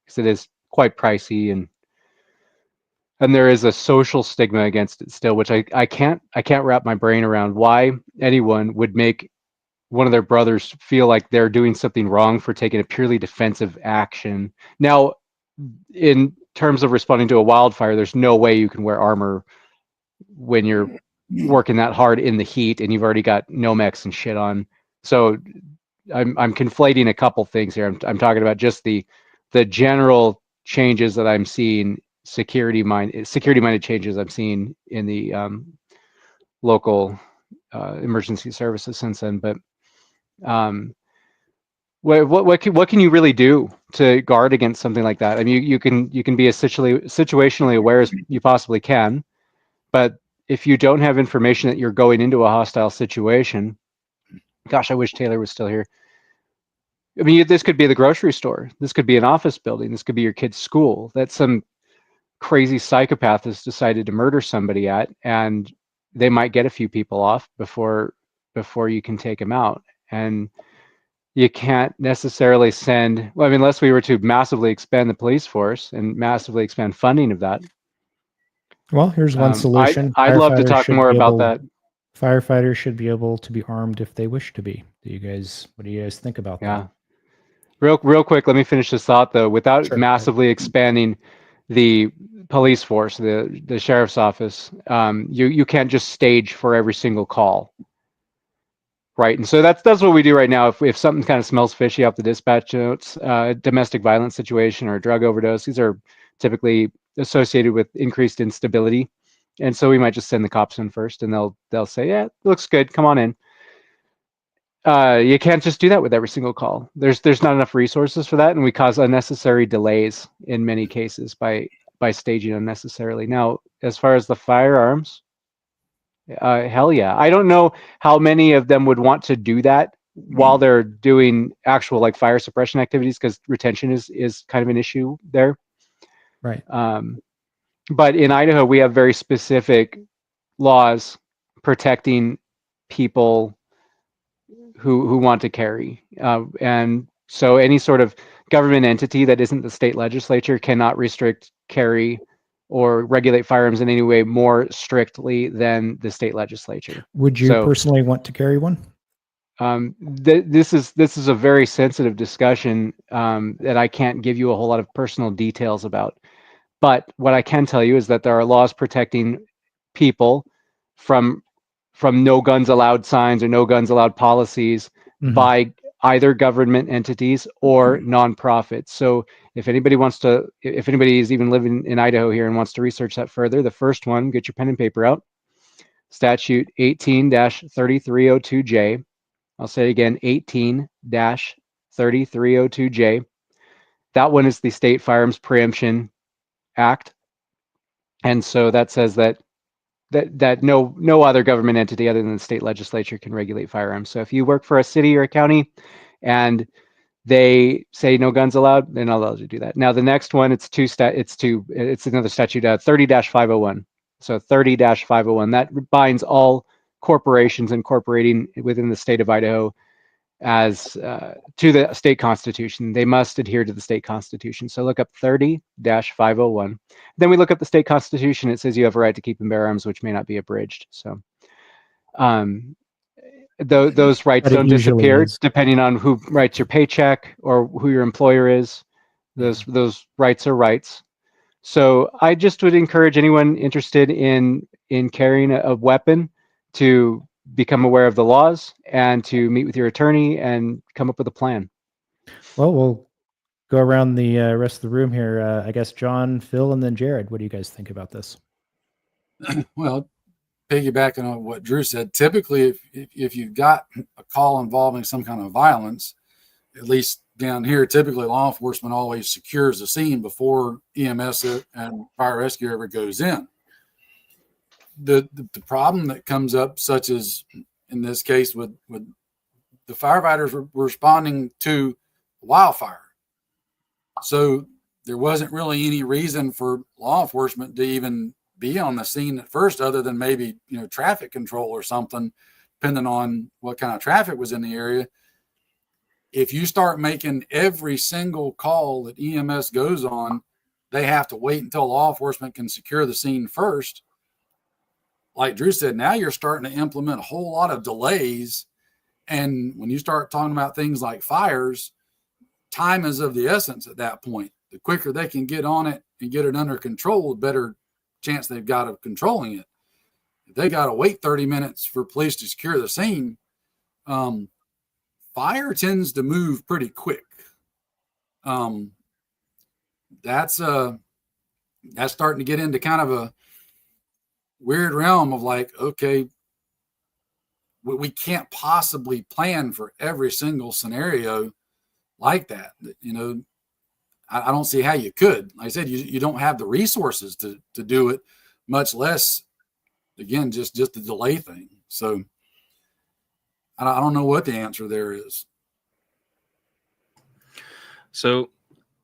because it is quite pricey, and there is a social stigma against it still, which I can't wrap my brain around why anyone would make one of their brothers feel like they're doing something wrong for taking a purely defensive action. Now, in terms of responding to a wildfire, there's no way you can wear armor when you're working that hard in the heat, and you've already got Nomex and shit on. So I'm conflating a couple things here. I'm talking about just the general changes that I'm seeing, security-minded changes I'm seeing in the local emergency services since then. But what can you really do to guard against something like that? I mean, you can be as situationally aware as you possibly can, but if you don't have information that you're going into a hostile situation, gosh, I wish Taylor was still here. I mean, this could be the grocery store. This could be an office building. This could be your kid's school that some crazy psychopath has decided to murder somebody at, and they might get a few people off before you can take them out. And you can't necessarily send, well, I mean, unless we were to massively expand the police force and massively expand funding of that. Well, here's one solution. I'd love to talk more about that. Firefighters should be able to be armed if they wish to be. What do you guys think about that? Real quick, let me finish this thought though. Without Sure. massively expanding the police force, the sheriff's office, you can't just stage for every single call, right? And so that's what we do right now. If something kind of smells fishy off the dispatch notes, domestic violence situation or a drug overdose, these are typically associated with increased instability, and so we might just send the cops in first, and they'll say, yeah, looks good, come on in. You can't just do that with every single call. There's not enough resources for that, and we cause unnecessary delays in many cases by staging unnecessarily. Now, as far as the firearms, hell yeah. I don't know how many of them would want to do that while they're doing actual like fire suppression activities, because retention is kind of an issue there. Right. But in Idaho, we have very specific laws protecting people who want to carry, and so any sort of government entity that isn't the state legislature cannot restrict carry or regulate firearms in any way more strictly than the state legislature. Would you personally want to carry one? This is a very sensitive discussion that I can't give you a whole lot of personal details about. But what I can tell you is that there are laws protecting people from no guns allowed signs or no guns allowed policies by either government entities or nonprofits. So if anybody is even living in Idaho here and wants to research that further, the first one, get your pen and paper out. Statute 18-3302J. I'll say it again, 18-3302J. That one is the State Firearms Preemption Act. And so that says that no other government entity other than the state legislature can regulate firearms. So if you work for a city or a county and they say no guns allowed, they're not allowed to do that. Now the next one, it's another statute, 30-501. So 30-501, that binds all corporations incorporating within the state of Idaho as to the state constitution. They must adhere to the state constitution. So look up 30-501. Then we look up the state constitution. It says you have a right to keep and bear arms, which may not be abridged. So those rights don't disappear depending on who writes your paycheck or who your employer is. Those rights are rights. So I just would encourage anyone interested in carrying a weapon to become aware of the laws and to meet with your attorney and come up with a plan. Well, we'll go around the rest of the room here. I guess John, Phil, and then Jared. What do you guys think about this? Well, piggybacking on what Drew said, typically if you've got a call involving some kind of violence, at least down here, typically law enforcement always secures the scene before EMS and fire rescue ever goes in. The problem that comes up, such as in this case with the firefighters were responding to wildfire. So there wasn't really any reason for law enforcement to even be on the scene at first, other than maybe, traffic control or something, depending on what kind of traffic was in the area. If you start making every single call that EMS goes on, they have to wait until law enforcement can secure the scene first. Like Drew said, now you're starting to implement a whole lot of delays. And when you start talking about things like fires, time is of the essence at that point. The quicker they can get on it and get it under control, the better chance they've got of controlling it. If they got to wait 30 minutes for police to secure the scene, fire tends to move pretty quick. That's starting to get into kind of a weird realm of like, okay, we can't possibly plan for every single scenario like that. You know, I don't see how you could. Like I said, you don't have the resources to do it, much less, again, just the delay thing. So I don't know what the answer there is. So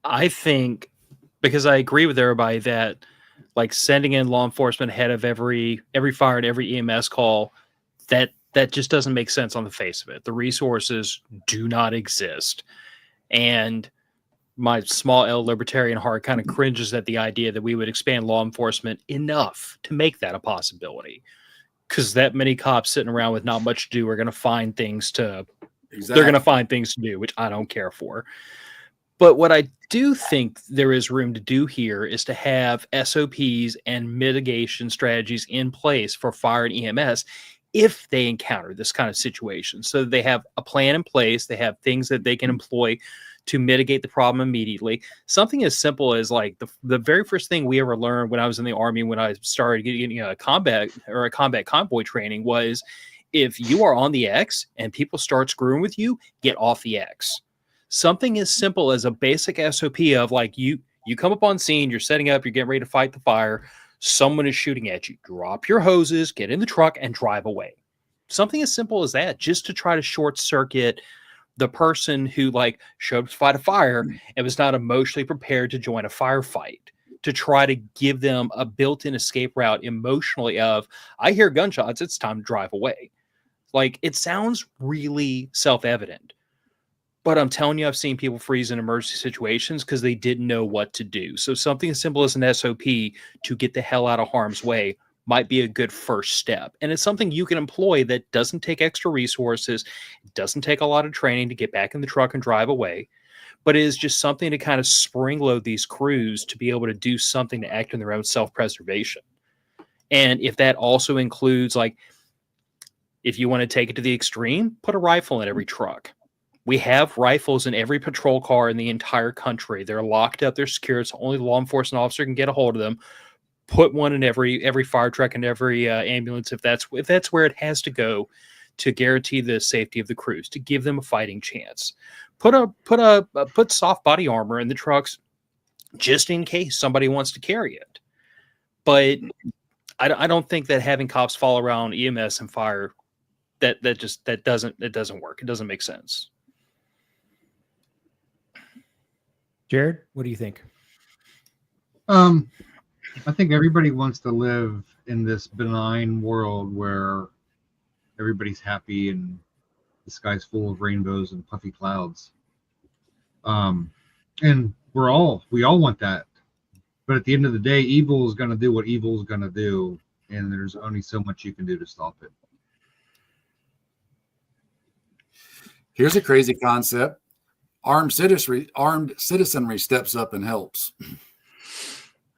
I think, because I agree with everybody that like sending in law enforcement ahead of every fire and every EMS call, that just doesn't make sense on the face of it. The resources do not exist. And my small L libertarian heart kind of cringes at the idea that we would expand law enforcement enough to make that a possibility. Because that many cops sitting around with not much to do are going to find things to they're going to find things to do, which I don't care for. But what I do think there is room to do here is to have SOPs and mitigation strategies in place for fire and EMS if they encounter this kind of situation. So they have a plan in place, they have things that they can employ to mitigate the problem immediately. Something as simple as like the very first thing we ever learned when I was in the Army, when I started getting a combat convoy training, was if you are on the X and people start screwing with you, get off the X. Something as simple as a basic SOP of like you come up on scene, you're setting up, you're getting ready to fight the fire, someone is shooting at you, drop your hoses, get in the truck and drive away. Something as simple as that, just to try to short circuit the person who like showed up to fight a fire and was not emotionally prepared to join a firefight, to try to give them a built-in escape route emotionally of, I hear gunshots, it's time to drive away. Like, it sounds really self-evident, but I'm telling you, I've seen people freeze in emergency situations because they didn't know what to do. So something as simple as an SOP to get the hell out of harm's way might be a good first step. And it's something you can employ that doesn't take extra resources, it doesn't take a lot of training to get back in the truck and drive away, but it is just something to kind of spring load these crews to be able to do something to act in their own self-preservation. And if that also includes, like, if you want to take it to the extreme, put a rifle in every truck. We have rifles in every patrol car in the entire country. They're locked up, they're secure. It's only the law enforcement officer can get a hold of them. Put one in every fire truck and every ambulance if that's where it has to go, to guarantee the safety of the crews, to give them a fighting chance. Put soft body armor in the trucks just in case somebody wants to carry it. But I don't think that having cops follow around EMS and fire that doesn't work. It doesn't make sense. Jared, what do you think? I think everybody wants to live in this benign world where everybody's happy and the sky's full of rainbows and puffy clouds. And we all want that. But at the end of the day, evil is going to do what evil is going to do, and there's only so much you can do to stop it. Here's a crazy concept. Armed citizenry steps up and helps.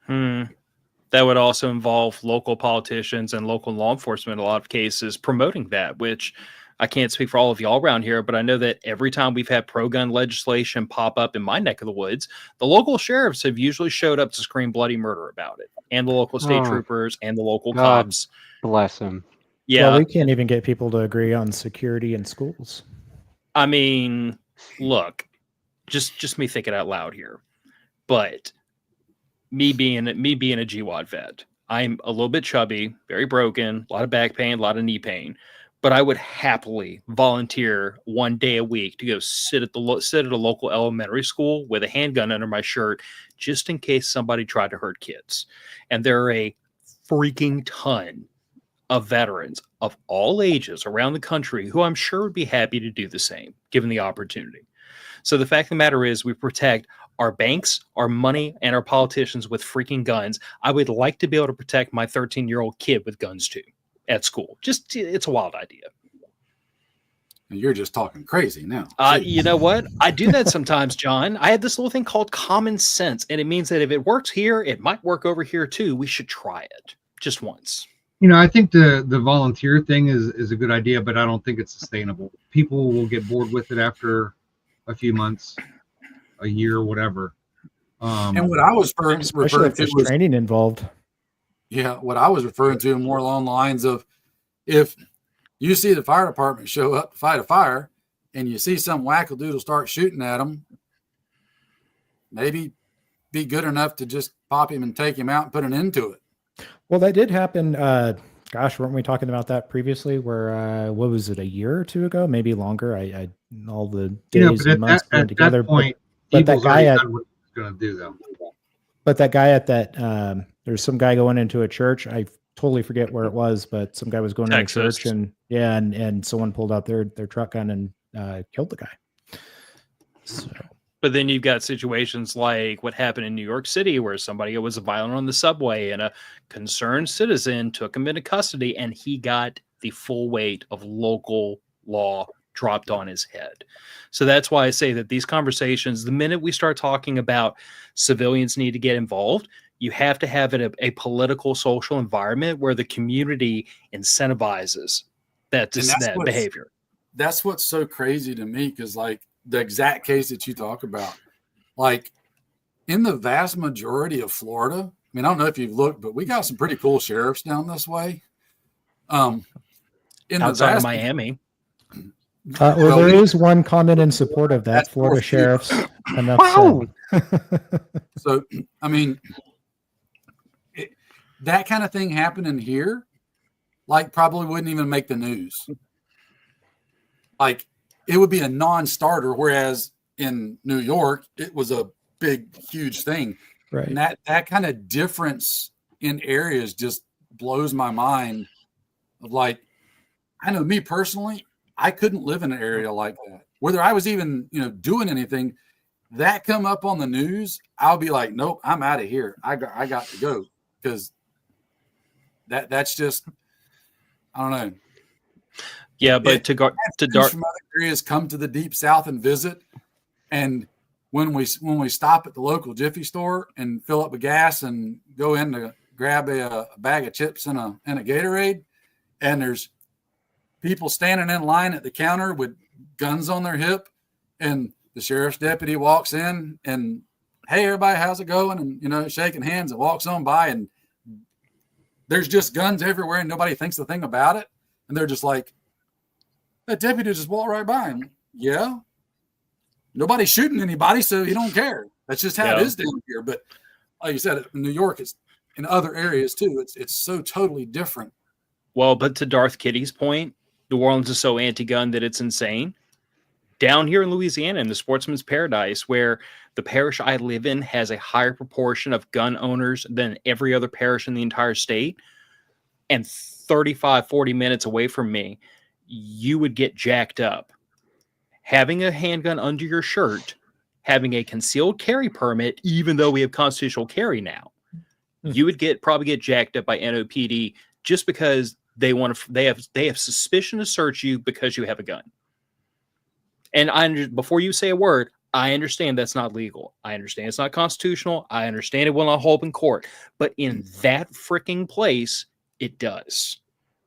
That would also involve local politicians and local law enforcement in a lot of cases promoting that, which I can't speak for all of y'all around here, but I know that every time we've had pro-gun legislation pop up in my neck of the woods, the local sheriffs have usually showed up to scream bloody murder about it, and the local state troopers and the local cops. Bless them. Yeah. Well, we can't even get people to agree on security in schools. I mean, look, just me thinking out loud here, but me being a GWAD vet, I'm a little bit chubby, very broken, a lot of back pain, a lot of knee pain, but I would happily volunteer one day a week to go sit at a local elementary school with a handgun under my shirt, just in case somebody tried to hurt kids. And there are a freaking ton of veterans of all ages around the country who I'm sure would be happy to do the same, given the opportunity. So the fact of the matter is, we protect our banks, our money, and our politicians with freaking guns. I would like to be able to protect my 13-year-old kid with guns too at school. It's a wild idea. You're just talking crazy now. You know what? I do that sometimes, John. I have this little thing called common sense, and it means that if it works here, it might work over here too. We should try it just once. I think the volunteer thing is a good idea, but I don't think it's sustainable. People will get bored with it after a few months, a year, whatever. And what I was Especially referring if to there's was, training involved. yeah, what I was referring to more along the lines of, if you see the fire department show up to fight a fire and you see some wackadoodle start shooting at them, maybe be good enough to just pop him and take him out and put an end to it. Well, that did happen. Gosh, weren't we talking about that previously? Where what was it, a year or two ago, maybe longer? I all the days but and months at put together. that point, but that evil's guy already at done what it's going to do, though. but that guy at that there's some guy going into a church. I totally forget where it was, but some guy was going into a church, and and someone pulled out their truck gun and killed the guy. So. But then you've got situations like what happened in New York City, where somebody was violent on the subway and a concerned citizen took him into custody, and he got the full weight of local law dropped on his head. So that's why I say that these conversations, the minute we start talking about civilians need to get involved, you have to have it a political, social environment where the community incentivizes that behavior. That's what's so crazy to me, because like the exact case that you talk about, like in the vast majority of Florida, I mean, I don't know if you've looked, but we got some pretty cool sheriffs down this way. Outside of Miami. Well, there is one comment in support of that. Florida sheriffs. Enough said. So, I mean, that kind of thing happening here, like, probably wouldn't even make the news. Like, it would be a non-starter, whereas in New York, it was a big, huge thing. Right. And that kind of difference in areas just blows my mind. Of like, I know me personally, I couldn't live in an area like that. Whether I was even, doing anything, that come up on the news, I'll be like, nope, I'm out of here. I got to go, because that's just, I don't know. Yeah, but to dark from other areas come to the deep south and visit, and when we stop at the local Jiffy store and fill up with gas and go in to grab a bag of chips and a Gatorade, and there's people standing in line at the counter with guns on their hip, and the sheriff's deputy walks in and, hey, everybody, how's it going? And, shaking hands, and walks on by, and there's just guns everywhere and nobody thinks a thing about it. And they're just like, that deputy just walked right by him. Yeah. Nobody's shooting anybody, so you don't care. That's just how it is down here. But like you said, in New York, it's in other areas too. It's so totally different. Well, but to Darth Kitty's point, New Orleans is so anti-gun that it's insane. Down here in Louisiana, in the Sportsman's Paradise, where the parish I live in has a higher proportion of gun owners than every other parish in the entire state, and 35, 40 minutes away from me, you would get jacked up. Having a handgun under your shirt, having a concealed carry permit, even though we have constitutional carry now, you would probably get jacked up by NOPD just because they have suspicion to search you because you have a gun. And before you say a word, I understand that's not legal. I understand it's not constitutional. I understand it will not hold in court. But in that freaking place, it does.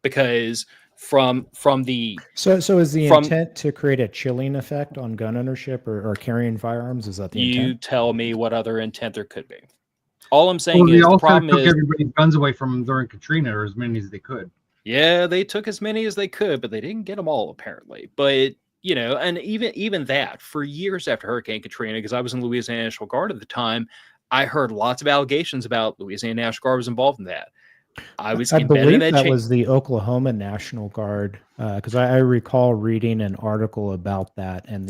Because from the is the intent to create a chilling effect on gun ownership or carrying firearms? Is that the intent? You tell me what other intent there could be. All I'm saying is the problem took is everybody's guns away from them during Katrina, or as many as they could. Yeah, they took as many as they could, but they didn't get them all apparently. But and even that, for years after Hurricane Katrina, because I was in Louisiana National Guard at the time, I heard lots of allegations about Louisiana National Guard was involved in that. I believe that was the Oklahoma National Guard, because I recall reading an article about that, and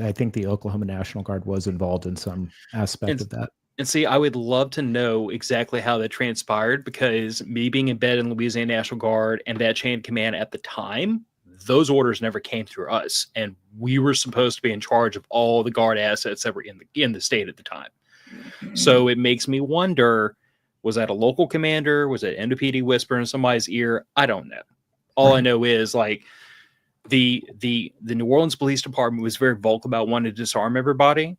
I think the Oklahoma National Guard was involved in some aspect of that. And see, I would love to know exactly how that transpired, because me being embedded in Louisiana National Guard and that chain of command at the time, those orders never came through us, and we were supposed to be in charge of all the Guard assets that were in the state at the time. So it makes me wonder, was that a local commander? Was it NOPD whisper in somebody's ear? I don't know. All I know is like the New Orleans Police Department was very vocal about wanting to disarm everybody.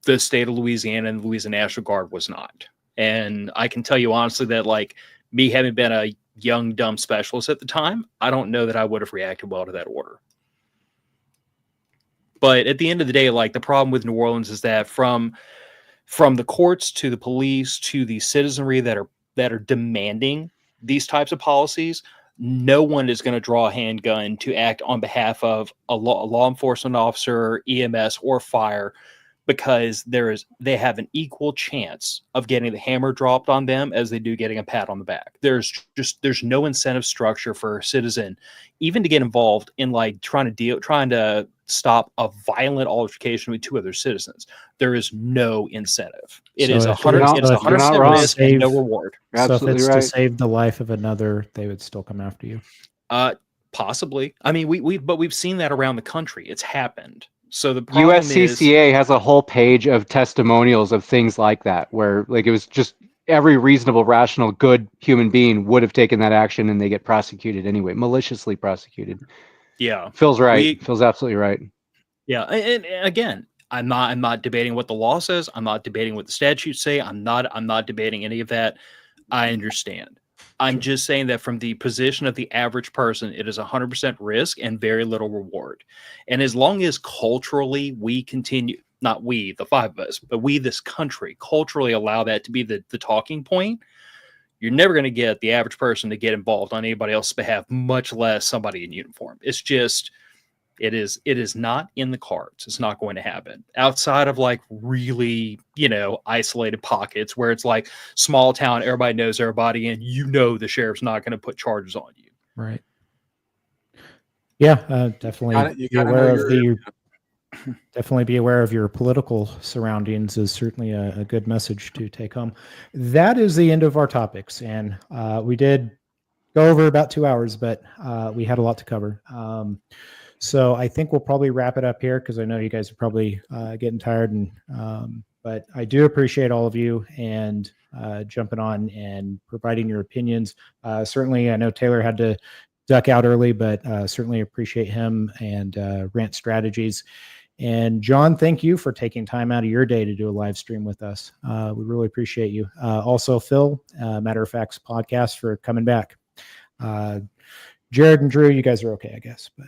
The state of Louisiana and the Louisiana National Guard was not. And I can tell you honestly that, like, me having been a young, dumb specialist at the time, I don't know that I would have reacted well to that order. But at the end of the day, like, the problem with New Orleans is that from the courts to the police to the citizenry that are demanding these types of policies, no one is going to draw a handgun to act on behalf of a law enforcement officer, EMS, or fire, because they have an equal chance of getting the hammer dropped on them as they do getting a pat on the back. There's no incentive structure for a citizen even to get involved in like trying to stop a violent altercation with two other citizens. There is no incentive. It is 100% risk and no reward. So if it's to save the life of another, they would still come after you. Possibly. I mean, we've seen that around the country. It's happened. So the problem USCCA has a whole page of testimonials of things like that, where like it was just every reasonable, rational, good human being would have taken that action, and they get prosecuted anyway, maliciously prosecuted. Yeah, Phil's right. Phil's absolutely right. Yeah, and again, I'm not debating what the law says. I'm not debating what the statutes say. I'm not debating any of that. I understand. I'm just saying that from the position of the average person, it is 100% risk and very little reward. And as long as culturally we continue, not we, the five of us, but we, this country, culturally allow that to be the talking point, you're never going to get the average person to get involved on anybody else's behalf, much less somebody in uniform. It's just, it is not in the cards. It's not going to happen outside of like really, isolated pockets where it's like small town, everybody knows everybody, and the sheriff's not going to put charges on you. Right. Yeah, definitely. Definitely be aware of your political surroundings is certainly a good message to take home. That is the end of our topics, and we did go over about 2 hours, but we had a lot to cover. So I think we'll probably wrap it up here because I know you guys are probably getting tired, but I do appreciate all of you and jumping on and providing your opinions. Certainly, I know Taylor had to duck out early, but certainly appreciate him and Rant Strategies. And John, thank you for taking time out of your day to do a live stream with us. We really appreciate you. Also, Phil, Matter of Facts podcast, for coming back. Jared and Drew, you guys are okay, I guess, but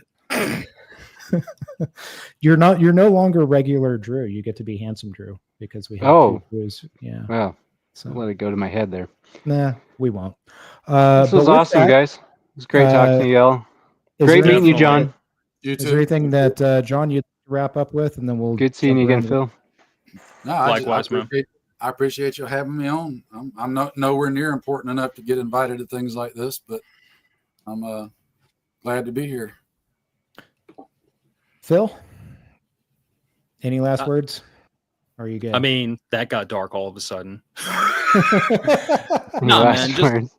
you're no longer regular Drew. You get to be handsome Drew because we have two Drews. Yeah. Well, so let it go to my head there. Nah, we won't. This was awesome, guys. It was great talking to you all. Great meeting you, John. You too. Is there anything that John you'd wrap up with, and then we'll good seeing you again, Phil. No, likewise, man. I appreciate you having me on. I'm not nowhere near important enough to get invited to things like this, but I'm glad to be here. Phil, any last words? Are you good? I mean, that got dark all of a sudden. No, man.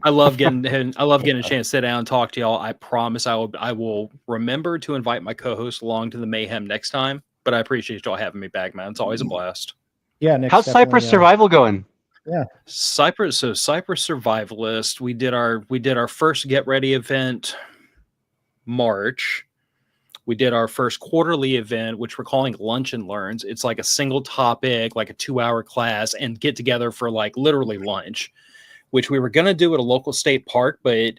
I love getting a chance to sit down and talk to y'all. I promise I will remember to invite my co-host along to the mayhem next time. But I appreciate y'all having me back, man. It's always a blast. Yeah. How's Cypress Survival going? Yeah. Cypress Survivalist. We did our first Get Ready event March. We did our first quarterly event, which we're calling Lunch and Learns. It's like a single topic, like a 2-hour class, and get together for like literally lunch, which we were going to do at a local state park, but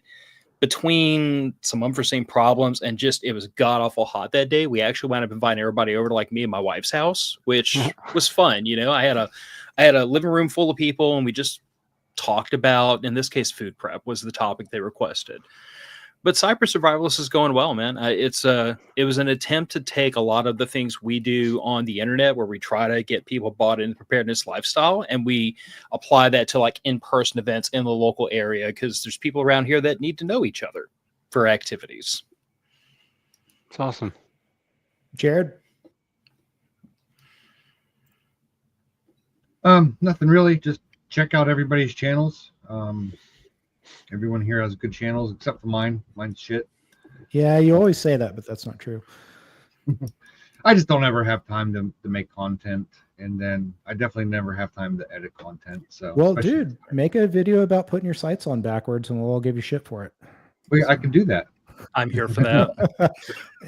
between some unforeseen problems and just it was god awful hot that day, we actually wound up inviting everybody over to like me and my wife's house, which was fun. I had a living room full of people, and we just talked about, in this case, food prep was the topic they requested. But Cypress Survivalist is going well, man. It was an attempt to take a lot of the things we do on the internet, where we try to get people bought into preparedness lifestyle, and we apply that to like in-person events in the local area, because there's people around here that need to know each other for activities. It's awesome. Jared? Nothing really. Just check out everybody's channels. Everyone here has good channels except for mine. Mine's shit. Yeah, you always say that, but that's not true. I just don't ever have time to make content, and then I definitely never have time to edit content. So, well, dude, make a video about putting your sights on backwards, and we'll all give you shit for it. I can do that. I'm here for that.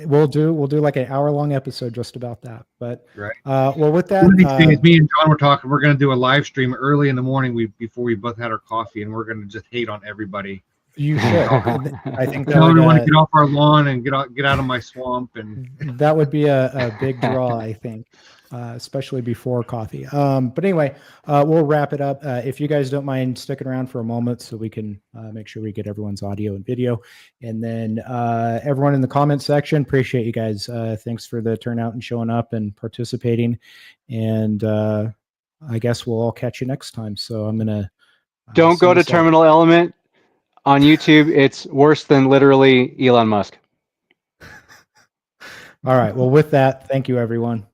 We'll do like an hour-long episode just about that. But right. Well, with that, me and John were talking. We're going to do a live stream early in the morning before we both had our coffee, and we're going to just hate on everybody You should. I think that Tell would, everyone to get off our lawn and get out of my swamp. And that would be a big draw, I think, especially before coffee. But anyway, we'll wrap it up. If you guys don't mind sticking around for a moment so we can make sure we get everyone's audio and video. And then everyone in the comment section, appreciate you guys. Thanks for the turnout and showing up and participating. And I guess we'll all catch you next time. So I'm going to... Don't go to Terminal Element on YouTube. It's worse than literally Elon Musk. All right. Well, with that, thank you, everyone.